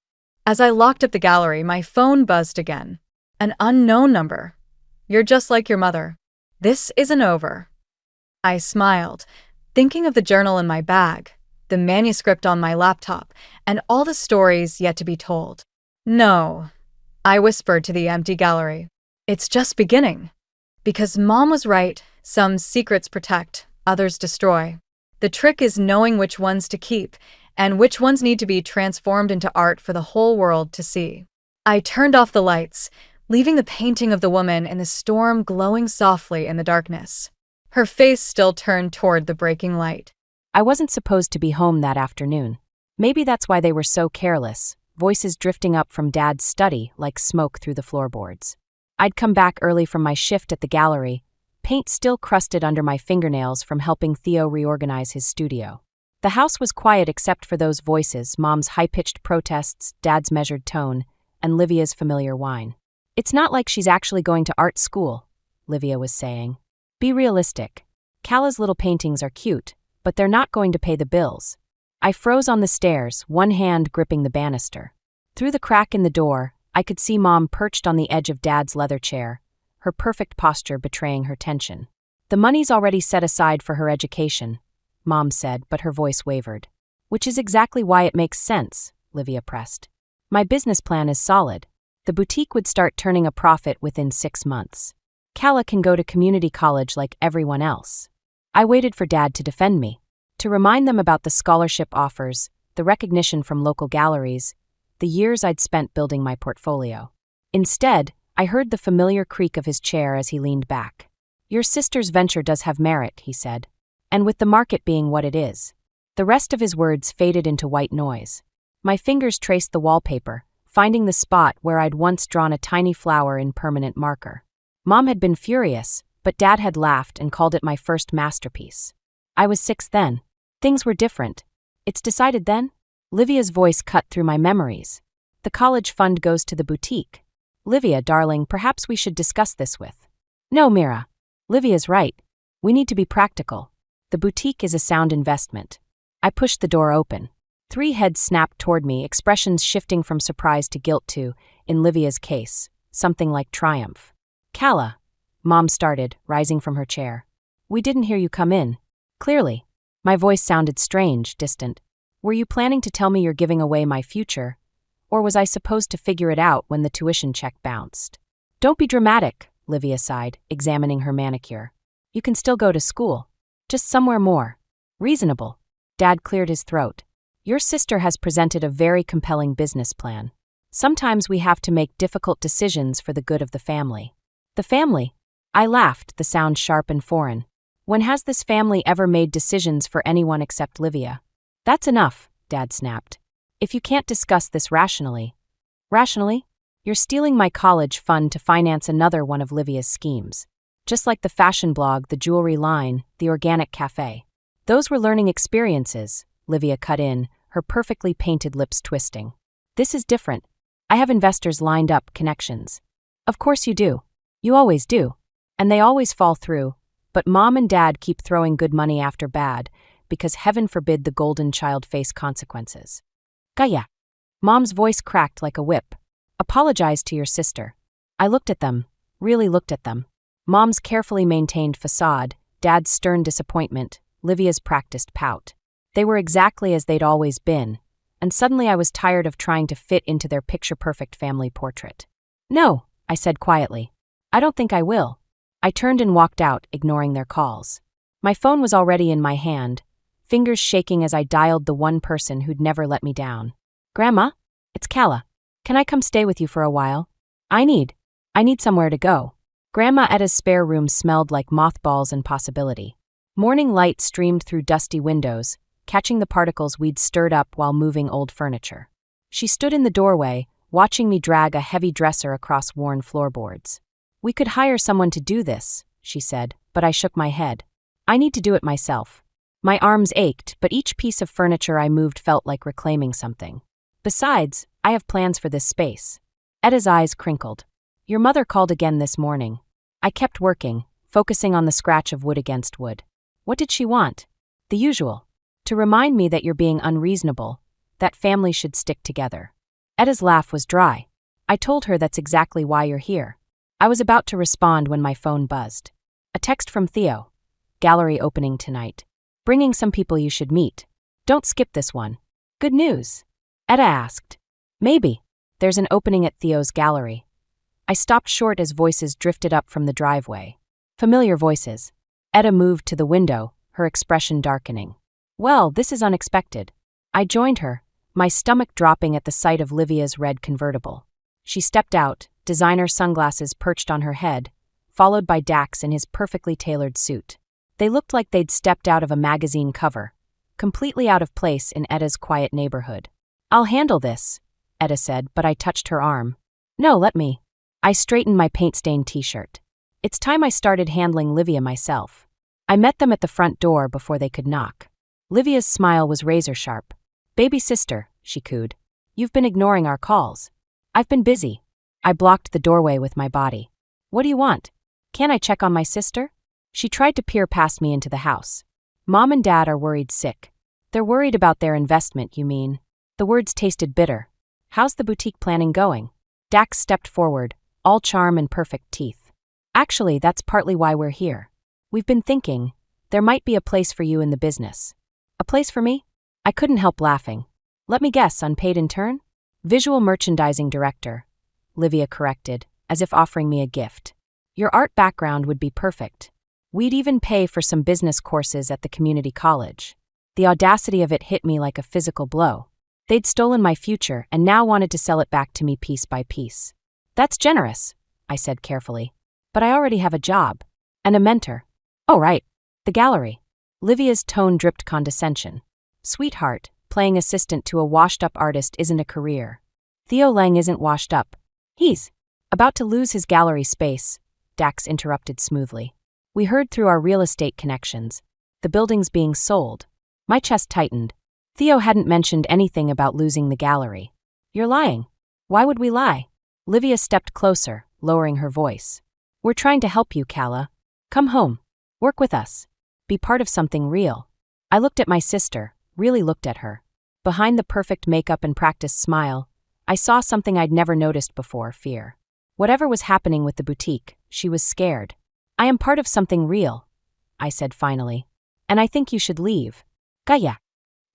As I locked up the gallery, my phone buzzed again. An unknown number. "You're just like your mother. This isn't over." I smiled, thinking of the journal in my bag, the manuscript on my laptop, and all the stories yet to be told. "No," I whispered to the empty gallery. "It's just beginning." Because Mom was right, some secrets protect, others destroy. The trick is knowing which ones to keep, and which ones need to be transformed into art for the whole world to see. I turned off the lights, leaving the painting of the woman in the storm glowing softly in the darkness. Her face still turned toward the breaking light. I wasn't supposed to be home that afternoon. Maybe that's why they were so careless, voices drifting up from Dad's study like smoke through the floorboards. I'd come back early from my shift at the gallery, paint still crusted under my fingernails from helping Theo reorganize his studio. The house was quiet except for those voices, Mom's high-pitched protests, Dad's measured tone, and Livia's familiar whine. "It's not like she's actually going to art school," Livia was saying. "Be realistic. Calla's little paintings are cute, but they're not going to pay the bills. I froze on the stairs, one hand gripping the banister. Through the crack in the door, I could see Mom perched on the edge of Dad's leather chair, her perfect posture betraying her tension. "The money's already set aside for her education," Mom said, but her voice wavered. "Which is exactly why it makes sense," Livia pressed. "My business plan is solid. The boutique would start turning a profit within 6 months. Calla can go to community college like everyone else." I waited for Dad to defend me, to remind them about the scholarship offers, the recognition from local galleries, the years I'd spent building my portfolio. Instead, I heard the familiar creak of his chair as he leaned back. "Your sister's venture does have merit," he said. "And with the market being what it is." The rest of his words faded into white noise. My fingers traced the wallpaper, finding the spot where I'd once drawn a tiny flower in permanent marker. Mom had been furious, but Dad had laughed and called it my first masterpiece. I was 6 then. Things were different. "It's decided then?" Livia's voice cut through my memories. "The college fund goes to the boutique." "Livia, darling, perhaps we should discuss this with—" "No, Mira. Livia's right. We need to be practical. The boutique is a sound investment." I pushed the door open. 3 heads snapped toward me, expressions shifting from surprise to guilt to, in Livia's case, something like triumph. "Calla," Mom started, rising from her chair. "We didn't hear you come in." Clearly. My voice sounded strange, distant. "Were you planning to tell me you're giving away my future? Or was I supposed to figure it out when the tuition check bounced?" "Don't be dramatic," Livia sighed, examining her manicure. "You can still go to school. Just somewhere more reasonable." Dad cleared his throat. "Your sister has presented a very compelling business plan. Sometimes we have to make difficult decisions for the good of the family." "The family?" I laughed, the sound sharp and foreign. "When has this family ever made decisions for anyone except Livia?" "That's enough," Dad snapped. "If you can't discuss this rationally—" "Rationally? You're stealing my college fund to finance another one of Livia's schemes. Just like the fashion blog, the jewelry line, the organic cafe. Those were learning experiences," Livia cut in, her perfectly painted lips twisting. "This is different. I have investors lined up, connections." "Of course you do. You always do. And they always fall through. But Mom and Dad keep throwing good money after bad, because heaven forbid the golden child face consequences." "Gaya." Mom's voice cracked like a whip. "Apologize to your sister." I looked at them, really looked at them. Mom's carefully maintained facade, Dad's stern disappointment, Livia's practiced pout. They were exactly as they'd always been, and suddenly I was tired of trying to fit into their picture-perfect family portrait. "No," I said quietly. "I don't think I will." I turned and walked out, ignoring their calls. My phone was already in my hand, fingers shaking as I dialed the one person who'd never let me down. "Grandma? It's Calla. Can I come stay with you for a while? I need somewhere to go." Grandma Etta's spare room smelled like mothballs and possibility. Morning light streamed through dusty windows, catching the particles we'd stirred up while moving old furniture. She stood in the doorway, watching me drag a heavy dresser across worn floorboards. "We could hire someone to do this," she said, but I shook my head. "I need to do it myself." My arms ached, but each piece of furniture I moved felt like reclaiming something. "Besides, I have plans for this space." Etta's eyes crinkled. "Your mother called again this morning." I kept working, focusing on the scratch of wood against wood. "What did she want?" "The usual. To remind me that you're being unreasonable, that family should stick together." Etta's laugh was dry. "I told her that's exactly why you're here." I was about to respond when my phone buzzed. A text from Theo. "Gallery opening tonight. Bringing some people you should meet. Don't skip this one." "Good news?" Etta asked. "Maybe. There's an opening at Theo's gallery." I stopped short as voices drifted up from the driveway. Familiar voices. Etta moved to the window, her expression darkening. "Well, this is unexpected." I joined her, my stomach dropping at the sight of Livia's red convertible. She stepped out, designer sunglasses perched on her head, followed by Dax in his perfectly tailored suit. They looked like they'd stepped out of a magazine cover, completely out of place in Etta's quiet neighborhood. "I'll handle this," Etta said, but I touched her arm. "No, let me." I straightened my paint-stained t-shirt. It's time I started handling Livia myself. I met them at the front door before they could knock. Livia's smile was razor-sharp. "Baby sister," she cooed. "You've been ignoring our calls." "I've been busy." I blocked the doorway with my body. "What do you want?" "Can I check on my sister?" She tried to peer past me into the house. "Mom and Dad are worried sick." They're worried about their investment, you mean? The words tasted bitter. How's the boutique planning going? Dax stepped forward, all charm and perfect teeth. Actually, that's partly why we're here. We've been thinking, there might be a place for you in the business. A place for me? I couldn't help laughing. Let me guess, unpaid intern? Visual merchandising director, Livia corrected, as if offering me a gift. Your art background would be perfect. We'd even pay for some business courses at the community college. The audacity of it hit me like a physical blow. They'd stolen my future and now wanted to sell it back to me piece by piece. That's generous, I said carefully. But I already have a job. And a mentor. Oh, right. The gallery. Livia's tone dripped condescension. Sweetheart, playing assistant to a washed-up artist isn't a career. Theo Lang isn't washed up. He's about to lose his gallery space, Dax interrupted smoothly. We heard through our real estate connections. The building's being sold. My chest tightened. Theo hadn't mentioned anything about losing the gallery. You're lying. Why would we lie? Livia stepped closer, lowering her voice. We're trying to help you, Calla. Come home. Work with us. Be part of something real. I looked at my sister, really looked at her. Behind the perfect makeup and practiced smile, I saw something I'd never noticed before, fear. Whatever was happening with the boutique, she was scared. I am part of something real, I said finally. And I think you should leave. Kaya.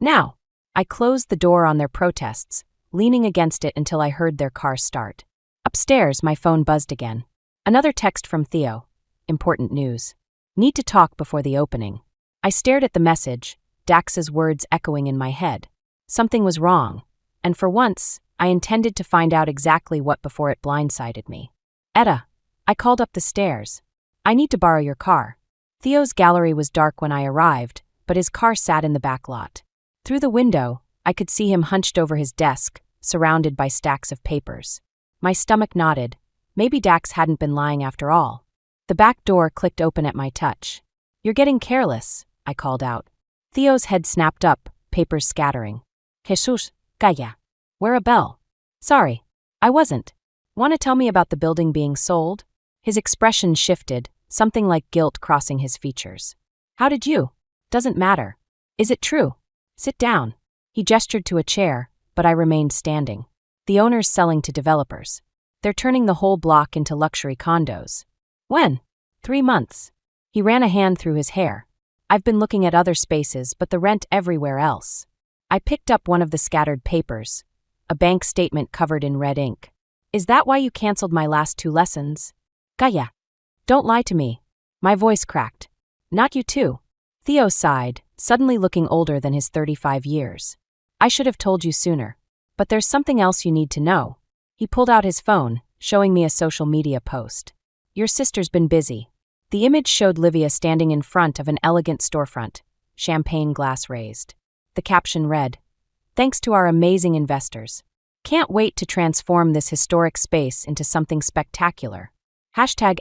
Now. I closed the door on their protests, leaning against it until I heard their car start. Upstairs, my phone buzzed again. Another text from Theo. Important news. Need to talk before the opening. I stared at the message, Dax's words echoing in my head. Something was wrong, and for once, I intended to find out exactly what before it blindsided me. Etta, I called up the stairs. I need to borrow your car. Theo's gallery was dark when I arrived, but his car sat in the back lot. Through the window, I could see him hunched over his desk, surrounded by stacks of papers. My stomach knotted. Maybe Dax hadn't been lying after all. The back door clicked open at my touch. You're getting careless, I called out. Theo's head snapped up, papers scattering. Jesus, calla. Wear a bell. Sorry, I wasn't. Want to tell me about the building being sold? His expression shifted, something like guilt crossing his features. How did you? Doesn't matter. Is it true? Sit down. He gestured to a chair, but I remained standing. The owner's selling to developers. They're turning the whole block into luxury condos. When? 3 months. He ran a hand through his hair. I've been looking at other spaces, but the rent everywhere else. I picked up one of the scattered papers. A bank statement covered in red ink. Is that why you canceled my last 2 lessons? Kaya. Don't lie to me. My voice cracked. Not you too. Theo sighed, suddenly looking older than his 35 years. I should have told you sooner. But there's something else you need to know. He pulled out his phone, showing me a social media post. Your sister's been busy. The image showed Livia standing in front of an elegant storefront, champagne glass raised. The caption read, "Thanks to our amazing investors. Can't wait to transform this historic space into something spectacular.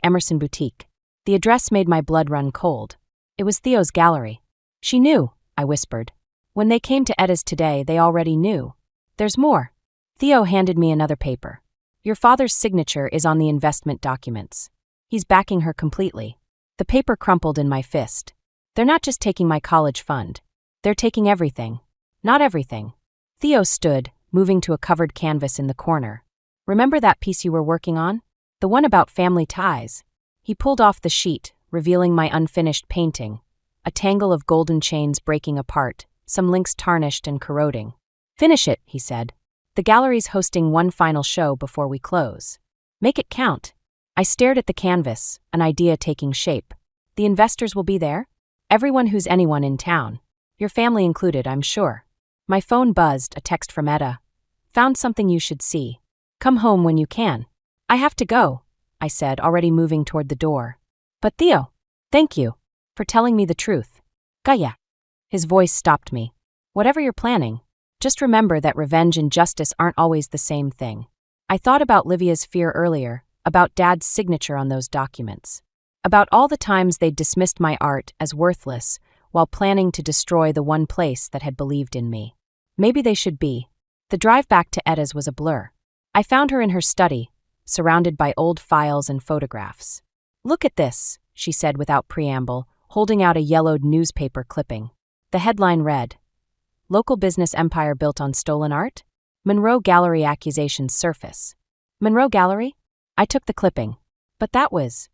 #Emerson Boutique." The address made my blood run cold. It was Theo's gallery. She knew, I whispered. When they came to Etta's today, they already knew. There's more. Theo handed me another paper. Your father's signature is on the investment documents. He's backing her completely. The paper crumpled in my fist. They're not just taking my college fund. They're taking everything. Not everything. Theo stood, moving to a covered canvas in the corner. Remember that piece you were working on? The one about family ties. He pulled off the sheet, revealing my unfinished painting. A tangle of golden chains breaking apart, some links tarnished and corroding. Finish it, he said. The gallery's hosting one final show before we close. Make it count. I stared at the canvas, an idea taking shape. The investors will be there? Everyone who's anyone in town. Your family included, I'm sure. My phone buzzed, a text from Etta. Found something you should see. Come home when you can. I have to go, I said, already moving toward the door. But Theo, thank you for telling me the truth. Kaya. His voice stopped me. Whatever you're planning, just remember that revenge and justice aren't always the same thing. I thought about Livia's fear earlier, about Dad's signature on those documents, about all the times they'd dismissed my art as worthless while planning to destroy the one place that had believed in me. Maybe they should be. The drive back to Etta's was a blur. I found her in her study, surrounded by old files and photographs. Look at this, she said without preamble, holding out a yellowed newspaper clipping. The headline read, Local business empire built on stolen art? Monroe Gallery accusations surface. Monroe Gallery? I took the clipping. But that was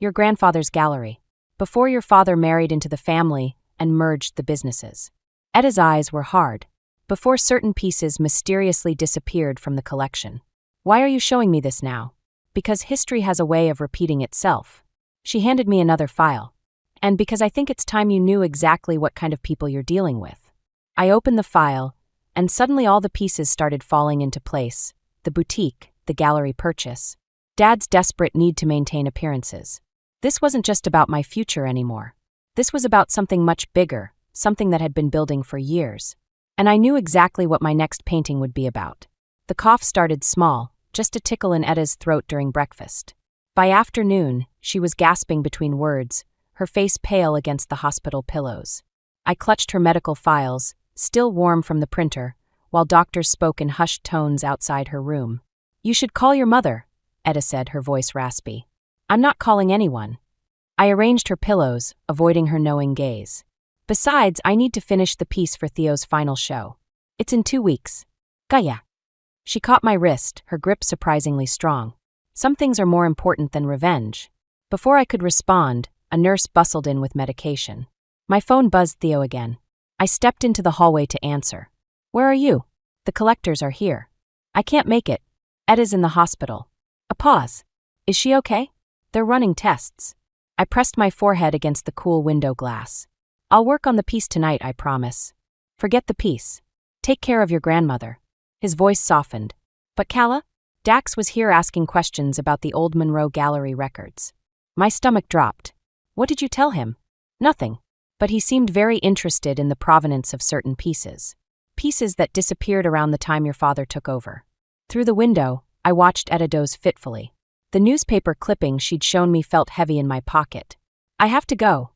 your grandfather's gallery, before your father married into the family and merged the businesses. Etta's eyes were hard, before certain pieces mysteriously disappeared from the collection. Why are you showing me this now? Because history has a way of repeating itself. She handed me another file. And because I think it's time you knew exactly what kind of people you're dealing with. I opened the file, and suddenly all the pieces started falling into place. The boutique, the gallery purchase, Dad's desperate need to maintain appearances. This wasn't just about my future anymore. This was about something much bigger, something that had been building for years. And I knew exactly what my next painting would be about. The cough started small, just a tickle in Etta's throat during breakfast. By afternoon, she was gasping between words, her face pale against the hospital pillows. I clutched her medical files, still warm from the printer, while doctors spoke in hushed tones outside her room. You should call your mother, Etta said, her voice raspy. I'm not calling anyone. I arranged her pillows, avoiding her knowing gaze. Besides, I need to finish the piece for Theo's final show. It's in 2 weeks. Gaya. She caught my wrist, her grip surprisingly strong. Some things are more important than revenge. Before I could respond, a nurse bustled in with medication. My phone buzzed Theo again. I stepped into the hallway to answer. Where are you? The collectors are here. I can't make it. Etta's in the hospital. A pause. Is she okay? They're running tests. I pressed my forehead against the cool window glass. I'll work on the piece tonight, I promise. Forget the piece. Take care of your grandmother. His voice softened. But Calla? Dax was here asking questions about the old Monroe Gallery records. My stomach dropped. What did you tell him? Nothing. But he seemed very interested in the provenance of certain pieces. Pieces that disappeared around the time your father took over. Through the window, I watched Etta doze fitfully. The newspaper clipping she'd shown me felt heavy in my pocket. I have to go,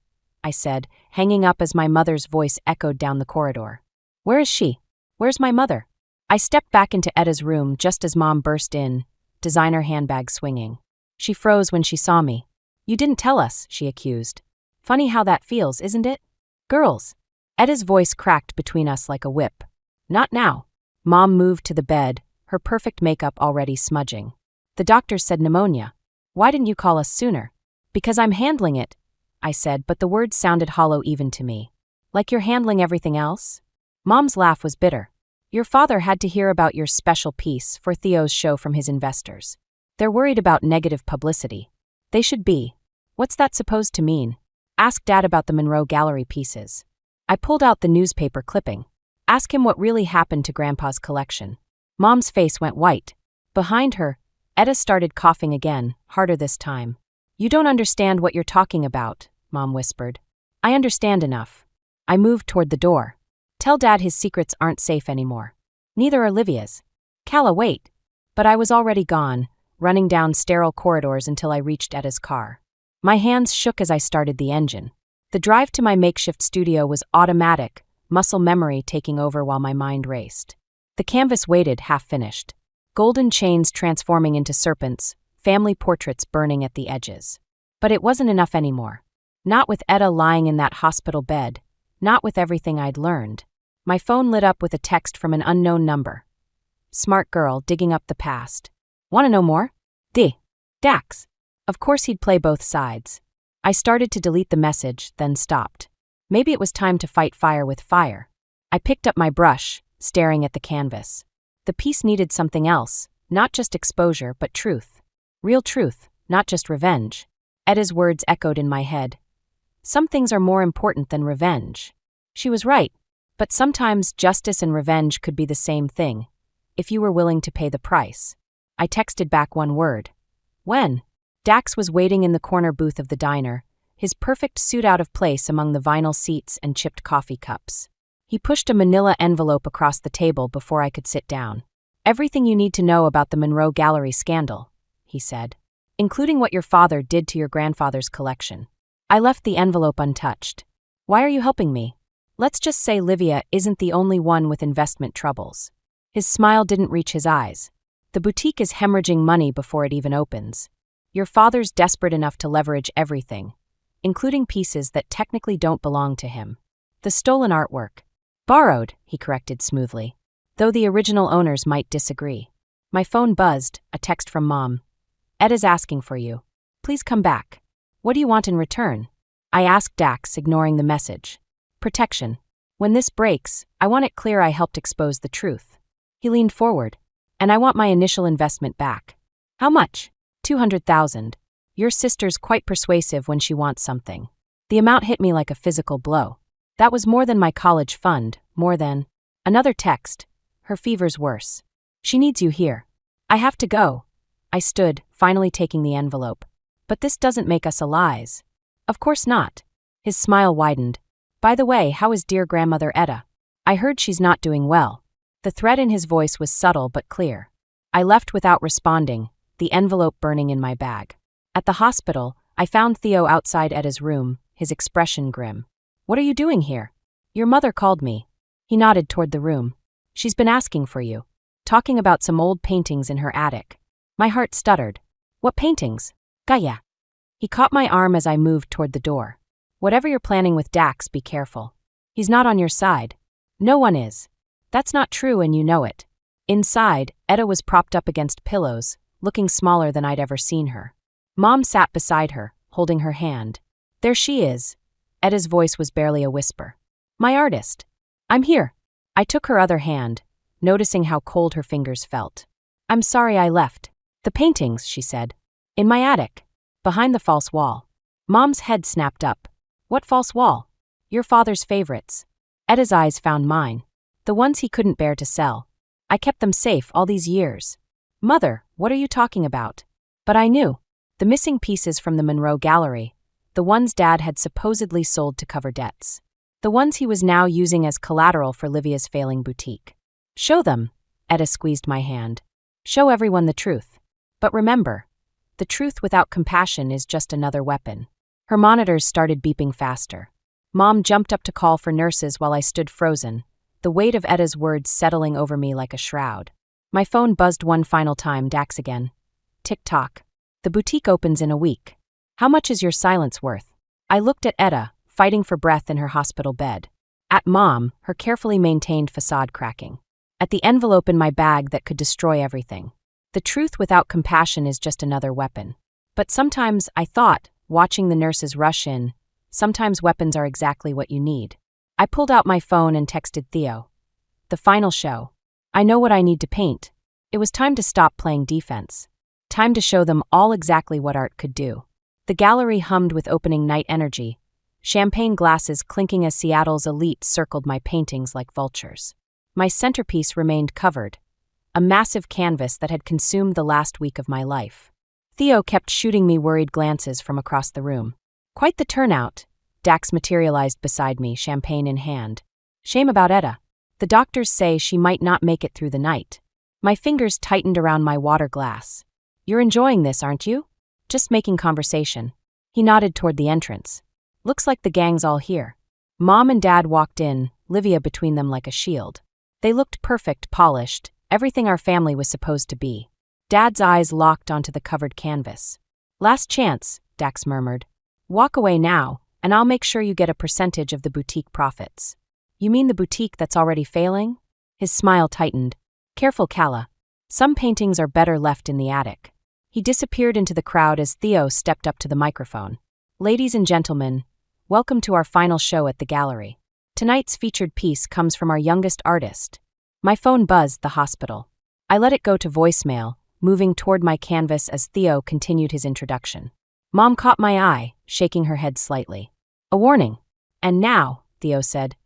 I said, hanging up as my mother's voice echoed down the corridor. Where is she? Where's my mother? I stepped back into Etta's room just as Mom burst in, designer handbag swinging. She froze when she saw me. You didn't tell us, she accused. Funny how that feels, isn't it? Girls. Etta's voice cracked between us like a whip. Not now. Mom moved to the bed, her perfect makeup already smudging. The doctor said pneumonia. Why didn't you call us sooner? Because I'm handling it, I said, but the words sounded hollow even to me. Like you're handling everything else? Mom's laugh was bitter. Your father had to hear about your special piece for Theo's show from his investors. They're worried about negative publicity. They should be. What's that supposed to mean? Ask Dad about the Monroe Gallery pieces. I pulled out the newspaper clipping. Ask him what really happened to Grandpa's collection. Mom's face went white. Behind her, Etta started coughing again, harder this time. You don't understand what you're talking about, Mom whispered. I understand enough. I moved toward the door. Tell Dad his secrets aren't safe anymore. Neither are Livia's. Calla, wait. But I was already gone, running down sterile corridors until I reached Etta's car. My hands shook as I started the engine. The drive to my makeshift studio was automatic, muscle memory taking over while my mind raced. The canvas waited, half-finished. Golden chains transforming into serpents, family portraits burning at the edges. But it wasn't enough anymore. Not with Etta lying in that hospital bed. Not with everything I'd learned. My phone lit up with a text from an unknown number. Smart girl digging up the past. Want to know more? Dax. Of course he'd play both sides. I started to delete the message, then stopped. Maybe it was time to fight fire with fire. I picked up my brush, staring at the canvas. The piece needed something else, not just exposure, but truth. Real truth, not just revenge. Etta's words echoed in my head. Some things are more important than revenge. She was right, but sometimes justice and revenge could be the same thing, if you were willing to pay the price. I texted back one word. When? Dax was waiting in the corner booth of the diner, his perfect suit out of place among the vinyl seats and chipped coffee cups. He pushed a manila envelope across the table before I could sit down. Everything you need to know about the Monroe Gallery scandal, he said, including what your father did to your grandfather's collection. I left the envelope untouched. Why are you helping me? Let's just say Livia isn't the only one with investment troubles. His smile didn't reach his eyes. The boutique is hemorrhaging money before it even opens. Your father's desperate enough to leverage everything, including pieces that technically don't belong to him. The stolen artwork. Borrowed, he corrected smoothly. Though the original owners might disagree. My phone buzzed, a text from Mom. Ed is asking for you. Please come back. What do you want in return? I asked Dax, ignoring the message. Protection. When this breaks, I want it clear I helped expose the truth. He leaned forward. And I want my initial investment back. How much? 200,000. Your sister's quite persuasive when she wants something. The amount hit me like a physical blow. That was more than my college fund, more than... Another text. Her fever's worse. She needs you here. I have to go. I stood, finally taking the envelope. But this doesn't make us allies. Of course not. His smile widened. By the way, how is dear grandmother Etta? I heard she's not doing well. The threat in his voice was subtle but clear. I left without responding, the envelope burning in my bag. At the hospital, I found Theo outside Etta's room, his expression grim. What are you doing here? Your mother called me. He nodded toward the room. She's been asking for you. Talking about some old paintings in her attic. My heart stuttered. What paintings? Gaia. He caught my arm as I moved toward the door. Whatever you're planning with Dax, be careful. He's not on your side. No one is. That's not true and you know it. Inside, Etta was propped up against pillows, looking smaller than I'd ever seen her. Mom sat beside her, holding her hand. There she is. Etta's voice was barely a whisper. My artist. I'm here. I took her other hand, noticing how cold her fingers felt. I'm sorry I left. The paintings, she said. In my attic. Behind the false wall. Mom's head snapped up. What false wall? Your father's favorites. Etta's eyes found mine. The ones he couldn't bear to sell. I kept them safe all these years. Mother, what are you talking about? But I knew. The missing pieces from the Monroe Gallery. The ones Dad had supposedly sold to cover debts. The ones he was now using as collateral for Livia's failing boutique. Show them. Etta squeezed my hand. Show everyone the truth. But remember, the truth without compassion is just another weapon. Her monitors started beeping faster. Mom jumped up to call for nurses while I stood frozen, the weight of Etta's words settling over me like a shroud. My phone buzzed one final time, Dax again. Tick-tock. The boutique opens in a week. How much is your silence worth? I looked at Etta, fighting for breath in her hospital bed. At Mom, her carefully maintained facade cracking. At the envelope in my bag that could destroy everything. The truth without compassion is just another weapon. But sometimes, I thought, watching the nurses rush in, sometimes weapons are exactly what you need. I pulled out my phone and texted Theo. The final show. I know what I need to paint. It was time to stop playing defense. Time to show them all exactly what art could do. The gallery hummed with opening night energy, champagne glasses clinking as Seattle's elite circled my paintings like vultures. My centerpiece remained covered, a massive canvas that had consumed the last week of my life. Theo kept shooting me worried glances from across the room. Quite the turnout. Dax materialized beside me, champagne in hand. Shame about Etta. The doctors say she might not make it through the night. My fingers tightened around my water glass. You're enjoying this, aren't you? Just making conversation. He nodded toward the entrance. Looks like the gang's all here. Mom and Dad walked in, Livia between them like a shield. They looked perfect, polished, everything our family was supposed to be. Dad's eyes locked onto the covered canvas. Last chance, Dax murmured. Walk away now, and I'll make sure you get a percentage of the boutique profits. You mean the boutique that's already failing? His smile tightened. Careful, Calla. Some paintings are better left in the attic. He disappeared into the crowd as Theo stepped up to the microphone. Ladies and gentlemen, welcome to our final show at the gallery. Tonight's featured piece comes from our youngest artist. My phone buzzed the hospital. I let it go to voicemail, moving toward my canvas as Theo continued his introduction. Mom caught my eye, shaking her head slightly. A warning. And now, Theo said,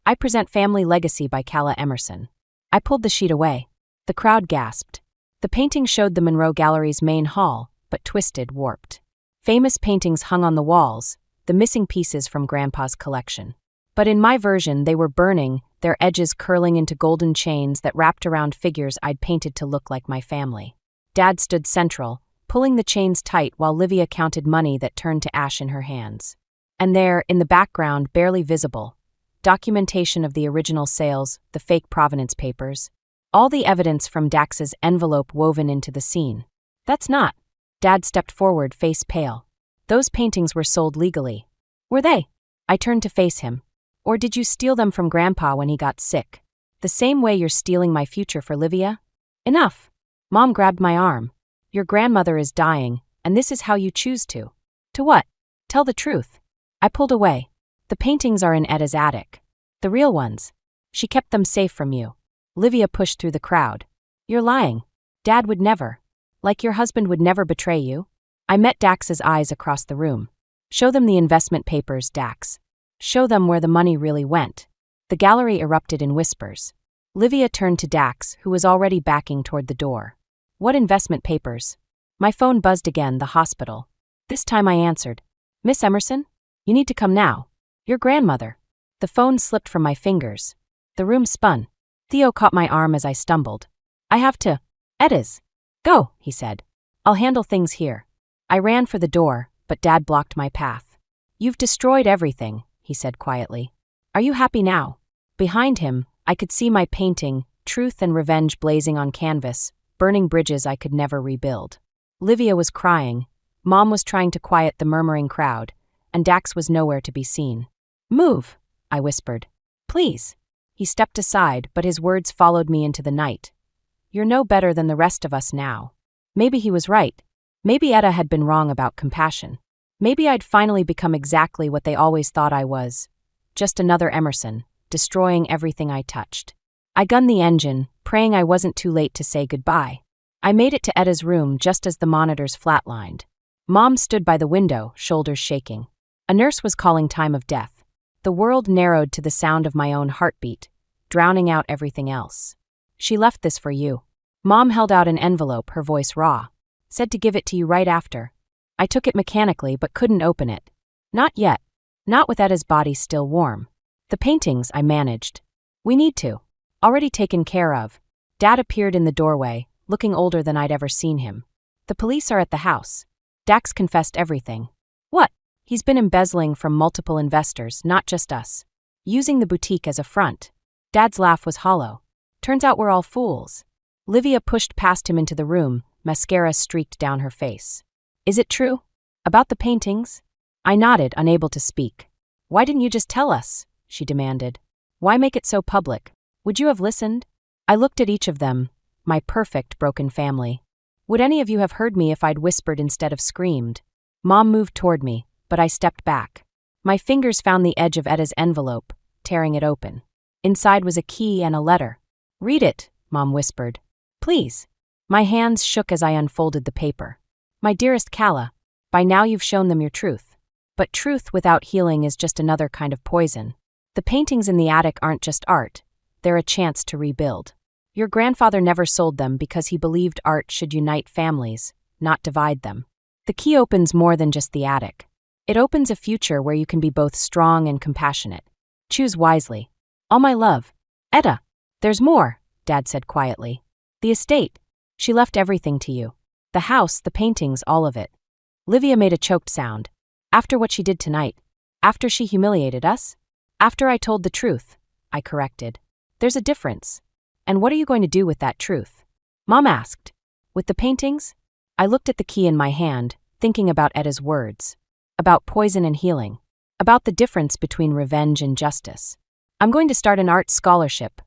I present Family Legacy by Calla Emerson. I pulled the sheet away. The crowd gasped. The painting showed the Monroe Gallery's main hall, but twisted, warped. Famous paintings hung on the walls, the missing pieces from Grandpa's collection. But in my version, they were burning, their edges curling into golden chains that wrapped around figures I'd painted to look like my family. Dad stood central, pulling the chains tight while Livia counted money that turned to ash in her hands. And there, in the background, barely visible, documentation of the original sales, the fake provenance papers, all the evidence from Dax's envelope woven into the scene. That's not. Dad stepped forward, face pale. Those paintings were sold legally. Were they? I turned to face him. Or did you steal them from Grandpa when he got sick? The same way you're stealing my future for Livia? Enough! Mom grabbed my arm. Your grandmother is dying, and this is how you choose to. To what? Tell the truth. I pulled away. The paintings are in Etta's attic. The real ones. She kept them safe from you. Livia pushed through the crowd. You're lying. Dad would never. Like your husband would never betray you. I met Dax's eyes across the room. Show them the investment papers, Dax. Show them where the money really went. The gallery erupted in whispers. Livia turned to Dax, who was already backing toward the door. What investment papers? My phone buzzed again, the hospital. This time I answered. Miss Emerson? You need to come now. Your grandmother. The phone slipped from my fingers. The room spun. Theo caught my arm as I stumbled. I have to. Etta's. Go, he said. I'll handle things here. I ran for the door, but Dad blocked my path. You've destroyed everything, he said quietly. Are you happy now? Behind him, I could see my painting, Truth and Revenge blazing on canvas, burning bridges I could never rebuild. Livia was crying. Mom was trying to quiet the murmuring crowd, and Dax was nowhere to be seen. Move, I whispered. Please. He stepped aside, but his words followed me into the night. You're no better than the rest of us now. Maybe he was right. Maybe Etta had been wrong about compassion. Maybe I'd finally become exactly what they always thought I was. Just another Emerson, destroying everything I touched. I gunned the engine, praying I wasn't too late to say goodbye. I made it to Etta's room just as the monitors flatlined. Mom stood by the window, shoulders shaking. A nurse was calling time of death. The world narrowed to the sound of my own heartbeat, drowning out everything else. She left this for you. Mom held out an envelope, her voice raw. Said to give it to you right after. I took it mechanically but couldn't open it. Not yet. Not with Etta's body still warm. The paintings I managed. We need to. Already taken care of. Dad appeared in the doorway, looking older than I'd ever seen him. The police are at the house. Dax confessed everything. What? He's been embezzling from multiple investors, not just us. Using the boutique as a front. Dad's laugh was hollow. Turns out we're all fools. Livia pushed past him into the room, mascara streaked down her face. Is it true? About the paintings? I nodded, unable to speak. Why didn't you just tell us? She demanded. Why make it so public? Would you have listened? I looked at each of them, my perfect broken family. Would any of you have heard me if I'd whispered instead of screamed? Mom moved toward me, but I stepped back. My fingers found the edge of Etta's envelope, tearing it open. Inside was a key and a letter. Read it, Mom whispered. Please. My hands shook as I unfolded the paper. My dearest Kala, by now you've shown them your truth. But truth without healing is just another kind of poison. The paintings in the attic aren't just art. They're a chance to rebuild. Your grandfather never sold them because he believed art should unite families, not divide them. The key opens more than just the attic. It opens a future where you can be both strong and compassionate. Choose wisely. All my love. Etta. There's more, Dad said quietly. The estate. She left everything to you. The house, the paintings, all of it. Livia made a choked sound. After what she did tonight. After she humiliated us. After I told the truth. I corrected. There's a difference. And what are you going to do with that truth? Mom asked. With the paintings? I looked at the key in my hand, thinking about Etta's words. About poison and healing. About the difference between revenge and justice. I'm going to start an art scholarship,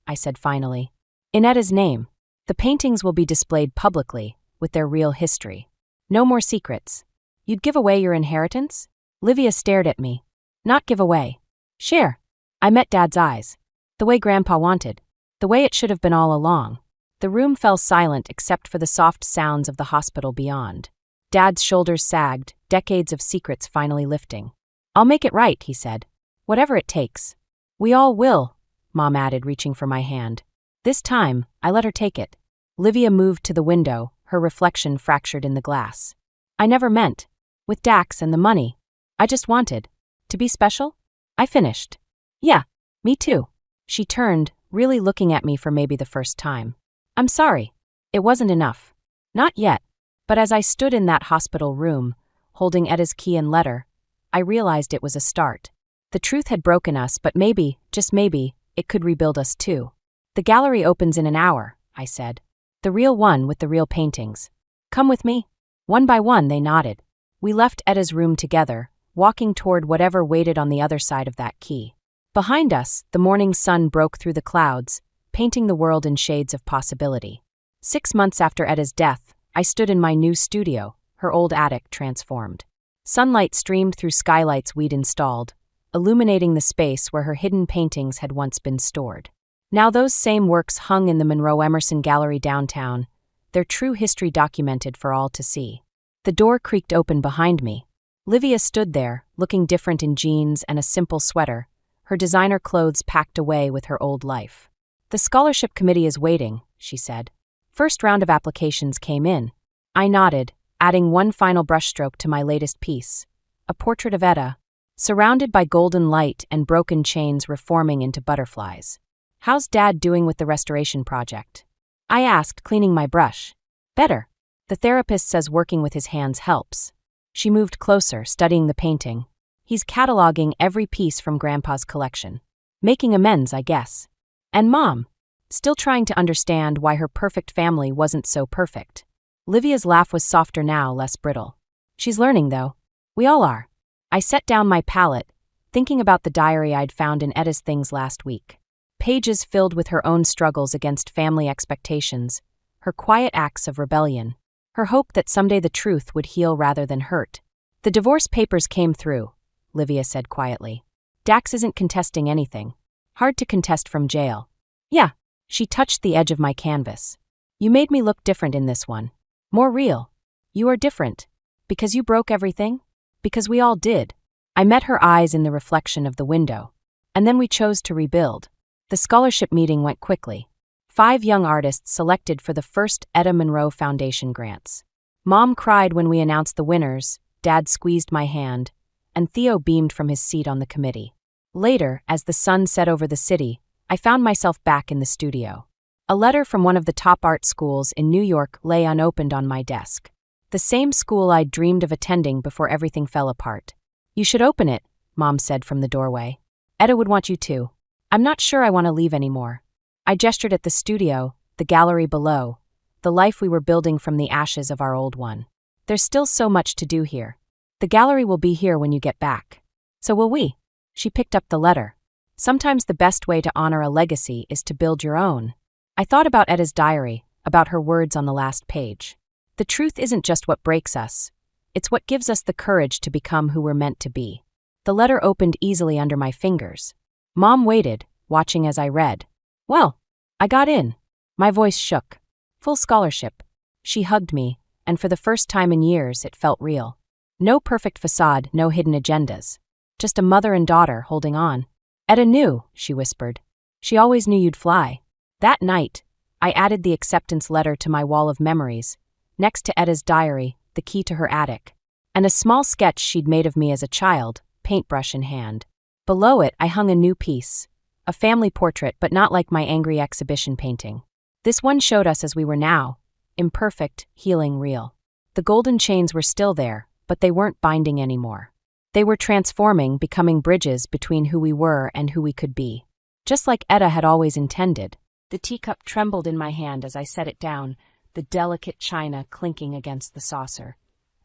I said finally. In Etta's name. The paintings will be displayed publicly, with their real history. No more secrets. You'd give away your inheritance? Livia stared at me. Not give away. Share. I met Dad's eyes. The way Grandpa wanted. The way it should have been all along. The room fell silent except for the soft sounds of the hospital beyond. Dad's shoulders sagged, decades of secrets finally lifting. I'll make it right, he said. Whatever it takes. We all will, Mom added, reaching for my hand. This time, I let her take it. Livia moved to the window, her reflection fractured in the glass. I never meant. With Dax and the money. I just wanted. To be special? I finished. Yeah, me too. She turned, really looking at me for maybe the first time. I'm sorry. It wasn't enough. Not yet. But as I stood in that hospital room, holding Etta's key and letter, I realized it was a start. The truth had broken us, but maybe, just maybe, it could rebuild us too. The gallery opens in an hour, I said. The real one with the real paintings. Come with me? One by one, they nodded. We left Etta's room together, walking toward whatever waited on the other side of that key. Behind us, the morning sun broke through the clouds, painting the world in shades of possibility. 6 months after Etta's death, I stood in my new studio, her old attic transformed. Sunlight streamed through skylights we'd installed, illuminating the space where her hidden paintings had once been stored. Now those same works hung in the Monroe Emerson Gallery downtown, their true history documented for all to see. The door creaked open behind me. Livia stood there, looking different in jeans and a simple sweater, her designer clothes packed away with her old life. "The scholarship committee is waiting," she said. "First round of applications came in." I nodded, adding one final brushstroke to my latest piece, a portrait of Etta, surrounded by golden light and broken chains reforming into butterflies. "How's Dad doing with the restoration project?" I asked, cleaning my brush. "Better. The therapist says working with his hands helps." She moved closer, studying the painting. "He's cataloging every piece from Grandpa's collection. Making amends, I guess. And Mom, still trying to understand why her perfect family wasn't so perfect." Livia's laugh was softer now, less brittle. "She's learning, though. We all are." I set down my palette, thinking about the diary I'd found in Etta's things last week. Pages filled with her own struggles against family expectations, her quiet acts of rebellion, her hope that someday the truth would heal rather than hurt. "The divorce papers came through," Livia said quietly. "Dax isn't contesting anything. Hard to contest from jail." "Yeah." She touched the edge of my canvas. "You made me look different in this one. More real. You are different. Because you broke everything? Because we all did." I met her eyes in the reflection of the window. "And then we chose to rebuild." The scholarship meeting went quickly. 5 young artists selected for the first Etta Monroe Foundation grants. Mom cried when we announced the winners, Dad squeezed my hand, and Theo beamed from his seat on the committee. Later, as the sun set over the city, I found myself back in the studio. A letter from one of the top art schools in New York lay unopened on my desk. The same school I'd dreamed of attending before everything fell apart. "You should open it," Mom said from the doorway. "Etta would want you to. I'm not sure I want to leave anymore." I gestured at the studio, the gallery below, the life we were building from the ashes of our old one. "There's still so much to do here. The gallery will be here when you get back. So will we." She picked up the letter. "Sometimes the best way to honor a legacy is to build your own." I thought about Etta's diary, about her words on the last page. The truth isn't just what breaks us. It's what gives us the courage to become who we're meant to be. The letter opened easily under my fingers. Mom waited, watching as I read. "Well, I got in." My voice shook. "Full scholarship." She hugged me, and for the first time in years it felt real. No perfect facade, no hidden agendas. Just a mother and daughter holding on. "Etta knew," she whispered. "She always knew you'd fly." That night, I added the acceptance letter to my wall of memories, next to Etta's diary, the key to her attic, and a small sketch she'd made of me as a child, paintbrush in hand. Below it, I hung a new piece, a family portrait, but not like my angry exhibition painting. This one showed us as we were now, imperfect, healing, real. The golden chains were still there, but they weren't binding anymore. They were transforming, becoming bridges between who we were and who we could be. Just like Etta had always intended. The teacup trembled in my hand as I set it down, the delicate china clinking against the saucer.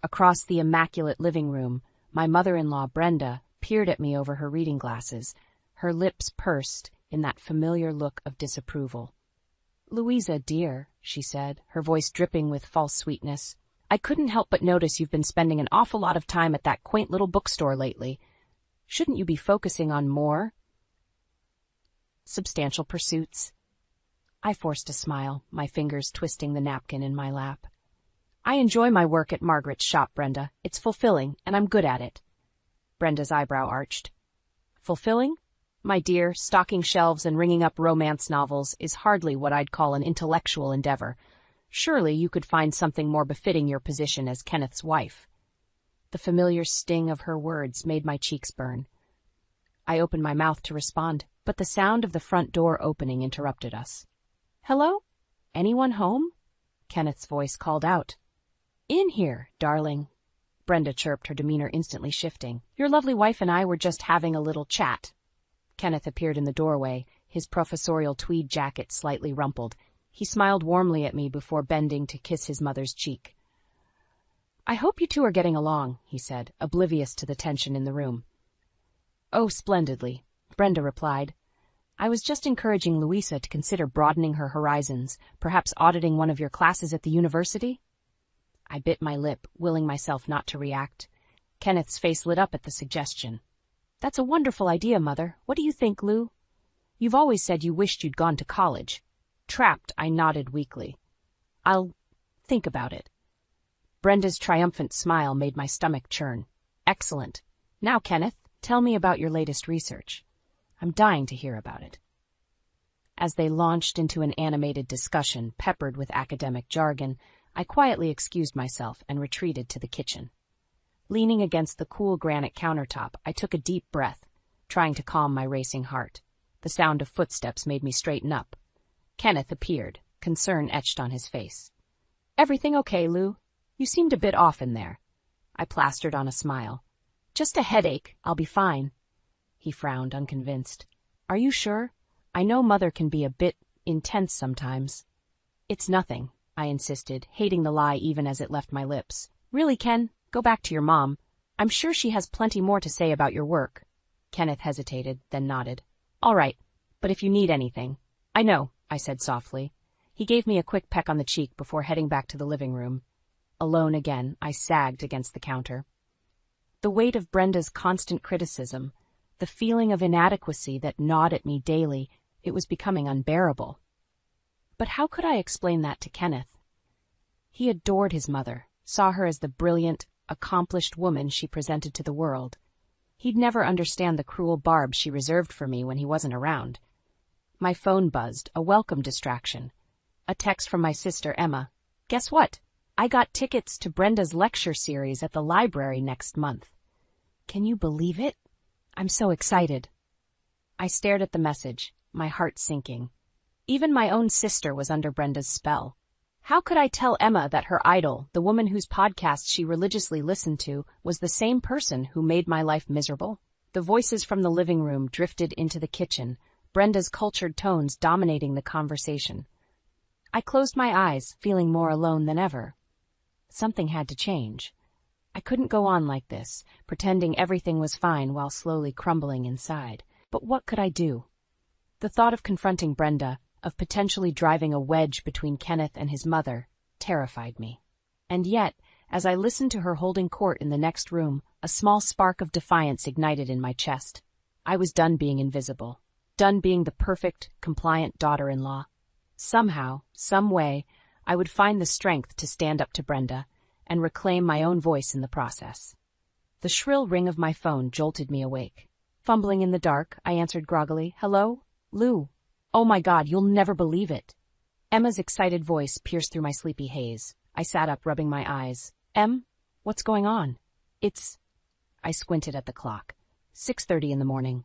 Across the immaculate living room, my mother-in-law, Brenda, peered at me over her reading glasses, her lips pursed in that familiar look of disapproval. "Louisa, dear," she said, her voice dripping with false sweetness, "I couldn't help but notice you've been spending an awful lot of time at that quaint little bookstore lately. Shouldn't you be focusing on more substantial pursuits?" I forced a smile, my fingers twisting the napkin in my lap. "I enjoy my work at Margaret's shop, Brenda. It's fulfilling, and I'm good at it." Brenda's eyebrow arched. "Fulfilling? My dear, stocking shelves and ringing up romance novels is hardly what I'd call an intellectual endeavor. Surely you could find something more befitting your position as Kenneth's wife." The familiar sting of her words made my cheeks burn. I opened my mouth to respond, but the sound of the front door opening interrupted us. "Hello? Anyone home?" Kenneth's voice called out. "In here, darling," Brenda chirped, her demeanor instantly shifting. "Your lovely wife and I were just having a little chat." Kenneth appeared in the doorway, his professorial tweed jacket slightly rumpled. He smiled warmly at me before bending to kiss his mother's cheek. "I hope you two are getting along," he said, oblivious to the tension in the room. "Oh, splendidly. Brenda replied. I was just encouraging Louisa to consider broadening her horizons, perhaps auditing one of your classes at the university. I bit my lip, willing myself not to react. Kenneth's face lit up at the suggestion. That's a wonderful idea, Mother. What do you think, Lou? You've always said you wished you'd gone to college. Trapped, I nodded weakly. I'll think about it. Brenda's triumphant smile made my stomach churn. Excellent. Now, Kenneth, tell me about your latest research. I'm dying to hear about it. As they launched into an animated discussion peppered with academic jargon, I quietly excused myself and retreated to the kitchen. Leaning against the cool granite countertop, I took a deep breath, trying to calm my racing heart. The sound of footsteps made me straighten up. Kenneth appeared, concern etched on his face. Everything okay, Lou? You seemed a bit off in there. I plastered on a smile. Just a headache. I'll be fine. He frowned, unconvinced. Are you sure? I know Mother can be a bit intense sometimes. It's nothing, I insisted, hating the lie even as it left my lips. Really, Ken? Go back to your mom. I'm sure she has plenty more to say about your work. Kenneth hesitated, then nodded. All right, but if you need anything. I know, I said softly. He gave me a quick peck on the cheek before heading back to the living room. Alone again, I sagged against the counter. The weight of Brenda's constant criticism, the feeling of inadequacy that gnawed at me daily, it was becoming unbearable. But how could I explain that to Kenneth? He adored his mother, saw her as the brilliant, accomplished woman she presented to the world. He'd never understand the cruel barbs she reserved for me when he wasn't around. My phone buzzed, a welcome distraction. A text from my sister Emma. Guess what? I got tickets to Brenda's lecture series at the library next month. Can you believe it? I'm so excited. I stared at the message, my heart sinking. Even my own sister was under Brenda's spell. How could I tell Emma that her idol, the woman whose podcasts she religiously listened to, was the same person who made my life miserable? The voices from the living room drifted into the kitchen, Brenda's cultured tones dominating the conversation. I closed my eyes, feeling more alone than ever. Something had to change. I couldn't go on like this, pretending everything was fine while slowly crumbling inside. But what could I do? The thought of confronting Brenda, of potentially driving a wedge between Kenneth and his mother, terrified me. And yet, as I listened to her holding court in the next room, a small spark of defiance ignited in my chest. I was done being invisible, done being the perfect, compliant daughter-in-law. Somehow, some way, I would find the strength to stand up to Brenda and reclaim my own voice in the process. The shrill ring of my phone jolted me awake. Fumbling in the dark, I answered groggily, "Hello? Lou. Oh my God, you'll never believe it." Emma's excited voice pierced through my sleepy haze. I sat up, rubbing my eyes. Em, what's going on? I squinted at the clock. 6:30 in the morning.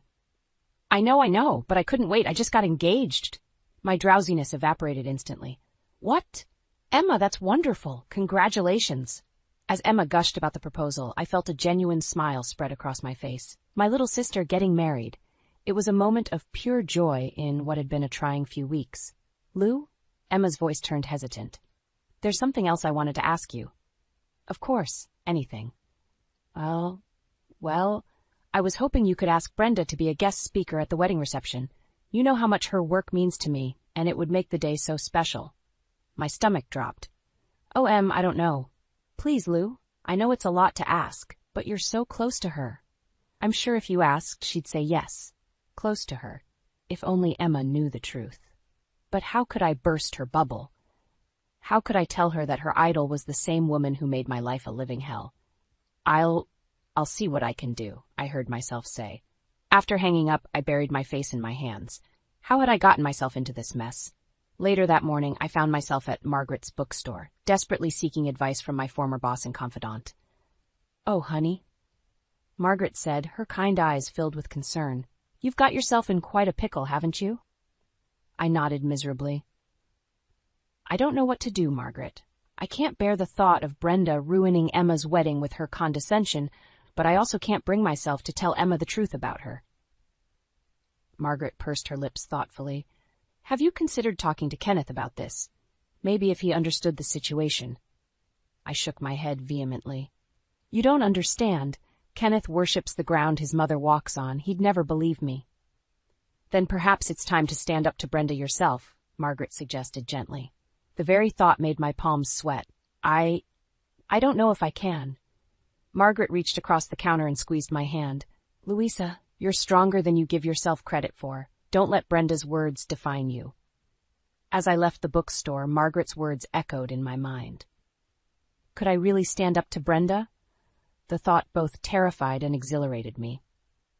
I know, but I couldn't wait. I just got engaged. My drowsiness evaporated instantly. What? Emma, that's wonderful. Congratulations. As Emma gushed about the proposal, I felt a genuine smile spread across my face. My little sister getting married. It was a moment of pure joy in what had been a trying few weeks. Lou? Emma's voice turned hesitant. There's something else I wanted to ask you. Of course, anything. Well, I was hoping you could ask Brenda to be a guest speaker at the wedding reception. You know how much her work means to me, and it would make the day so special. My stomach dropped. Oh, Em, I don't know. Please, Lou, I know it's a lot to ask, but you're so close to her. I'm sure if you asked, she'd say yes. Close to her. If only Emma knew the truth. But how could I burst her bubble? How could I tell her that her idol was the same woman who made my life a living hell? I'll see what I can do, I heard myself say. After hanging up, I buried my face in my hands. How had I gotten myself into this mess? Later that morning, I found myself at Margaret's bookstore, desperately seeking advice from my former boss and confidant. Oh, honey, Margaret said, her kind eyes filled with concern. You've got yourself in quite a pickle, haven't you? I nodded miserably. I don't know what to do, Margaret. I can't bear the thought of Brenda ruining Emma's wedding with her condescension, but I also can't bring myself to tell Emma the truth about her. Margaret pursed her lips thoughtfully. Have you considered talking to Kenneth about this? Maybe if he understood the situation. I shook my head vehemently. You don't understand. Kenneth worships the ground his mother walks on. He'd never believe me. Then perhaps it's time to stand up to Brenda yourself, Margaret suggested gently. The very thought made my palms sweat. I don't know if I can. Margaret reached across the counter and squeezed my hand. Louisa, you're stronger than you give yourself credit for. Don't let Brenda's words define you. As I left the bookstore, Margaret's words echoed in my mind. Could I really stand up to Brenda? The thought both terrified and exhilarated me.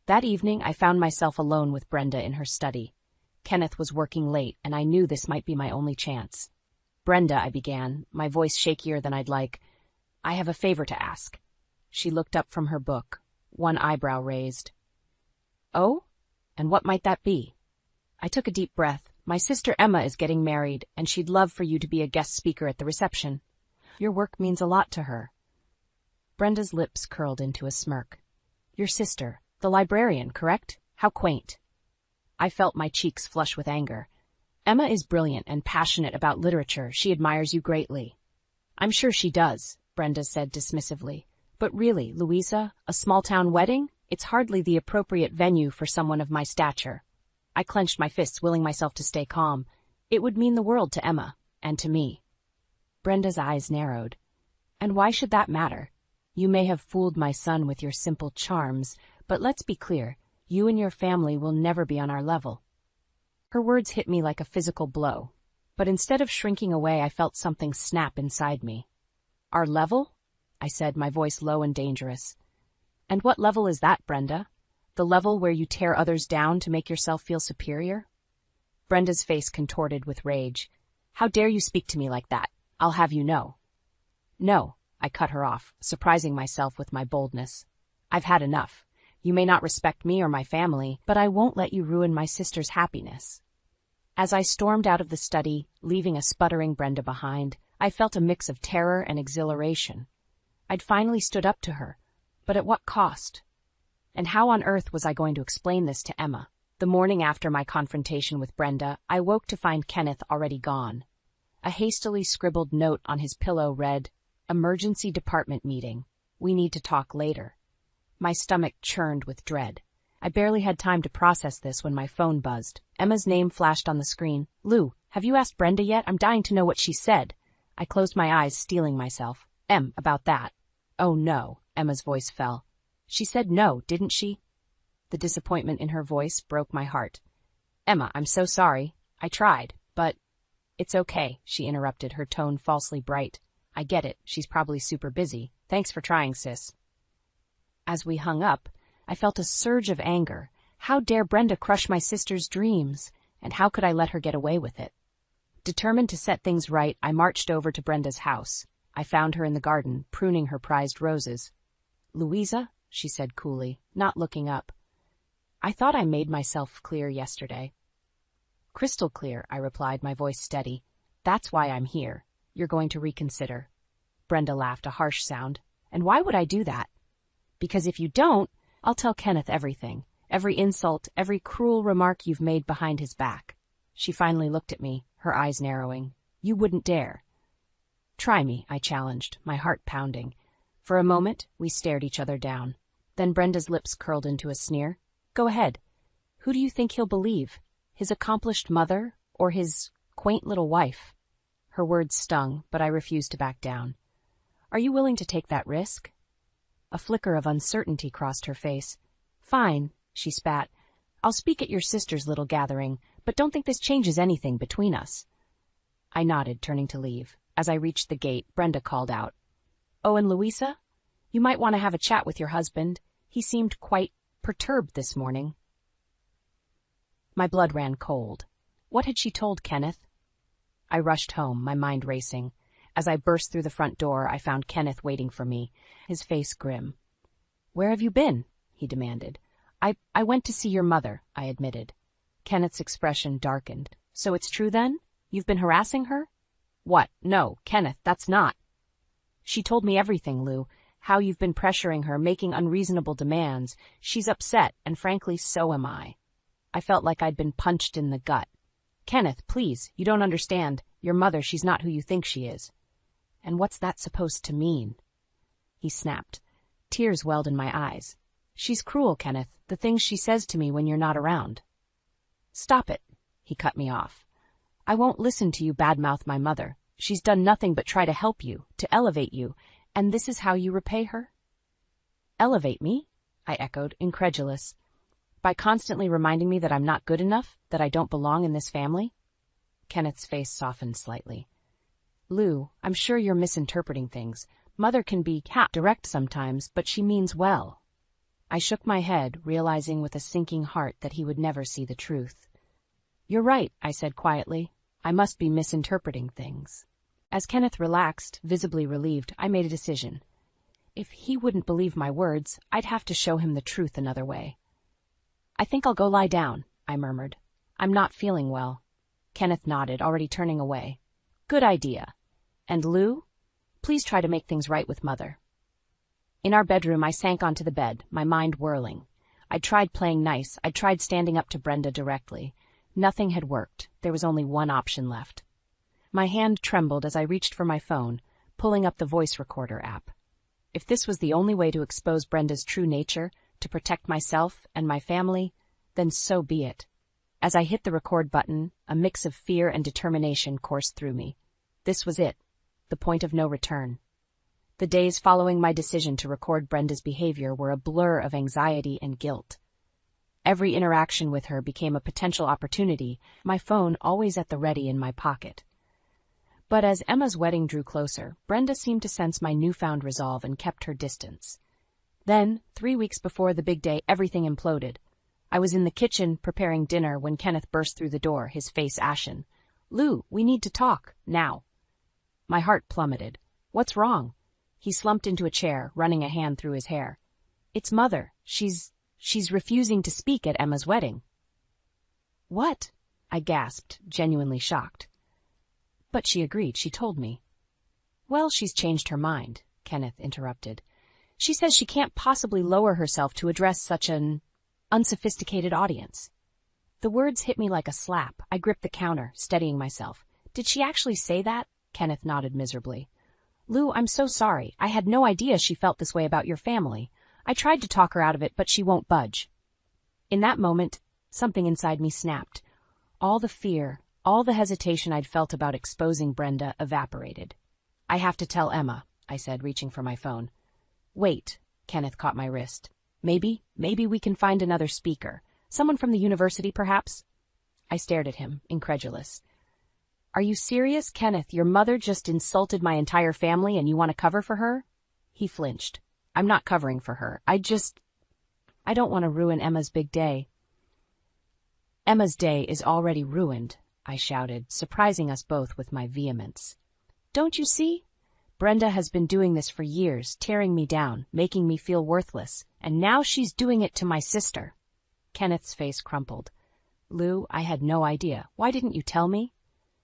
That evening, I found myself alone with Brenda in her study. Kenneth was working late, and I knew this might be my only chance. Brenda, I began, my voice shakier than I'd like. I have a favor to ask. She looked up from her book, one eyebrow raised. Oh? And what might that be? I took a deep breath. My sister Emma is getting married, and she'd love for you to be a guest speaker at the reception. Your work means a lot to her. Brenda's lips curled into a smirk. Your sister, the librarian, correct? How quaint. I felt my cheeks flush with anger. Emma is brilliant and passionate about literature. She admires you greatly. I'm sure she does, Brenda said dismissively. But really, Louisa, a small-town wedding? It's hardly the appropriate venue for someone of my stature. I clenched my fists, willing myself to stay calm. It would mean the world to Emma, and to me. Brenda's eyes narrowed. And why should that matter? You may have fooled my son with your simple charms, but let's be clear, you and your family will never be on our level. Her words hit me like a physical blow, but instead of shrinking away, I felt something snap inside me. Our level? I said, my voice low and dangerous. And what level is that, Brenda? The level where you tear others down to make yourself feel superior? Brenda's face contorted with rage. How dare you speak to me like that? I'll have you know. No, I cut her off, surprising myself with my boldness. I've had enough. You may not respect me or my family, but I won't let you ruin my sister's happiness. As I stormed out of the study, leaving a sputtering Brenda behind, I felt a mix of terror and exhilaration. I'd finally stood up to her, but at what cost? And how on earth was I going to explain this to Emma? The morning after my confrontation with Brenda, I woke to find Kenneth already gone. A hastily scribbled note on his pillow read, "Emergency department meeting. We need to talk later." My stomach churned with dread. I barely had time to process this when my phone buzzed. Emma's name flashed on the screen. Lou, have you asked Brenda yet? I'm dying to know what she said. I closed my eyes, steeling myself. About that. Oh no, Emma's voice fell. She said no, didn't she? The disappointment in her voice broke my heart. Emma, I'm so sorry. I tried, but... It's okay, she interrupted, her tone falsely bright. I get it, she's probably super busy. Thanks for trying, sis. As we hung up, I felt a surge of anger. How dare Brenda crush my sister's dreams? And how could I let her get away with it? Determined to set things right, I marched over to Brenda's house. I found her in the garden, pruning her prized roses. Louisa, she said coolly, not looking up. I thought I made myself clear yesterday. Crystal clear, I replied, my voice steady. That's why I'm here. You're going to reconsider. Brenda laughed, a harsh sound. And why would I do that? Because if you don't, I'll tell Kenneth everything. Every insult, every cruel remark you've made behind his back. She finally looked at me, her eyes narrowing. You wouldn't dare. Try me, I challenged, my heart pounding. For a moment, we stared each other down. Then Brenda's lips curled into a sneer. Go ahead. Who do you think he'll believe? His accomplished mother or his quaint little wife? Her words stung, but I refused to back down. Are you willing to take that risk? A flicker of uncertainty crossed her face. Fine, she spat. I'll speak at your sister's little gathering, but don't think this changes anything between us. I nodded, turning to leave. As I reached the gate, Brenda called out. Oh, and Louisa? You might want to have a chat with your husband. He seemed quite perturbed this morning. My blood ran cold. What had she told Kenneth? I rushed home, my mind racing. As I burst through the front door, I found Kenneth waiting for me, his face grim. Where have you been? He demanded. I went to see your mother, I admitted. Kenneth's expression darkened. So it's true then? You've been harassing her? What? No, Kenneth, that's not. She told me everything, Lou. How you've been pressuring her, making unreasonable demands. She's upset, and frankly, so am I. I felt like I'd been punched in the gut. Kenneth, please, you don't understand. Your mother, she's not who you think she is. And what's that supposed to mean? He snapped. Tears welled in my eyes. She's cruel, Kenneth, the things she says to me when you're not around. Stop it, he cut me off. I won't listen to you badmouth my mother. She's done nothing but try to help you, to elevate you, and this is how you repay her? Elevate me? I echoed, incredulous. By constantly reminding me that I'm not good enough, that I don't belong in this family? Kenneth's face softened slightly. Lou, I'm sure you're misinterpreting things. Mother can be direct sometimes, but she means well. I shook my head, realizing with a sinking heart that he would never see the truth. You're right, I said quietly. I must be misinterpreting things. As Kenneth relaxed, visibly relieved, I made a decision. If he wouldn't believe my words, I'd have to show him the truth another way. I think I'll go lie down, I murmured. I'm not feeling well. Kenneth nodded, already turning away. Good idea. And Lou? Please try to make things right with Mother. In our bedroom, I sank onto the bed, my mind whirling. I'd tried playing nice. I'd tried standing up to Brenda directly. Nothing had worked. There was only one option left. My hand trembled as I reached for my phone, pulling up the voice recorder app. If this was the only way to expose Brenda's true nature, to protect myself and my family, then so be it. As I hit the record button, a mix of fear and determination coursed through me. This was it, the point of no return. The days following my decision to record Brenda's behavior were a blur of anxiety and guilt. Every interaction with her became a potential opportunity, my phone always at the ready in my pocket. But as Emma's wedding drew closer, Brenda seemed to sense my newfound resolve and kept her distance. Then, 3 weeks before the big day, everything imploded. I was in the kitchen preparing dinner when Kenneth burst through the door, his face ashen. Lou, we need to talk, now. My heart plummeted. What's wrong? He slumped into a chair, running a hand through his hair. It's Mother. She's refusing to speak at Emma's wedding. What? I gasped, genuinely shocked. But she agreed, she told me. Well, she's changed her mind, Kenneth interrupted. She says she can't possibly lower herself to address such an unsophisticated audience. The words hit me like a slap. I gripped the counter, steadying myself. Did she actually say that? Kenneth nodded miserably. Lou, I'm so sorry. I had no idea she felt this way about your family. I tried to talk her out of it, but she won't budge. In that moment, something inside me snapped. All the fear, all the hesitation I'd felt about exposing Brenda evaporated. I have to tell Emma, I said, reaching for my phone. Wait, Kenneth caught my wrist. Maybe we can find another speaker. Someone from the university, perhaps? I stared at him, incredulous. Are you serious, Kenneth? Your mother just insulted my entire family and you want to cover for her? He flinched. I'm not covering for her. I don't want to ruin Emma's big day. Emma's day is already ruined, I shouted, surprising us both with my vehemence. Don't you see? Brenda has been doing this for years, tearing me down, making me feel worthless, and now she's doing it to my sister. Kenneth's face crumpled. Lou, I had no idea. Why didn't you tell me?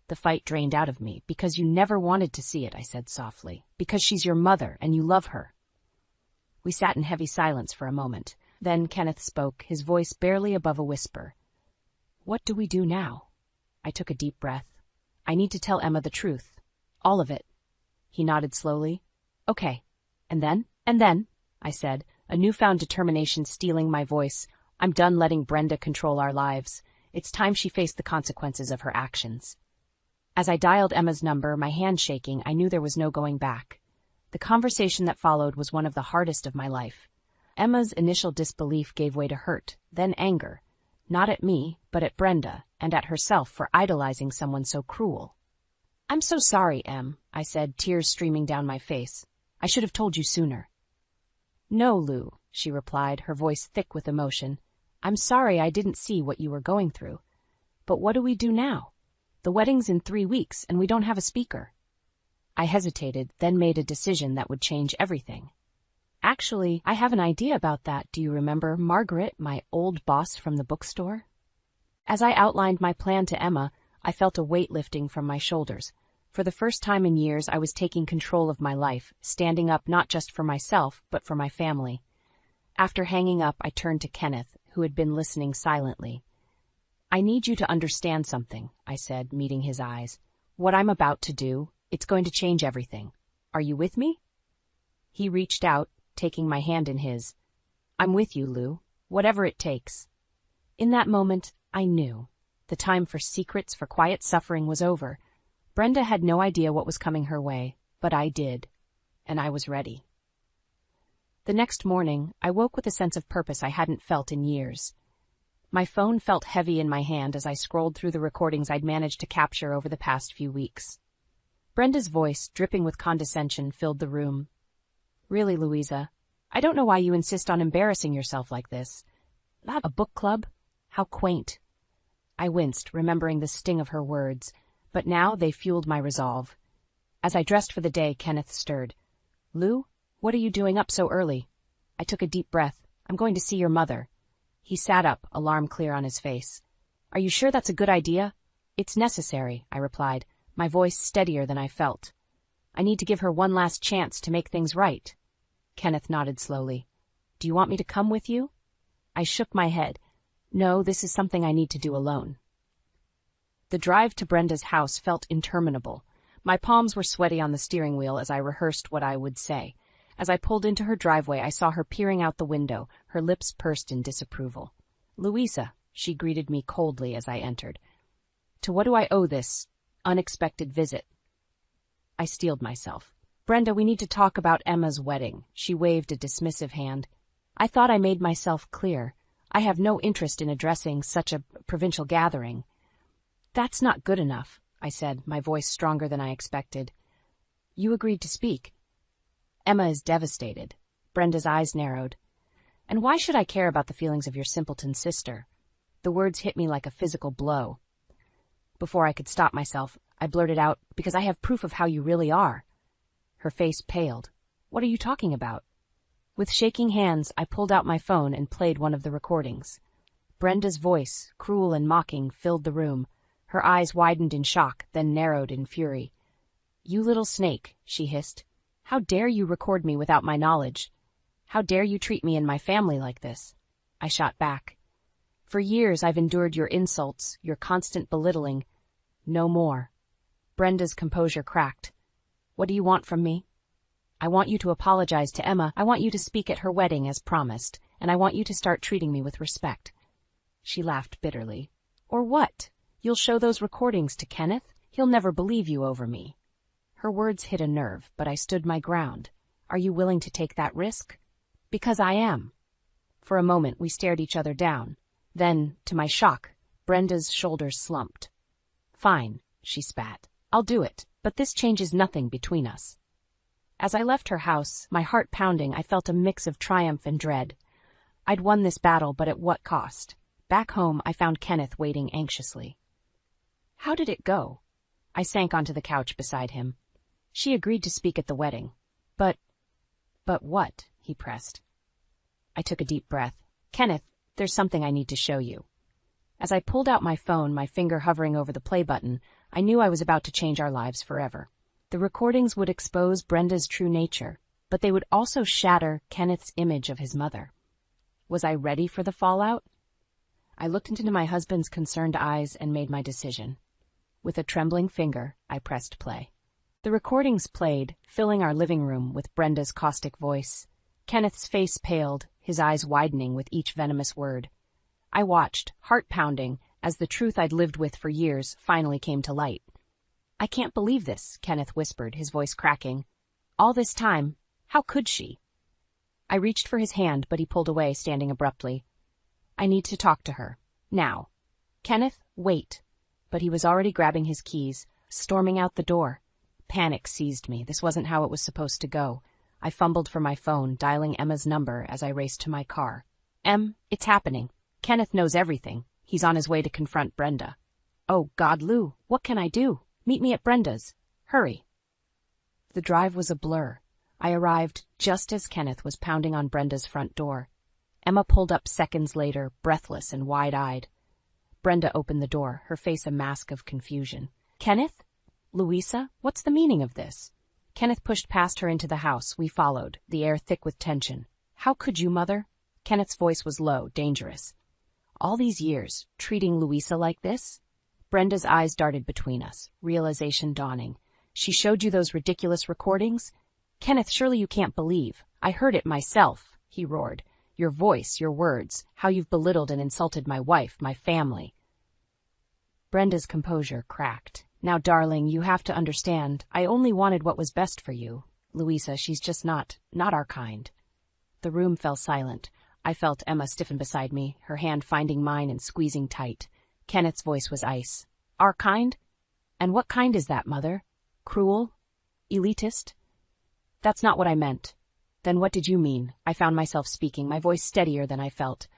The fight drained out of me. Because you never wanted to see it, I said softly. Because she's your mother, and you love her. We sat in heavy silence for a moment. Then Kenneth spoke, his voice barely above a whisper. What do we do now? I took a deep breath. I need to tell Emma the truth. All of it. He nodded slowly. Okay. And then? And then, I said, a newfound determination stealing my voice. I'm done letting Brenda control our lives. It's time she faced the consequences of her actions. As I dialed Emma's number, my hand shaking, I knew there was no going back. The conversation that followed was one of the hardest of my life. Emma's initial disbelief gave way to hurt, then anger. Not at me, but at Brenda, and at herself for idolizing someone so cruel. I'm so sorry, Em, I said, tears streaming down my face. I should have told you sooner. No, Lou, she replied, her voice thick with emotion. I'm sorry I didn't see what you were going through. But what do we do now? The wedding's in 3 weeks, and we don't have a speaker. I hesitated, then made a decision that would change everything. Actually, I have an idea about that. Do you remember Margaret, my old boss from the bookstore? As I outlined my plan to Emma, I felt a weight lifting from my shoulders. For the first time in years, I was taking control of my life, standing up not just for myself, but for my family. After hanging up, I turned to Kenneth, who had been listening silently. I need you to understand something, I said, meeting his eyes. What I'm about to do, it's going to change everything. Are you with me? He reached out, taking my hand in his. I'm with you, Lou. Whatever it takes. In that moment, I knew. The time for secrets, for quiet suffering was over. Brenda had no idea what was coming her way, but I did, and I was ready. The next morning, I woke with a sense of purpose I hadn't felt in years. My phone felt heavy in my hand as I scrolled through the recordings I'd managed to capture over the past few weeks. Brenda's voice, dripping with condescension, filled the room. "Really, Louisa, I don't know why you insist on embarrassing yourself like this. Not a book club? How quaint." I winced, remembering the sting of her words, but now they fueled my resolve. As I dressed for the day, Kenneth stirred. "Lou, what are you doing up so early?" I took a deep breath. "I'm going to see your mother." He sat up, alarm clear on his face. "Are you sure that's a good idea?" "It's necessary," I replied, my voice steadier than I felt. "I need to give her one last chance to make things right." Kenneth nodded slowly. "Do you want me to come with you?" I shook my head. "No, this is something I need to do alone." The drive to Brenda's house felt interminable. My palms were sweaty on the steering wheel as I rehearsed what I would say. As I pulled into her driveway, I saw her peering out the window, her lips pursed in disapproval. "Louisa," she greeted me coldly as I entered. "To what do I owe this unexpected visit?" I steeled myself. "Brenda, we need to talk about Emma's wedding." She waved a dismissive hand. "I thought I made myself clear. I have no interest in addressing such a provincial gathering." "That's not good enough," I said, my voice stronger than I expected. "You agreed to speak." "Emma is devastated." Brenda's eyes narrowed. "And why should I care about the feelings of your simpleton sister?" The words hit me like a physical blow. Before I could stop myself, I blurted out, "Because I have proof of how you really are." Her face paled. "What are you talking about?" With shaking hands, I pulled out my phone and played one of the recordings. Brenda's voice, cruel and mocking, filled the room. Her eyes widened in shock, then narrowed in fury. "You little snake," she hissed. "How dare you record me without my knowledge? How dare you treat me and my family like this?" I shot back. "For years I've endured your insults, your constant belittling. No more." Brenda's composure cracked. "What do you want from me?" "I want you to apologize to Emma. I want you to speak at her wedding as promised, and I want you to start treating me with respect." She laughed bitterly. "Or what? You'll show those recordings to Kenneth? He'll never believe you over me." Her words hit a nerve, but I stood my ground. "Are you willing to take that risk?" "Because I am." For a moment we stared each other down. Then, to my shock, Brenda's shoulders slumped. "Fine," she spat. "I'll do it, but this changes nothing between us." As I left her house, my heart pounding, I felt a mix of triumph and dread. I'd won this battle, but at what cost? Back home, I found Kenneth waiting anxiously. "How did it go?" I sank onto the couch beside him. "She agreed to speak at the wedding." But what?" he pressed. I took a deep breath. "Kenneth, there's something I need to show you." As I pulled out my phone, my finger hovering over the play button, I knew I was about to change our lives forever. The recordings would expose Brenda's true nature, but they would also shatter Kenneth's image of his mother. Was I ready for the fallout? I looked into my husband's concerned eyes and made my decision. With a trembling finger, I pressed play. The recordings played, filling our living room with Brenda's caustic voice. Kenneth's face paled, his eyes widening with each venomous word. I watched, heart pounding, as the truth I'd lived with for years finally came to light. "I can't believe this," Kenneth whispered, his voice cracking. "All this time, how could she?" I reached for his hand, but he pulled away, standing abruptly. "I need to talk to her. Now." "Kenneth, wait." But he was already grabbing his keys, storming out the door. Panic seized me. This wasn't how it was supposed to go. I fumbled for my phone, dialing Emma's number as I raced to my car. It's happening. Kenneth knows everything. He's on his way to confront Brenda." "Oh, God, Lou, what can I do?" "Meet me at Brenda's. Hurry." The drive was a blur. I arrived just as Kenneth was pounding on Brenda's front door. Emma pulled up seconds later, breathless and wide-eyed. Brenda opened the door, her face a mask of confusion. "Kenneth? Louisa, what's the meaning of this?" Kenneth pushed past her into the house. We followed, the air thick with tension. "How could you, Mother?" Kenneth's voice was low, dangerous. "All these years, treating Louisa like this?" Brenda's eyes darted between us, realization dawning. "She showed you those ridiculous recordings?" "Kenneth, surely you can't believe. I heard it myself," he roared. "Your voice, your words, how you've belittled and insulted my wife, my family." Brenda's composure cracked. Now, darling, you have to understand, I only wanted what was best for you. Louisa, she's just not our kind. The room fell silent. I felt Emma stiffen beside me, her hand finding mine and squeezing tight. Kenneth's voice was ice. Our kind? And what kind is that, Mother? Cruel? Elitist? That's not what I meant. Then what did you mean? I found myself speaking, my voice steadier than I felt.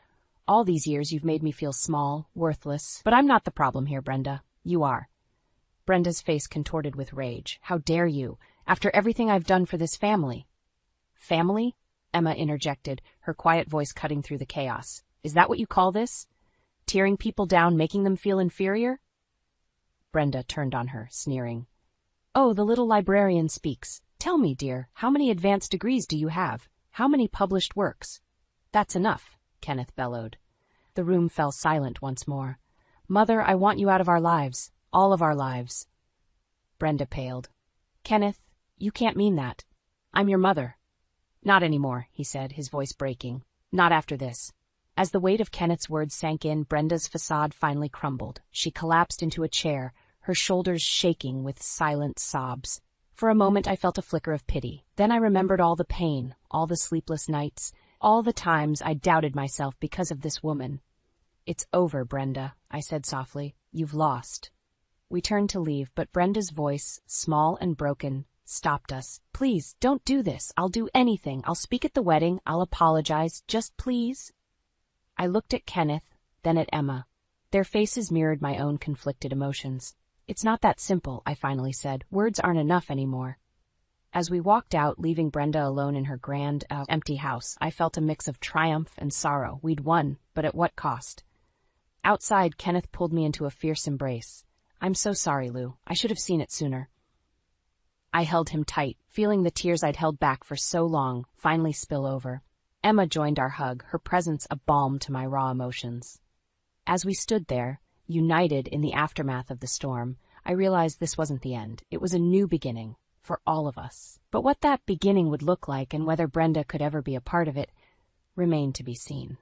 All these years you've made me feel small, worthless. But I'm not the problem here, Brenda. You are. Brenda's face contorted with rage. How dare you? After everything I've done for this family. Family? Emma interjected, her quiet voice cutting through the chaos. Is that what you call this? Tearing people down, making them feel inferior? Brenda turned on her, sneering. Oh, the little librarian speaks. Tell me, dear, how many advanced degrees do you have? How many published works? That's enough, Kenneth bellowed. The room fell silent once more. Mother, I want you out of our lives. All of our lives. Brenda paled. Kenneth, you can't mean that. I'm your mother. Not anymore, he said, his voice breaking. Not after this. As the weight of Kenneth's words sank in, Brenda's facade finally crumbled. She collapsed into a chair, her shoulders shaking with silent sobs. For a moment I felt a flicker of pity. Then I remembered all the pain, all the sleepless nights, all the times I doubted myself because of this woman. It's over, Brenda, I said softly. You've lost. We turned to leave, but Brenda's voice, small and broken, stopped us. Please, don't do this. I'll do anything. I'll speak at the wedding. I'll apologize. Just please. I looked at Kenneth, then at Emma. Their faces mirrored my own conflicted emotions. It's not that simple, I finally said. Words aren't enough anymore. As we walked out, leaving Brenda alone in her grand, empty house, I felt a mix of triumph and sorrow. We'd won, but at what cost? Outside, Kenneth pulled me into a fierce embrace. I'm so sorry, Lou. I should have seen it sooner. I held him tight, feeling the tears I'd held back for so long finally spill over. Emma joined our hug, her presence a balm to my raw emotions. As we stood there, united in the aftermath of the storm, I realized this wasn't the end. It was a new beginning, for all of us. But what that beginning would look like and whether Brenda could ever be a part of it remained to be seen.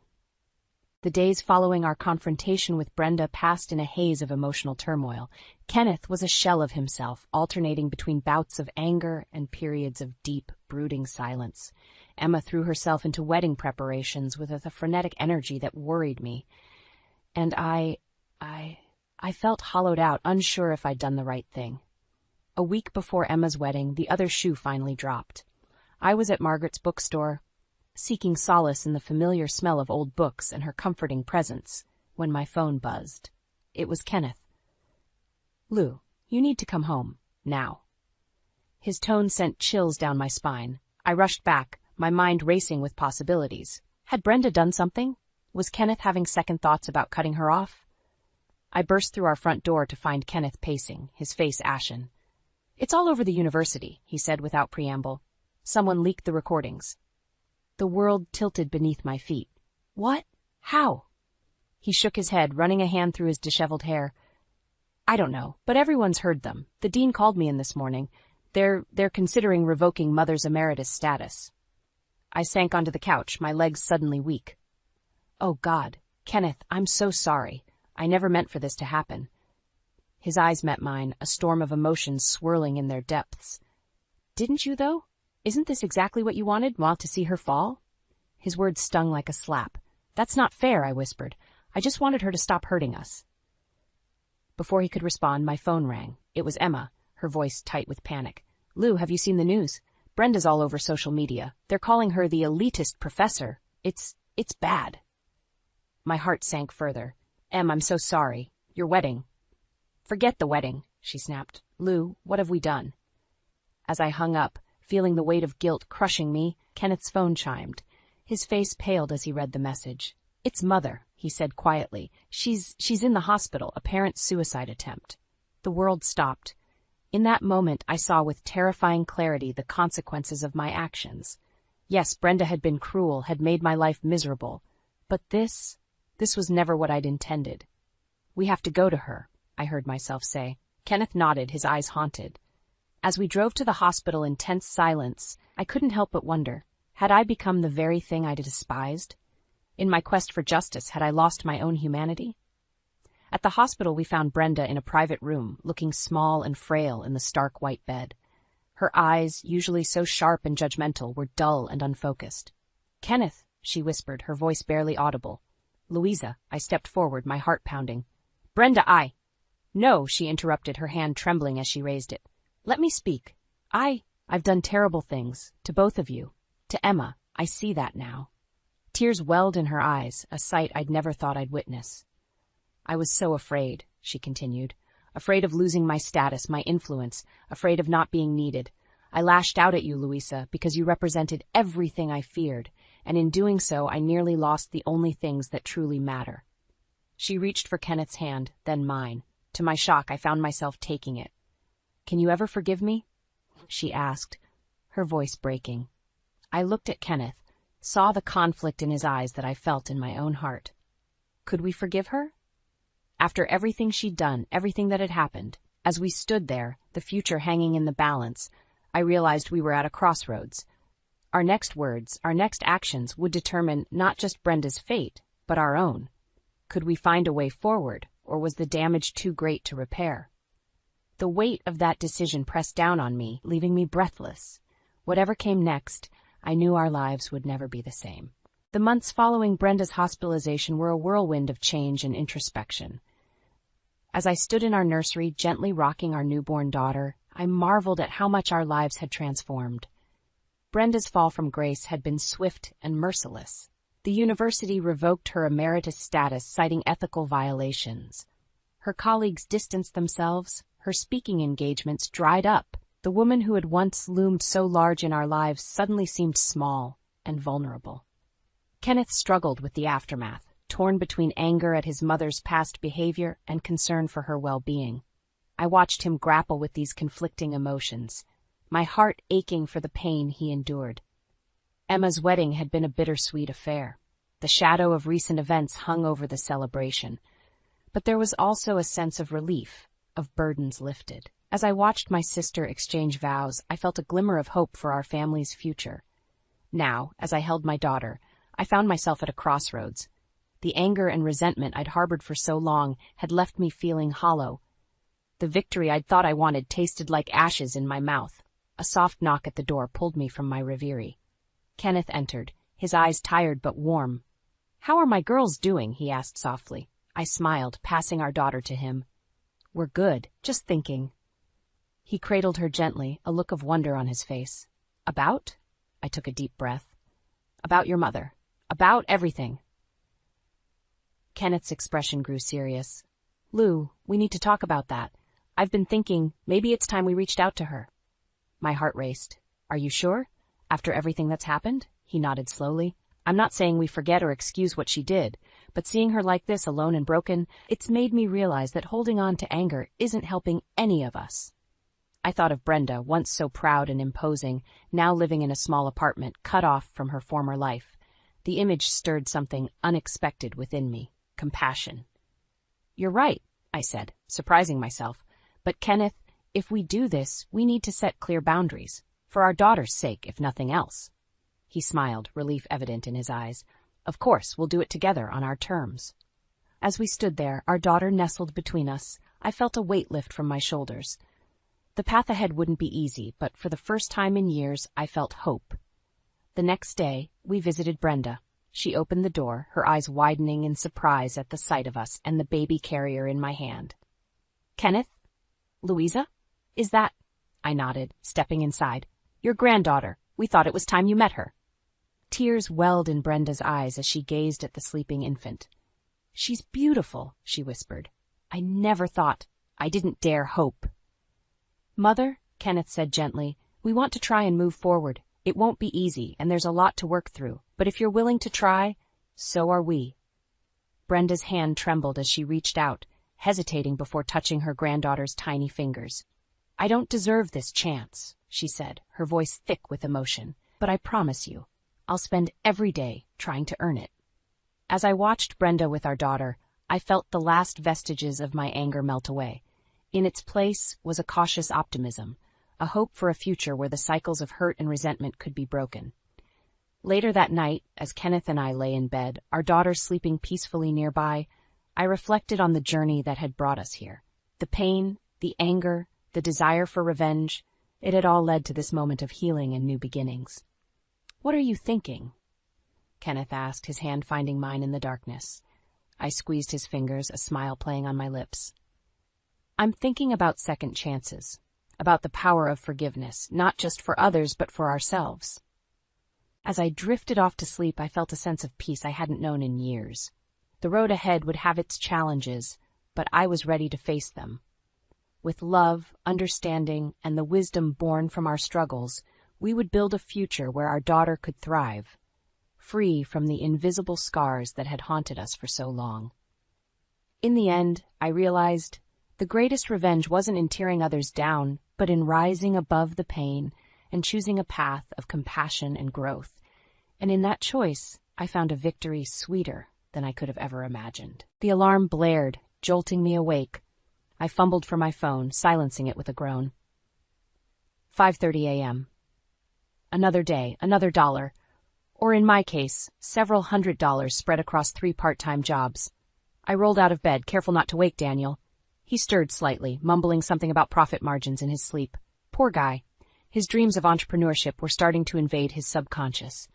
The days following our confrontation with Brenda passed in a haze of emotional turmoil. Kenneth was a shell of himself, alternating between bouts of anger and periods of deep, brooding silence. Emma threw herself into wedding preparations with a frenetic energy that worried me. And I felt hollowed out, unsure if I'd done the right thing. A week before Emma's wedding, the other shoe finally dropped. I was at Margaret's bookstore, seeking solace in the familiar smell of old books and her comforting presence, when my phone buzzed. It was Kenneth. Lou, you need to come home, now. His tone sent chills down my spine. I rushed back, my mind racing with possibilities. Had Brenda done something? Was Kenneth having second thoughts about cutting her off? I burst through our front door to find Kenneth pacing, his face ashen. It's all over the university, he said without preamble. Someone leaked the recordings. The world tilted beneath my feet. What? How? He shook his head, running a hand through his disheveled hair. I don't know, but everyone's heard them. The dean called me in this morning. They're considering revoking Mother's Emeritus status. I sank onto the couch, my legs suddenly weak. Oh, God. Kenneth, I'm so sorry. I never meant for this to happen. His eyes met mine, a storm of emotions swirling in their depths. Didn't you, though? Isn't this exactly what you wanted, to see her fall? His words stung like a slap. That's not fair, I whispered. I just wanted her to stop hurting us. Before he could respond, my phone rang. It was Emma, her voice tight with panic. Lou, have you seen the news? Brenda's all over social media. They're calling her the elitist professor. It's bad. My heart sank further. Em, I'm so sorry. Your wedding. Forget the wedding, she snapped. Lou, what have we done? As I hung up, feeling the weight of guilt crushing me, Kenneth's phone chimed. His face paled as he read the message. It's Mother, he said quietly. She's in the hospital, apparent suicide attempt. The world stopped. In that moment, I saw with terrifying clarity the consequences of my actions. Yes, Brenda had been cruel, had made my life miserable. But this was never what I'd intended. We have to go to her, I heard myself say. Kenneth nodded, his eyes haunted. As we drove to the hospital in tense silence, I couldn't help but wonder, had I become the very thing I'd despised? In my quest for justice, had I lost my own humanity? At the hospital, we found Brenda in a private room, looking small and frail in the stark white bed. Her eyes, usually so sharp and judgmental, were dull and unfocused. "Kenneth," she whispered, her voice barely audible. "Louisa," I stepped forward, my heart pounding. "Brenda, I—" "No," she interrupted, her hand trembling as she raised it. "Let me speak. I've done terrible things, to both of you. To Emma, I see that now." Tears welled in her eyes, a sight I'd never thought I'd witness. "I was so afraid," she continued. "Afraid of losing my status, my influence, afraid of not being needed. I lashed out at you, Louisa, because you represented everything I feared, and in doing so I nearly lost the only things that truly matter." She reached for Kenneth's hand, then mine. To my shock, I found myself taking it. "Can you ever forgive me?" she asked, her voice breaking. I looked at Kenneth, saw the conflict in his eyes that I felt in my own heart. Could we forgive her? After everything she'd done, everything that had happened, as we stood there, the future hanging in the balance, I realized we were at a crossroads. Our next words, our next actions would determine not just Brenda's fate, but our own. Could we find a way forward, or was the damage too great to repair? The weight of that decision pressed down on me, leaving me breathless. Whatever came next, I knew our lives would never be the same. The months following Brenda's hospitalization were a whirlwind of change and introspection. As I stood in our nursery, gently rocking our newborn daughter, I marveled at how much our lives had transformed. Brenda's fall from grace had been swift and merciless. The university revoked her emeritus status, citing ethical violations. Her colleagues distanced themselves, her speaking engagements dried up. The woman who had once loomed so large in our lives suddenly seemed small and vulnerable. Kenneth struggled with the aftermath, torn between anger at his mother's past behavior and concern for her well-being. I watched him grapple with these conflicting emotions, my heart aching for the pain he endured. Emma's wedding had been a bittersweet affair. The shadow of recent events hung over the celebration. But there was also a sense of relief, of burdens lifted. As I watched my sister exchange vows, I felt a glimmer of hope for our family's future. Now, as I held my daughter, I found myself at a crossroads. The anger and resentment I'd harbored for so long had left me feeling hollow. The victory I'd thought I wanted tasted like ashes in my mouth. A soft knock at the door pulled me from my reverie. Kenneth entered, his eyes tired but warm. "How are my girls doing?" he asked softly. I smiled, passing our daughter to him. "We're good, just thinking." He cradled her gently, a look of wonder on his face. "About?" I took a deep breath. "About your mother. About everything." Kenneth's expression grew serious. "Lou, we need to talk about that. I've been thinking, maybe it's time we reached out to her." My heart raced. "Are you sure? After everything that's happened?" He nodded slowly. "I'm not saying we forget or excuse what she did, but seeing her like this, alone and broken, it's made me realize that holding on to anger isn't helping any of us." I thought of Brenda, once so proud and imposing, now living in a small apartment, cut off from her former life. The image stirred something unexpected within me, compassion. "You're right," I said, surprising myself. "But Kenneth, if we do this, we need to set clear boundaries, for our daughter's sake, if nothing else." He smiled, relief evident in his eyes. "Of course, we'll do it together on our terms." As we stood there, our daughter nestled between us, I felt a weight lift from my shoulders. The path ahead wouldn't be easy, but for the first time in years, I felt hope. The next day, we visited Brenda. She opened the door, her eyes widening in surprise at the sight of us and the baby carrier in my hand. "Kenneth? Louisa? Is that—" I nodded, stepping inside. "Your granddaughter. We thought it was time you met her." Tears welled in Brenda's eyes as she gazed at the sleeping infant. "She's beautiful," she whispered. "I never thought, I didn't dare hope." "Mother," Kenneth said gently, "we want to try and move forward. It won't be easy, and there's a lot to work through, but if you're willing to try, so are we." Brenda's hand trembled as she reached out, hesitating before touching her granddaughter's tiny fingers. "I don't deserve this chance," she said, her voice thick with emotion, "but I promise you, I'll spend every day trying to earn it." As I watched Brenda with our daughter, I felt the last vestiges of my anger melt away. In its place was a cautious optimism, a hope for a future where the cycles of hurt and resentment could be broken. Later that night, as Kenneth and I lay in bed, our daughter sleeping peacefully nearby, I reflected on the journey that had brought us here. The pain, the anger, the desire for revenge, it had all led to this moment of healing and new beginnings. "What are you thinking?" Kenneth asked, his hand finding mine in the darkness. I squeezed his fingers, a smile playing on my lips. "I'm thinking about second chances, about the power of forgiveness, not just for others but for ourselves." As I drifted off to sleep, I felt a sense of peace I hadn't known in years. The road ahead would have its challenges, but I was ready to face them. With love, understanding, and the wisdom born from our struggles, we would build a future where our daughter could thrive, free from the invisible scars that had haunted us for so long. In the end, I realized the greatest revenge wasn't in tearing others down, but in rising above the pain and choosing a path of compassion and growth. And in that choice, I found a victory sweeter than I could have ever imagined. The alarm blared, jolting me awake. I fumbled for my phone, silencing it with a groan. 5:30 a.m. Another day, another dollar. Or in my case, several $100s spread across 3 part-time jobs. I rolled out of bed, careful not to wake Daniel. He stirred slightly, mumbling something about profit margins in his sleep. Poor guy. His dreams of entrepreneurship were starting to invade his subconscious.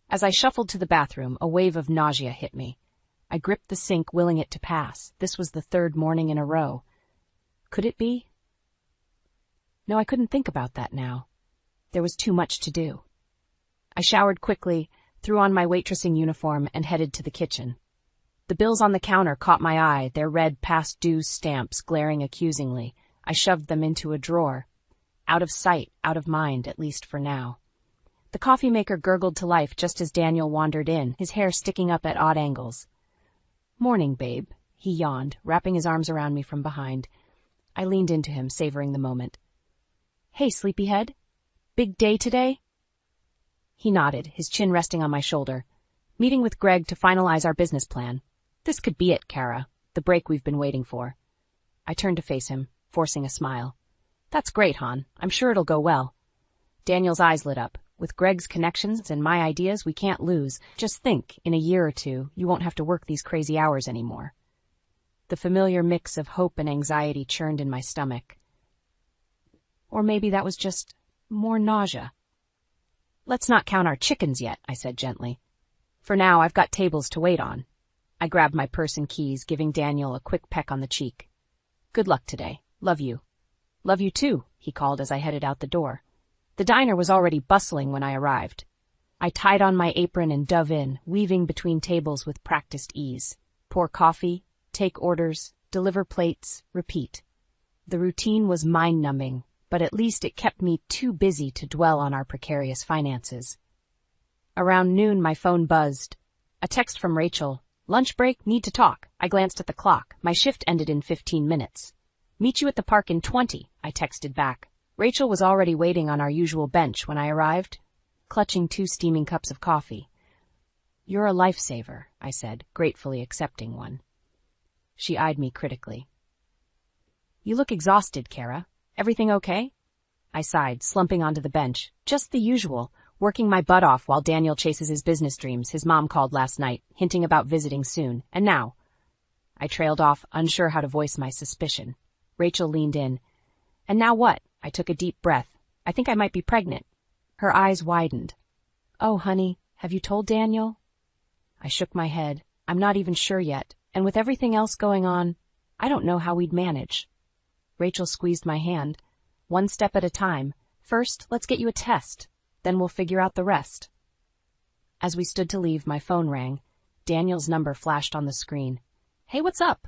As I shuffled to the bathroom, a wave of nausea hit me. I gripped the sink, willing it to pass. This was the 3rd morning in a row. Could it be? No, I couldn't think about that now. There was too much to do. I showered quickly, threw on my waitressing uniform, and headed to the kitchen. The bills on the counter caught my eye, their red past due stamps glaring accusingly. I shoved them into a drawer. Out of sight, out of mind, at least for now. The coffee maker gurgled to life just as Daniel wandered in, his hair sticking up at odd angles. "Morning, babe," he yawned, wrapping his arms around me from behind. I leaned into him, savoring the moment. "Hey, sleepyhead. Big day today?" He nodded, his chin resting on my shoulder. "Meeting with Greg to finalize our business plan. This could be it, Kara, the break we've been waiting for." I turned to face him, forcing a smile. "That's great, Han. I'm sure it'll go well." Daniel's eyes lit up. "With Greg's connections and my ideas, we can't lose. Just think, in a year or 2, you won't have to work these crazy hours anymore." The familiar mix of hope and anxiety churned in my stomach. Or maybe that was just more nausea. "Let's not count our chickens yet," I said gently. "For now, I've got tables to wait on." I grabbed my purse and keys, giving Daniel a quick peck on the cheek. "Good luck today. Love you." "Love you too," he called as I headed out the door. The diner was already bustling when I arrived. I tied on my apron and dove in, weaving between tables with practiced ease. Pour coffee, take orders, deliver plates, repeat. The routine was mind-numbing, but at least it kept me too busy to dwell on our precarious finances. Around noon, my phone buzzed. A text from Rachel. "Lunch break, need to talk." I glanced at the clock. My shift ended in 15 minutes. "Meet you at the park in 20, I texted back. Rachel was already waiting on our usual bench when I arrived, clutching 2 steaming cups of coffee. "You're a lifesaver," I said, gratefully accepting one. She eyed me critically. "You look exhausted, Kara. Everything okay?" I sighed, slumping onto the bench. "Just the usual, working my butt off while Daniel chases his business dreams. His mom called last night, hinting about visiting soon. And now..." I trailed off, unsure how to voice my suspicion. Rachel leaned in. "And now what?" I took a deep breath. "I think I might be pregnant." Her eyes widened. "Oh, honey, have you told Daniel?" I shook my head. "I'm not even sure yet, and with everything else going on, I don't know how we'd manage." Rachel squeezed my hand. "One step at a time. First, let's get you a test. Then we'll figure out the rest." As we stood to leave, my phone rang. Daniel's number flashed on the screen. "Hey, what's up?"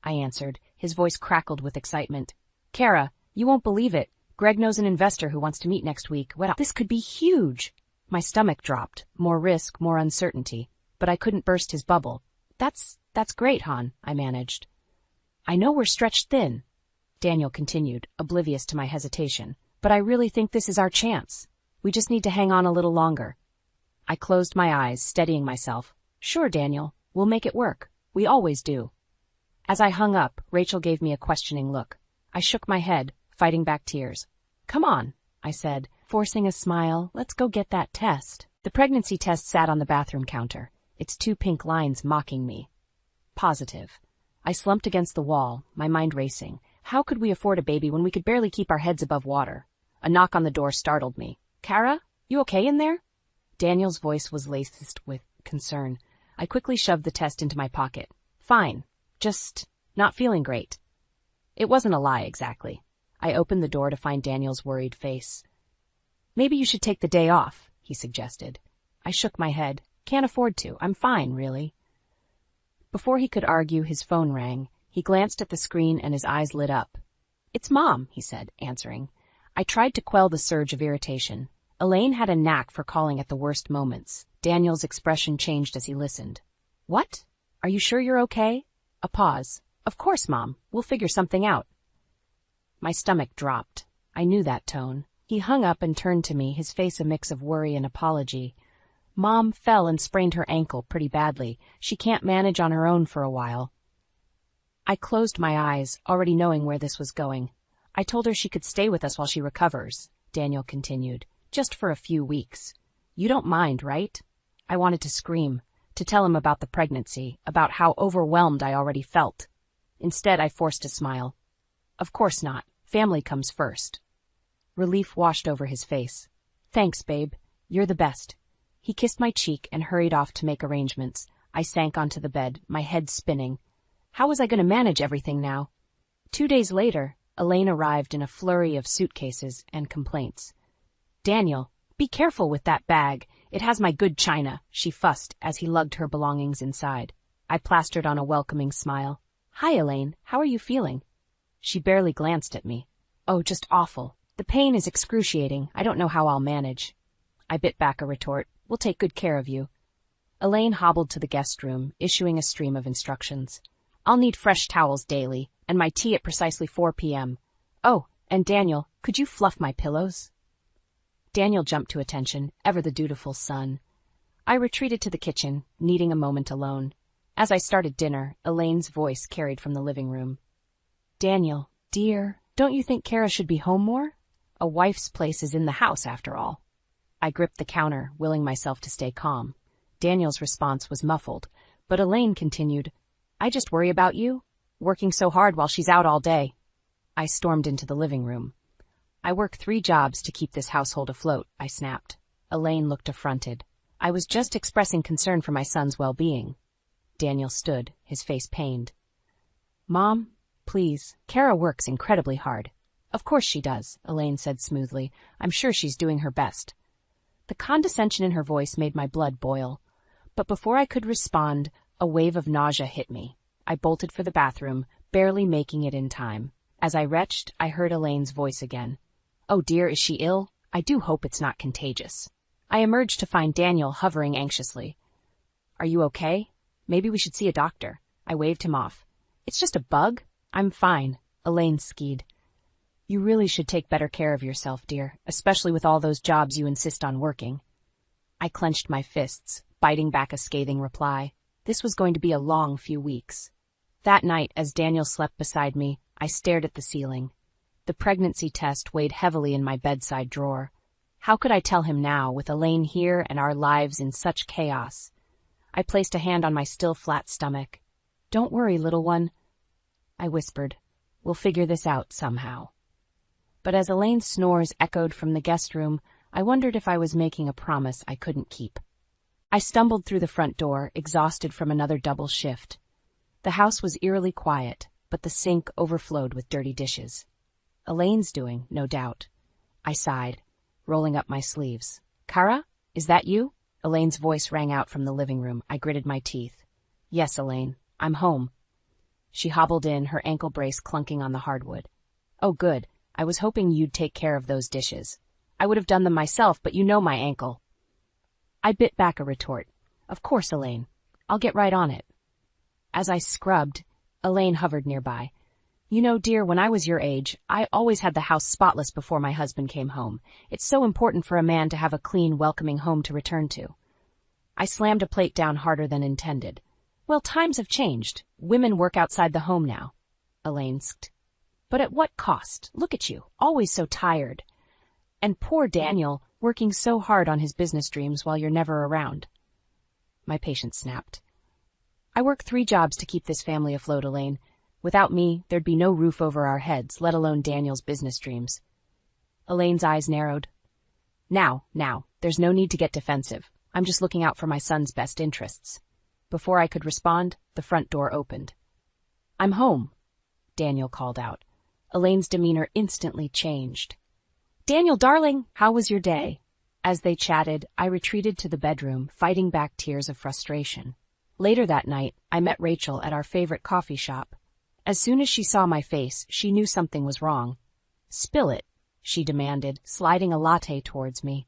I answered. His voice crackled with excitement. "Kara, you won't believe it. Greg knows an investor who wants to meet next week. What? This could be huge." My stomach dropped. More risk, more uncertainty. But I couldn't burst his bubble. That's great, Han," I managed. "I know we're stretched thin," Daniel continued, oblivious to my hesitation. "But I really think this is our chance. We just need to hang on a little longer." I closed my eyes, steadying myself. "Sure, Daniel. We'll make it work. We always do." As I hung up, Rachel gave me a questioning look. I shook my head, fighting back tears. "Come on," I said, forcing a smile. "Let's go get that test." The pregnancy test sat on the bathroom counter, its 2 pink lines mocking me. Positive. I slumped against the wall, my mind racing. How could we afford a baby when we could barely keep our heads above water? A knock on the door startled me. Kara, you okay in there? Daniel's voice was laced with concern. I quickly shoved the test into my pocket. Fine. Just not feeling great. It wasn't a lie, exactly. I opened the door to find Daniel's worried face. Maybe you should take the day off, he suggested. I shook my head. Can't afford to. I'm fine, really. Before he could argue, his phone rang. He glanced at the screen and his eyes lit up. It's Mom, he said, answering. I tried to quell the surge of irritation. Elaine had a knack for calling at the worst moments. Daniel's expression changed as he listened. What? Are you sure you're okay? A pause. Of course, Mom. We'll figure something out. My stomach dropped. I knew that tone. He hung up and turned to me, his face a mix of worry and apology. Mom fell and sprained her ankle pretty badly. She can't manage on her own for a while. I closed my eyes, already knowing where this was going. I told her she could stay with us while she recovers, Daniel continued, just for a few weeks. You don't mind, right? I wanted to scream, to tell him about the pregnancy, about how overwhelmed I already felt. Instead, I forced a smile. Of course not. Family comes first. Relief washed over his face. Thanks, babe. You're the best. He kissed my cheek and hurried off to make arrangements. I sank onto the bed, my head spinning. How was I going to manage everything now? 2 days later, Elaine arrived in a flurry of suitcases and complaints. Daniel, be careful with that bag. It has my good china, she fussed as he lugged her belongings inside. I plastered on a welcoming smile. Hi, Elaine. How are you feeling? She barely glanced at me. Oh, just awful. The pain is excruciating. I don't know how I'll manage. I bit back a retort. We'll take good care of you. Elaine hobbled to the guest room, issuing a stream of instructions. I'll need fresh towels daily, and my tea at precisely 4 p.m. Oh, and Daniel, could you fluff my pillows? Daniel jumped to attention, ever the dutiful son. I retreated to the kitchen, needing a moment alone. As I started dinner, Elaine's voice carried from the living room. Daniel, dear, don't you think Kara should be home more? A wife's place is in the house, after all. I gripped the counter, willing myself to stay calm. Daniel's response was muffled, but Elaine continued, I just worry about you, working so hard while she's out all day. I stormed into the living room. I work 3 jobs to keep this household afloat, I snapped. Elaine looked affronted. I was just expressing concern for my son's well-being. Daniel stood, his face pained. Mom, please, Kara works incredibly hard. Of course she does, Elaine said smoothly. I'm sure she's doing her best. The condescension in her voice made my blood boil. But before I could respond, a wave of nausea hit me. I bolted for the bathroom, barely making it in time. As I retched, I heard Elaine's voice again. Oh dear, is she ill? I do hope it's not contagious. I emerged to find Daniel hovering anxiously. Are you okay? Maybe we should see a doctor. I waved him off. It's just a bug. I'm fine. Elaine skied. You really should take better care of yourself, dear, especially with all those jobs you insist on working. I clenched my fists, biting back a scathing reply. This was going to be a long few weeks. That night, as Daniel slept beside me, I stared at the ceiling. The pregnancy test weighed heavily in my bedside drawer. How could I tell him now, with Elaine here and our lives in such chaos? I placed a hand on my still flat stomach. Don't worry, little one, I whispered. We'll figure this out somehow. But as Elaine's snores echoed from the guest room, I wondered if I was making a promise I couldn't keep. I stumbled through the front door, exhausted from another double shift. The house was eerily quiet, but the sink overflowed with dirty dishes. Elaine's doing, no doubt. I sighed, rolling up my sleeves. Kara, is that you? Elaine's voice rang out from the living room. I gritted my teeth. Yes, Elaine, I'm home. She hobbled in, her ankle brace clunking on the hardwood. Oh, good. I was hoping you'd take care of those dishes. I would have done them myself, but you know my ankle. I bit back a retort. Of course, Elaine. I'll get right on it. As I scrubbed, Elaine hovered nearby. You know, dear, when I was your age, I always had the house spotless before my husband came home. It's so important for a man to have a clean, welcoming home to return to. I slammed a plate down harder than intended. Well, times have changed. Women work outside the home now. Elaine sked. But at what cost? Look at you, always so tired. And poor Daniel, working so hard on his business dreams while you're never around. My patient snapped. I work 3 jobs to keep this family afloat, Elaine. Without me, there'd be no roof over our heads, let alone Daniel's business dreams. Elaine's eyes narrowed. Now, there's no need to get defensive. I'm just looking out for my son's best interests. Before I could respond, the front door opened. I'm home, Daniel called out. Elaine's demeanor instantly changed. Daniel, darling, how was your day? As they chatted, I retreated to the bedroom, fighting back tears of frustration. Later that night, I met Rachel at our favorite coffee shop. As soon as she saw my face, she knew something was wrong. Spill it, she demanded, sliding a latte towards me.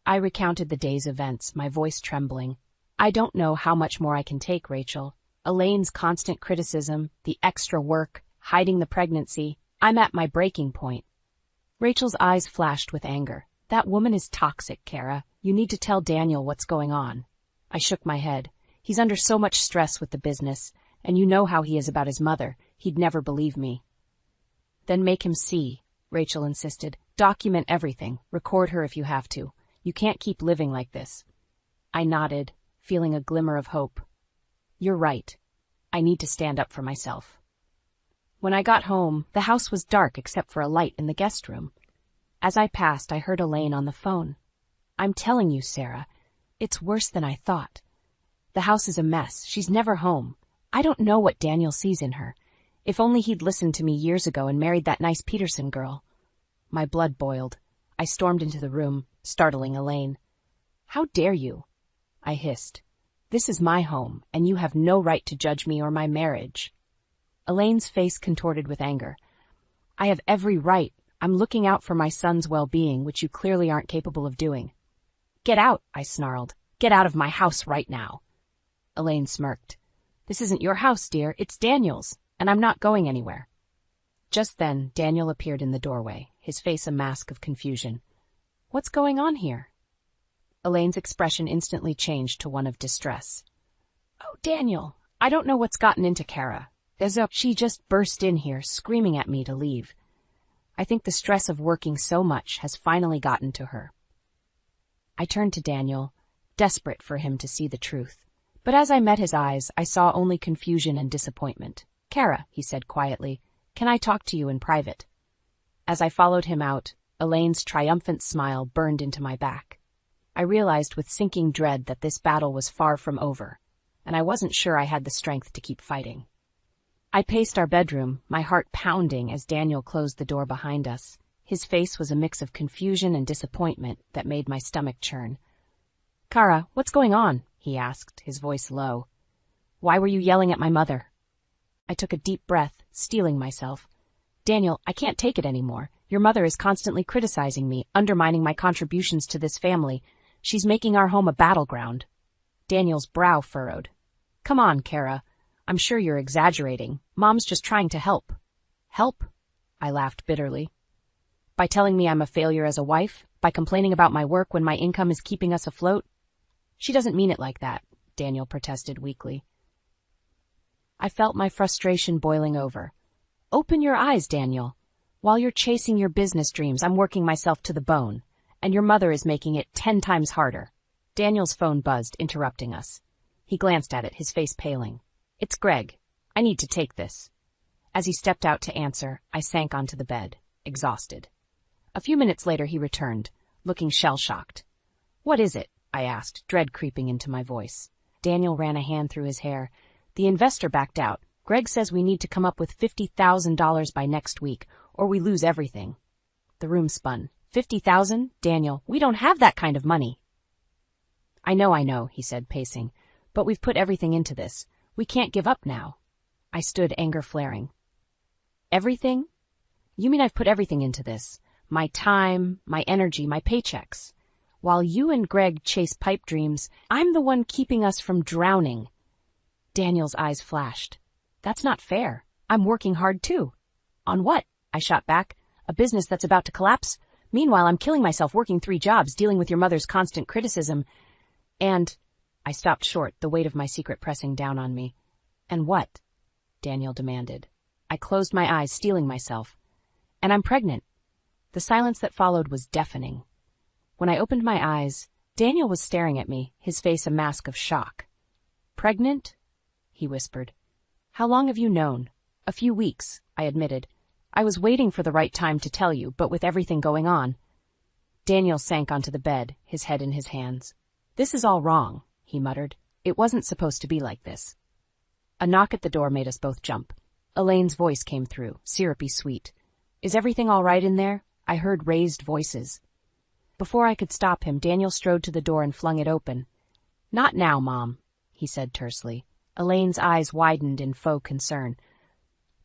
I recounted the day's events, my voice trembling. I don't know how much more I can take, Rachel. Elaine's constant criticism, the extra work, hiding the pregnancy. I'm at my breaking point. Rachel's eyes flashed with anger. That woman is toxic, Kara. You need to tell Daniel what's going on. I shook my head. He's under so much stress with the business, and you know how he is about his mother. He'd never believe me. Then make him see, Rachel insisted. Document everything. Record her if you have to. You can't keep living like this. I nodded, feeling a glimmer of hope. You're right. I need to stand up for myself. When I got home, the house was dark except for a light in the guest room. As I passed, I heard Elaine on the phone. I'm telling you, Sarah, it's worse than I thought. The house is a mess. She's never home. I don't know what Daniel sees in her. If only he'd listened to me years ago and married that nice Peterson girl. My blood boiled. I stormed into the room, startling Elaine. How dare you? I hissed. This is my home, and you have no right to judge me or my marriage. Elaine's face contorted with anger. I have every right. I'm looking out for my son's well-being, which you clearly aren't capable of doing. Get out, I snarled. Get out of my house right now. Elaine smirked. This isn't your house, dear. It's Daniel's, and I'm not going anywhere. Just then, Daniel appeared in the doorway, his face a mask of confusion. What's going on here? Elaine's expression instantly changed to one of distress. Oh, Daniel, I don't know what's gotten into Kara. She just burst in here, screaming at me to leave. I think the stress of working so much has finally gotten to her. I turned to Daniel, desperate for him to see the truth. But as I met his eyes, I saw only confusion and disappointment. Kara, he said quietly, can I talk to you in private? As I followed him out, Elaine's triumphant smile burned into my back. I realized with sinking dread that this battle was far from over, and I wasn't sure I had the strength to keep fighting. I paced our bedroom, my heart pounding as Daniel closed the door behind us. His face was a mix of confusion and disappointment that made my stomach churn. Kara, what's going on? He asked, his voice low. Why were you yelling at my mother? I took a deep breath, steeling myself. Daniel, I can't take it anymore. Your mother is constantly criticizing me, undermining my contributions to this family. She's making our home a battleground. Daniel's brow furrowed. Come on, Kara. I'm sure you're exaggerating. Mom's just trying to help. Help? I laughed bitterly. By telling me I'm a failure as a wife? By complaining about my work when my income is keeping us afloat? She doesn't mean it like that, Daniel protested weakly. I felt my frustration boiling over. Open your eyes, Daniel. While you're chasing your business dreams, I'm working myself to the bone, and your mother is making it 10 times harder. Daniel's phone buzzed, interrupting us. He glanced at it, his face paling. It's Greg. I need to take this. As he stepped out to answer, I sank onto the bed, exhausted. A few minutes later he returned, looking shell-shocked. What is it? I asked, dread creeping into my voice. Daniel ran a hand through his hair. The investor backed out. Greg says we need to come up with $50,000 by next week, or we lose everything. The room spun. 50,000? Daniel, we don't have that kind of money. I know, he said, pacing. But we've put everything into this. We can't give up now. I stood, anger flaring. Everything? You mean I've put everything into this? My time, my energy, my paychecks. While you and Greg chase pipe dreams, I'm the one keeping us from drowning. Daniel's eyes flashed. That's not fair. I'm working hard too. On what? I shot back. A business that's about to collapse? Meanwhile, I'm killing myself working 3 jobs, dealing with your mother's constant criticism. And... I stopped short, the weight of my secret pressing down on me. And what? Daniel demanded. I closed my eyes, steeling myself. And I'm pregnant. The silence that followed was deafening. When I opened my eyes, Daniel was staring at me, his face a mask of shock. Pregnant? he whispered. How long have you known? A few weeks, I admitted. I was waiting for the right time to tell you, but with everything going on. Daniel sank onto the bed, his head in his hands. This is all wrong, he muttered. It wasn't supposed to be like this. A knock at the door made us both jump. Elaine's voice came through, syrupy sweet. Is everything all right in there? I heard raised voices. Before I could stop him, Daniel strode to the door and flung it open. Not now, Mom, he said tersely. Elaine's eyes widened in faux concern.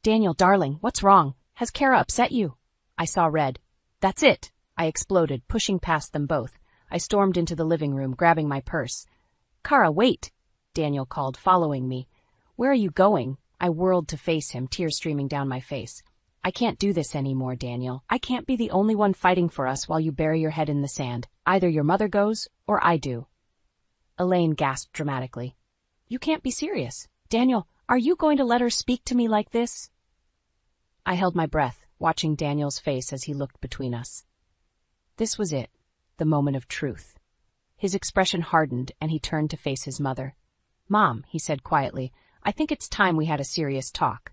Daniel, darling, what's wrong? Has Kara upset you? I saw red. That's it, I exploded, pushing past them both. I stormed into the living room, grabbing my purse. Kara, wait, Daniel called, following me. Where are you going? I whirled to face him, tears streaming down my face. I can't do this anymore, Daniel. I can't be the only one fighting for us while you bury your head in the sand. Either your mother goes, or I do. Elaine gasped dramatically. You can't be serious. Daniel, are you going to let her speak to me like this? I held my breath, watching Daniel's face as he looked between us. This was it, the moment of truth. His expression hardened, and he turned to face his mother. Mom, he said quietly, I think it's time we had a serious talk.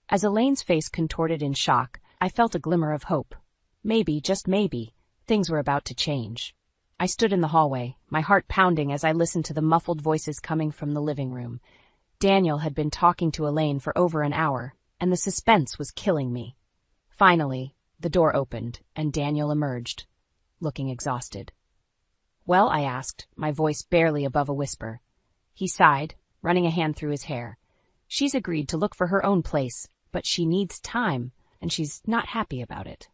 As Elaine's face contorted in shock, I felt a glimmer of hope. Maybe, just maybe, things were about to change. I stood in the hallway, my heart pounding as I listened to the muffled voices coming from the living room. Daniel had been talking to Elaine for over an hour, and the suspense was killing me. Finally, the door opened, and Daniel emerged, looking exhausted. Well, I asked, my voice barely above a whisper. He sighed, running a hand through his hair. She's agreed to look for her own place, but she needs time, and she's not happy about it.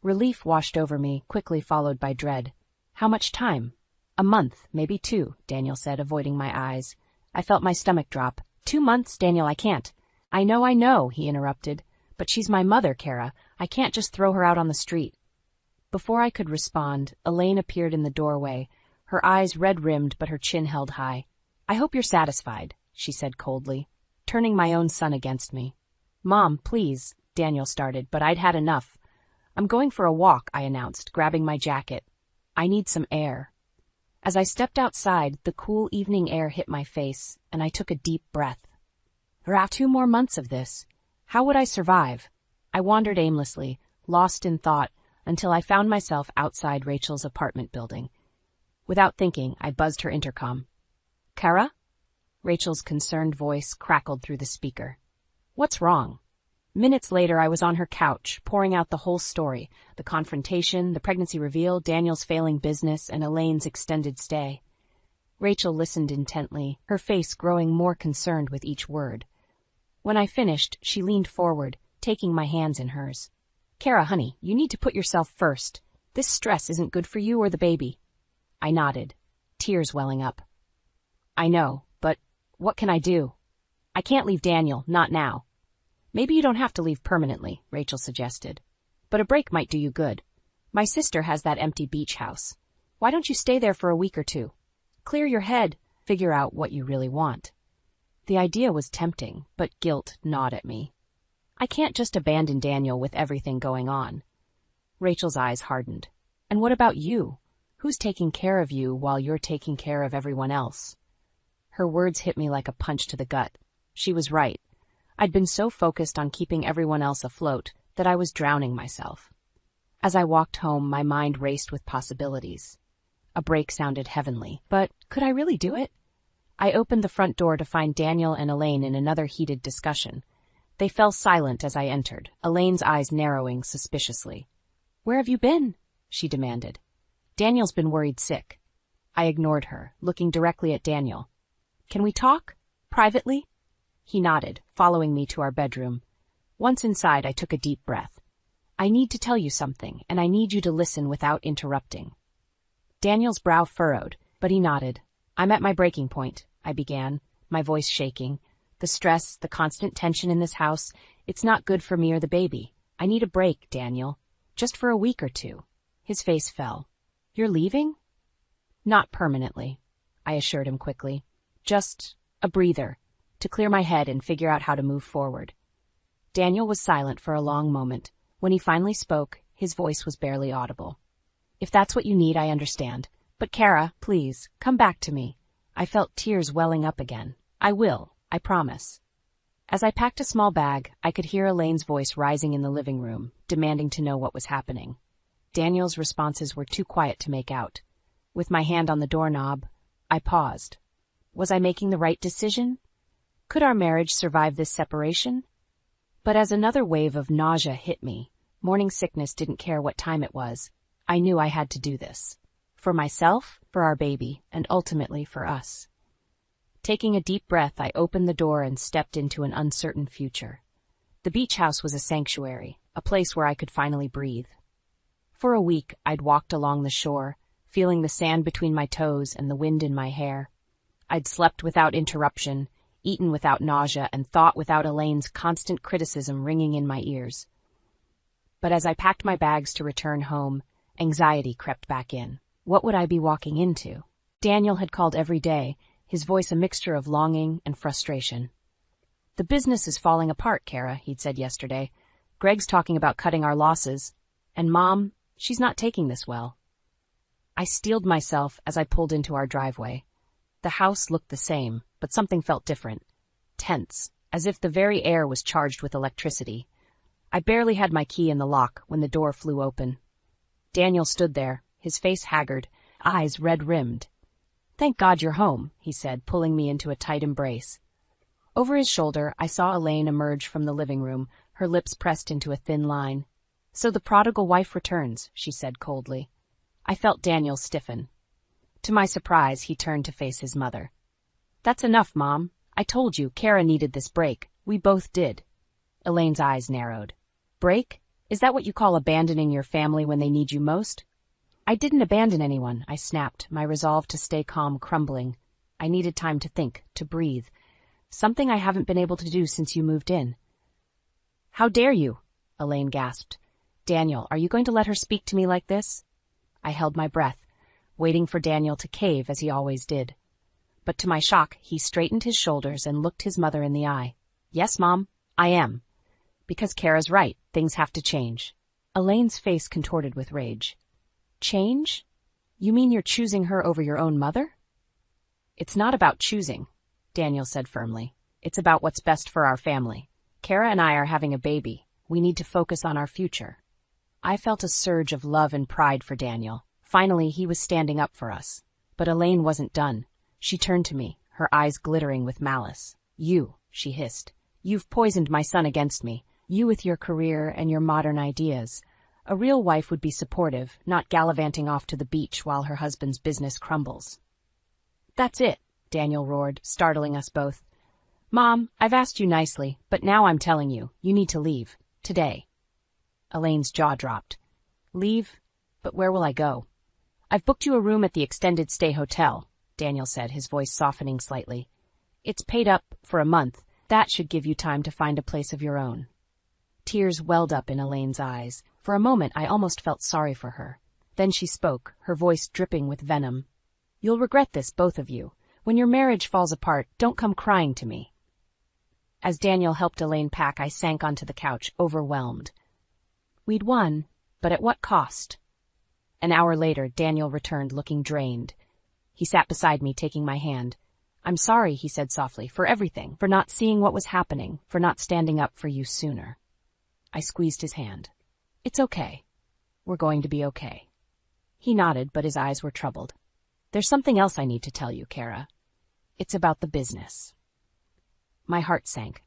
Relief washed over me, quickly followed by dread. How much time? A month, maybe 2, Daniel said, avoiding my eyes. I felt my stomach drop. 2 months, Daniel, I can't. I know, he interrupted. But she's my mother, Kara. I can't just throw her out on the street. Before I could respond, Elaine appeared in the doorway, her eyes red-rimmed but her chin held high. I hope you're satisfied, she said coldly, turning my own son against me. Mom, please, Daniel started, but I'd had enough. I'm going for a walk, I announced, grabbing my jacket. I need some air. As I stepped outside, the cool evening air hit my face, and I took a deep breath. There are 2 more months of this. How would I survive? I wandered aimlessly, lost in thought, until I found myself outside Rachel's apartment building. Without thinking, I buzzed her intercom. Kara? Rachel's concerned voice crackled through the speaker. What's wrong? Minutes later, I was on her couch, pouring out the whole story, the confrontation, the pregnancy reveal, Daniel's failing business, and Elaine's extended stay. Rachel listened intently, her face growing more concerned with each word. When I finished, she leaned forward, taking my hands in hers. Kara, honey, you need to put yourself first. This stress isn't good for you or the baby. I nodded, tears welling up. I know, but what can I do? I can't leave Daniel, not now. Maybe you don't have to leave permanently, Rachel suggested. But a break might do you good. My sister has that empty beach house. Why don't you stay there for a week or 2? Clear your head, figure out what you really want. The idea was tempting, but guilt gnawed at me. I can't just abandon Daniel with everything going on. Rachel's eyes hardened. And what about you? Who's taking care of you while you're taking care of everyone else? Her words hit me like a punch to the gut. She was right. I'd been so focused on keeping everyone else afloat that I was drowning myself. As I walked home, my mind raced with possibilities. A break sounded heavenly, but could I really do it? I opened the front door to find Daniel and Elaine in another heated discussion. They fell silent as I entered, Elaine's eyes narrowing suspiciously. Where have you been? She demanded. Daniel's been worried sick. I ignored her, looking directly at Daniel. Can we talk? Privately? He nodded, following me to our bedroom. Once inside, I took a deep breath. I need to tell you something, and I need you to listen without interrupting. Daniel's brow furrowed, but he nodded. I'm at my breaking point, I began, my voice shaking. The stress, the constant tension in this house, it's not good for me or the baby. I need a break, Daniel. Just for a week or 2. His face fell. You're leaving? Not permanently, I assured him quickly. Just a breather, to clear my head and figure out how to move forward. Daniel was silent for a long moment. When he finally spoke, his voice was barely audible. If that's what you need, I understand. But Kara, please, come back to me. I felt tears welling up again. I will, I promise. As I packed a small bag, I could hear Elaine's voice rising in the living room, demanding to know what was happening. Daniel's responses were too quiet to make out. With my hand on the doorknob, I paused. Was I making the right decision? Could our marriage survive this separation? But as another wave of nausea hit me, morning sickness didn't care what time it was. I knew I had to do this. For myself, for our baby, and ultimately for us. Taking a deep breath, I opened the door and stepped into an uncertain future. The beach house was a sanctuary, a place where I could finally breathe. For a week, I'd walked along the shore, feeling the sand between my toes and the wind in my hair. I'd slept without interruption, eaten without nausea, and thought without Elaine's constant criticism ringing in my ears. But as I packed my bags to return home, anxiety crept back in. What would I be walking into? Daniel had called every day, his voice a mixture of longing and frustration. The business is falling apart, Kara, he'd said yesterday. Greg's talking about cutting our losses. And Mom, she's not taking this well. I steeled myself as I pulled into our driveway. The house looked the same, but something felt different. Tense, as if the very air was charged with electricity. I barely had my key in the lock when the door flew open. Daniel stood there, his face haggard, eyes red-rimmed. "Thank God you're home," he said, pulling me into a tight embrace. Over his shoulder, I saw Elaine emerge from the living room, her lips pressed into a thin line. "So the prodigal wife returns," she said coldly. I felt Daniel stiffen. To my surprise, he turned to face his mother. "That's enough, Mom. I told you, Kara needed this break. We both did." Elaine's eyes narrowed. "Break? Is that what you call abandoning your family when they need you most?" "I didn't abandon anyone," I snapped, my resolve to stay calm crumbling. I needed time to think, to breathe. Something I haven't been able to do since you moved in. "How dare you?" Elaine gasped. "Daniel, are you going to let her speak to me like this?" I held my breath, waiting for Daniel to cave as he always did. But to my shock, he straightened his shoulders and looked his mother in the eye. "Yes, Mom, I am. Because Kara's right, things have to change." Elaine's face contorted with rage. "Change? You mean you're choosing her over your own mother?" "It's not about choosing," Daniel said firmly. "It's about what's best for our family. Kara and I are having a baby. We need to focus on our future." I felt a surge of love and pride for Daniel. Finally, he was standing up for us. But Elaine wasn't done. She turned to me, her eyes glittering with malice. "You," she hissed. "You've poisoned my son against me. You with your career and your modern ideas. A real wife would be supportive, not gallivanting off to the beach while her husband's business crumbles." "That's it," Daniel roared, startling us both. "Mom, I've asked you nicely, but now I'm telling you, you need to leave. Today." Elaine's jaw dropped. "Leave? But where will I go?" "I've booked you a room at the extended stay hotel," Daniel said, his voice softening slightly. "It's paid up for a month. That should give you time to find a place of your own." Tears welled up in Elaine's eyes. For a moment, I almost felt sorry for her. Then she spoke, her voice dripping with venom. "You'll regret this, both of you. When your marriage falls apart, don't come crying to me." As Daniel helped Elaine pack, I sank onto the couch, overwhelmed. We'd won, but at what cost? An hour later, Daniel returned looking drained. He sat beside me, taking my hand. "I'm sorry," he said softly, "for everything, for not seeing what was happening, for not standing up for you sooner." I squeezed his hand. "It's okay. We're going to be okay." He nodded, but his eyes were troubled. "There's something else I need to tell you, Kara. It's about the business." My heart sank.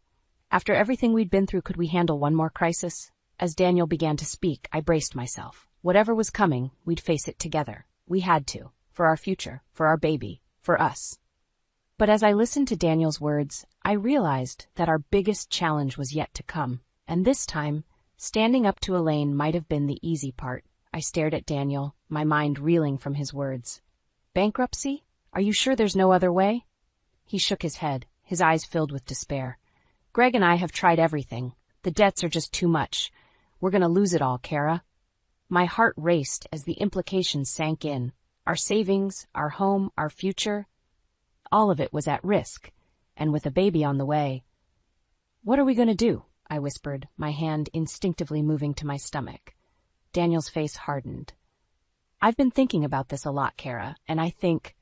After everything we'd been through, could we handle one more crisis? As Daniel began to speak, I braced myself. Whatever was coming, we'd face it together. We had to. For our future, for our baby, for us. But as I listened to Daniel's words, I realized that our biggest challenge was yet to come. And this time, standing up to Elaine might have been the easy part. I stared at Daniel, my mind reeling from his words. "Bankruptcy? Are you sure there's no other way?" He shook his head, his eyes filled with despair. "Greg and I have tried everything. The debts are just too much. We're going to lose it all, Kara." My heart raced as the implications sank in. Our savings, our home, our future. All of it was at risk, and with a baby on the way. "What are we going to do?" I whispered, my hand instinctively moving to my stomach. Daniel's face hardened. "I've been thinking about this a lot, Kara, and I think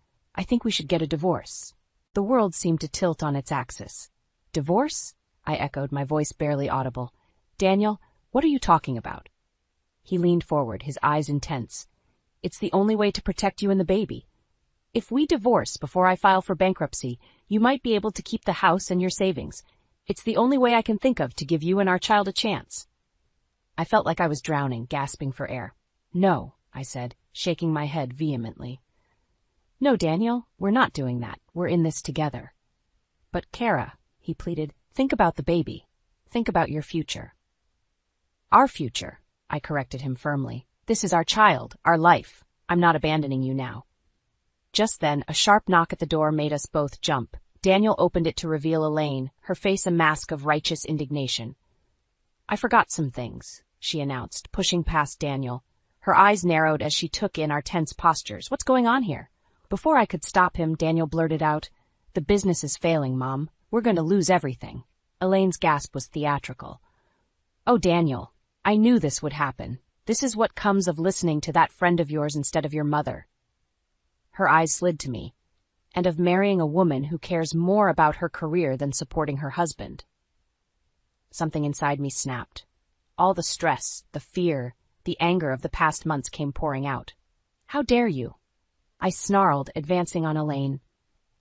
we should get a divorce." The world seemed to tilt on its axis. Divorce? I echoed, my voice barely audible. Daniel, what are you talking about? He leaned forward, his eyes intense. It's the only way to protect you and the baby. If we divorce before I file for bankruptcy, you might be able to keep the house and your savings. It's the only way I can think of to give you and our child a chance. I felt like I was drowning, gasping for air. No, I said, shaking my head vehemently. No, Daniel, we're not doing that. We're in this together. But Kara, he pleaded, think about the baby. Think about your future. Our future, I corrected him firmly. This is our child, our life. I'm not abandoning you now. Just then, a sharp knock at the door made us both jump. Daniel opened it to reveal Elaine, her face a mask of righteous indignation. I forgot some things, she announced, pushing past Daniel. Her eyes narrowed as she took in our tense postures. What's going on here? Before I could stop him, Daniel blurted out, The business is failing, Mom. We're going to lose everything. Elaine's gasp was theatrical. Oh, Daniel, I knew this would happen. This is what comes of listening to that friend of yours instead of your mother. Her eyes slid to me, and of marrying a woman who cares more about her career than supporting her husband. Something inside me snapped. All the stress, the fear, the anger of the past months came pouring out. How dare you? I snarled, advancing on Elaine.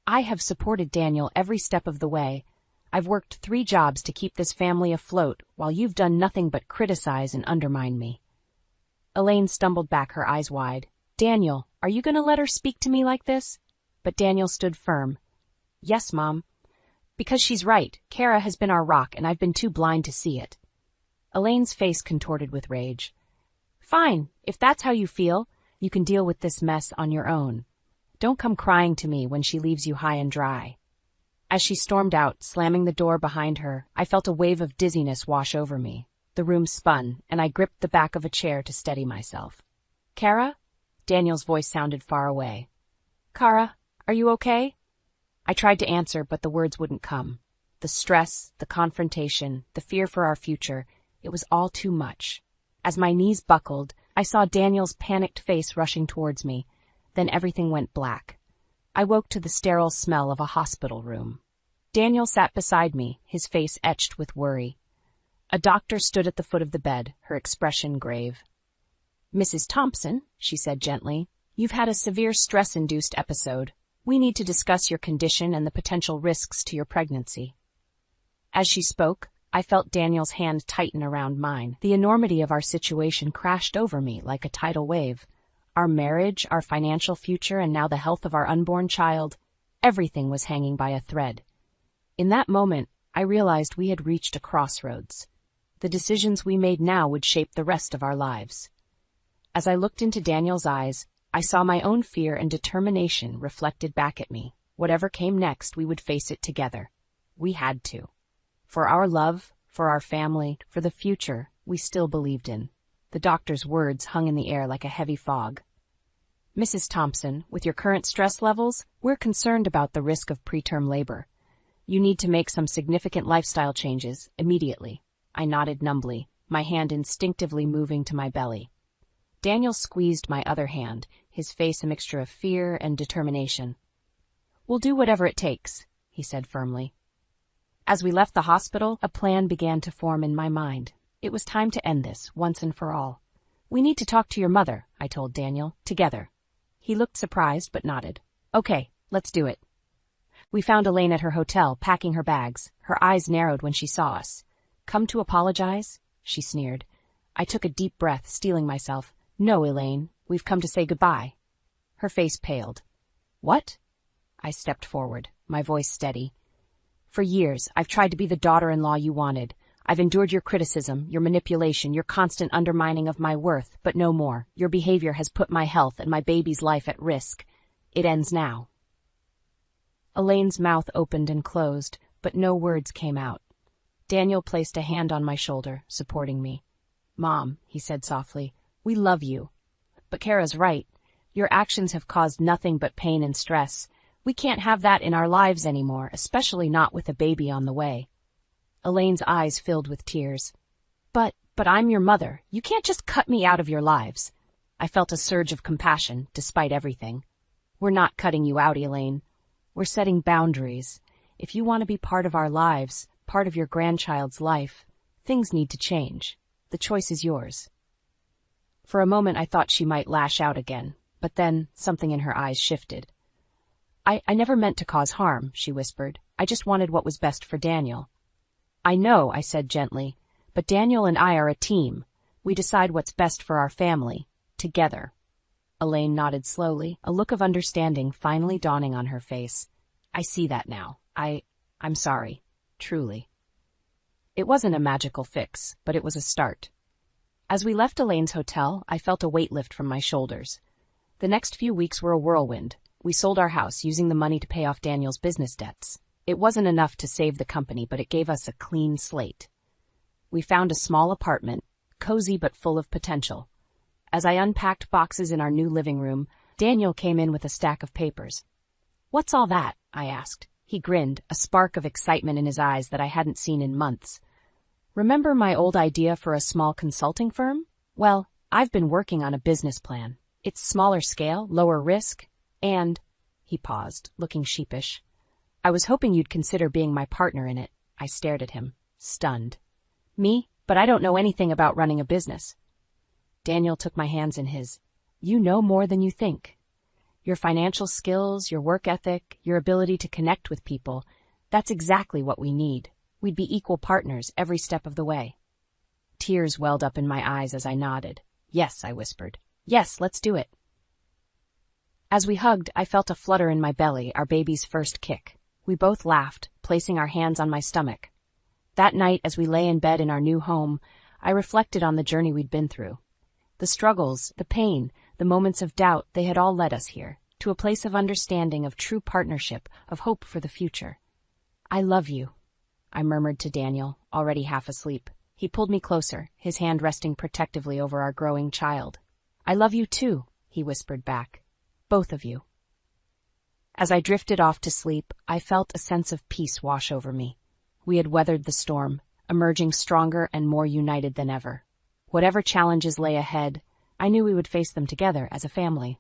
I have supported Daniel every step of the way. I've worked 3 jobs to keep this family afloat, while you've done nothing but criticize and undermine me. Elaine stumbled back, her eyes wide. Daniel, are you going to let her speak to me like this? But Daniel stood firm. Yes, Mom. Because she's right. Kara has been our rock, and I've been too blind to see it. Elaine's face contorted with rage. Fine, if that's how you feel, you can deal with this mess on your own. Don't come crying to me when she leaves you high and dry. As she stormed out, slamming the door behind her, I felt a wave of dizziness wash over me. The room spun, and I gripped the back of a chair to steady myself. Kara? Daniel's voice sounded far away. Kara, are you okay? I tried to answer, but the words wouldn't come. The stress, the confrontation, the fear for our future, it was all too much. As my knees buckled, I saw Daniel's panicked face rushing towards me. Then everything went black. I woke to the sterile smell of a hospital room. Daniel sat beside me, his face etched with worry. A doctor stood at the foot of the bed, her expression grave. Mrs. Thompson, she said gently, you've had a severe stress-induced episode. We need to discuss your condition and the potential risks to your pregnancy. As she spoke, I felt Daniel's hand tighten around mine. The enormity of our situation crashed over me like a tidal wave. Our marriage, our financial future, and now the health of our unborn child, everything was hanging by a thread. In that moment, I realized we had reached a crossroads. The decisions we made now would shape the rest of our lives. As I looked into Daniel's eyes, I saw my own fear and determination reflected back at me. Whatever came next, we would face it together. We had to. For our love, for our family, for the future we still believed in. The doctor's words hung in the air like a heavy fog. Mrs. Thompson, with your current stress levels, we're concerned about the risk of preterm labor. You need to make some significant lifestyle changes immediately. I nodded numbly, my hand instinctively moving to my belly. Daniel squeezed my other hand, his face a mixture of fear and determination. We'll do whatever it takes, he said firmly. As we left the hospital, a plan began to form in my mind. It was time to end this, once and for all. We need to talk to your mother, I told Daniel, together. He looked surprised but nodded. Okay, let's do it. We found Elaine at her hotel, packing her bags. Her eyes narrowed when she saw us. Come to apologize? She sneered. I took a deep breath, steeling myself. No, Elaine, we've come to say goodbye. Her face paled. What? I stepped forward, my voice steady. For years, I've tried to be the daughter-in-law you wanted. I've endured your criticism, your manipulation, your constant undermining of my worth, but no more. Your behavior has put my health and my baby's life at risk. It ends now. Elaine's mouth opened and closed, but no words came out. Daniel placed a hand on my shoulder, supporting me. Mom, he said softly, we love you. But Kara's right. Your actions have caused nothing but pain and stress. We can't have that in our lives anymore, especially not with a baby on the way. Elaine's eyes filled with tears. But I'm your mother. You can't just cut me out of your lives. I felt a surge of compassion, despite everything. We're not cutting you out, Elaine. We're setting boundaries. If you want to be part of our lives, part of your grandchild's life, things need to change. The choice is yours." For a moment I thought she might lash out again, but then something in her eyes shifted. I never meant to cause harm," she whispered. "I just wanted what was best for Daniel." "I know," I said gently, "but Daniel and I are a team. We decide what's best for our family, together." Elaine nodded slowly, a look of understanding finally dawning on her face. "I see that now. I'm sorry. Truly." It wasn't a magical fix, but it was a start. As we left Elaine's hotel, I felt a weight lift from my shoulders. The next few weeks were a whirlwind. We sold our house, using the money to pay off Daniel's business debts. It wasn't enough to save the company, but it gave us a clean slate. We found a small apartment, cozy but full of potential. As I unpacked boxes in our new living room, Daniel came in with a stack of papers. "What's all that?" I asked. He grinned, a spark of excitement in his eyes that I hadn't seen in months. "Remember my old idea for a small consulting firm? Well, I've been working on a business plan. It's smaller scale, lower risk, and—" he paused, looking sheepish. "I was hoping you'd consider being my partner in it." I stared at him, stunned. "Me? But I don't know anything about running a business." Daniel took my hands in his. "You know more than you think. Your financial skills, your work ethic, your ability to connect with people, that's exactly what we need. We'd be equal partners every step of the way." Tears welled up in my eyes as I nodded. "Yes," I whispered. "Yes, let's do it." As we hugged, I felt a flutter in my belly, our baby's first kick. We both laughed, placing our hands on my stomach. That night, as we lay in bed in our new home, I reflected on the journey we'd been through. The struggles, the pain, the moments of doubt, they had all led us here, to a place of understanding, of true partnership, of hope for the future. "I love you," I murmured to Daniel, already half asleep. He pulled me closer, his hand resting protectively over our growing child. "I love you too," he whispered back. "Both of you." As I drifted off to sleep, I felt a sense of peace wash over me. We had weathered the storm, emerging stronger and more united than ever. Whatever challenges lay ahead, I knew we would face them together as a family.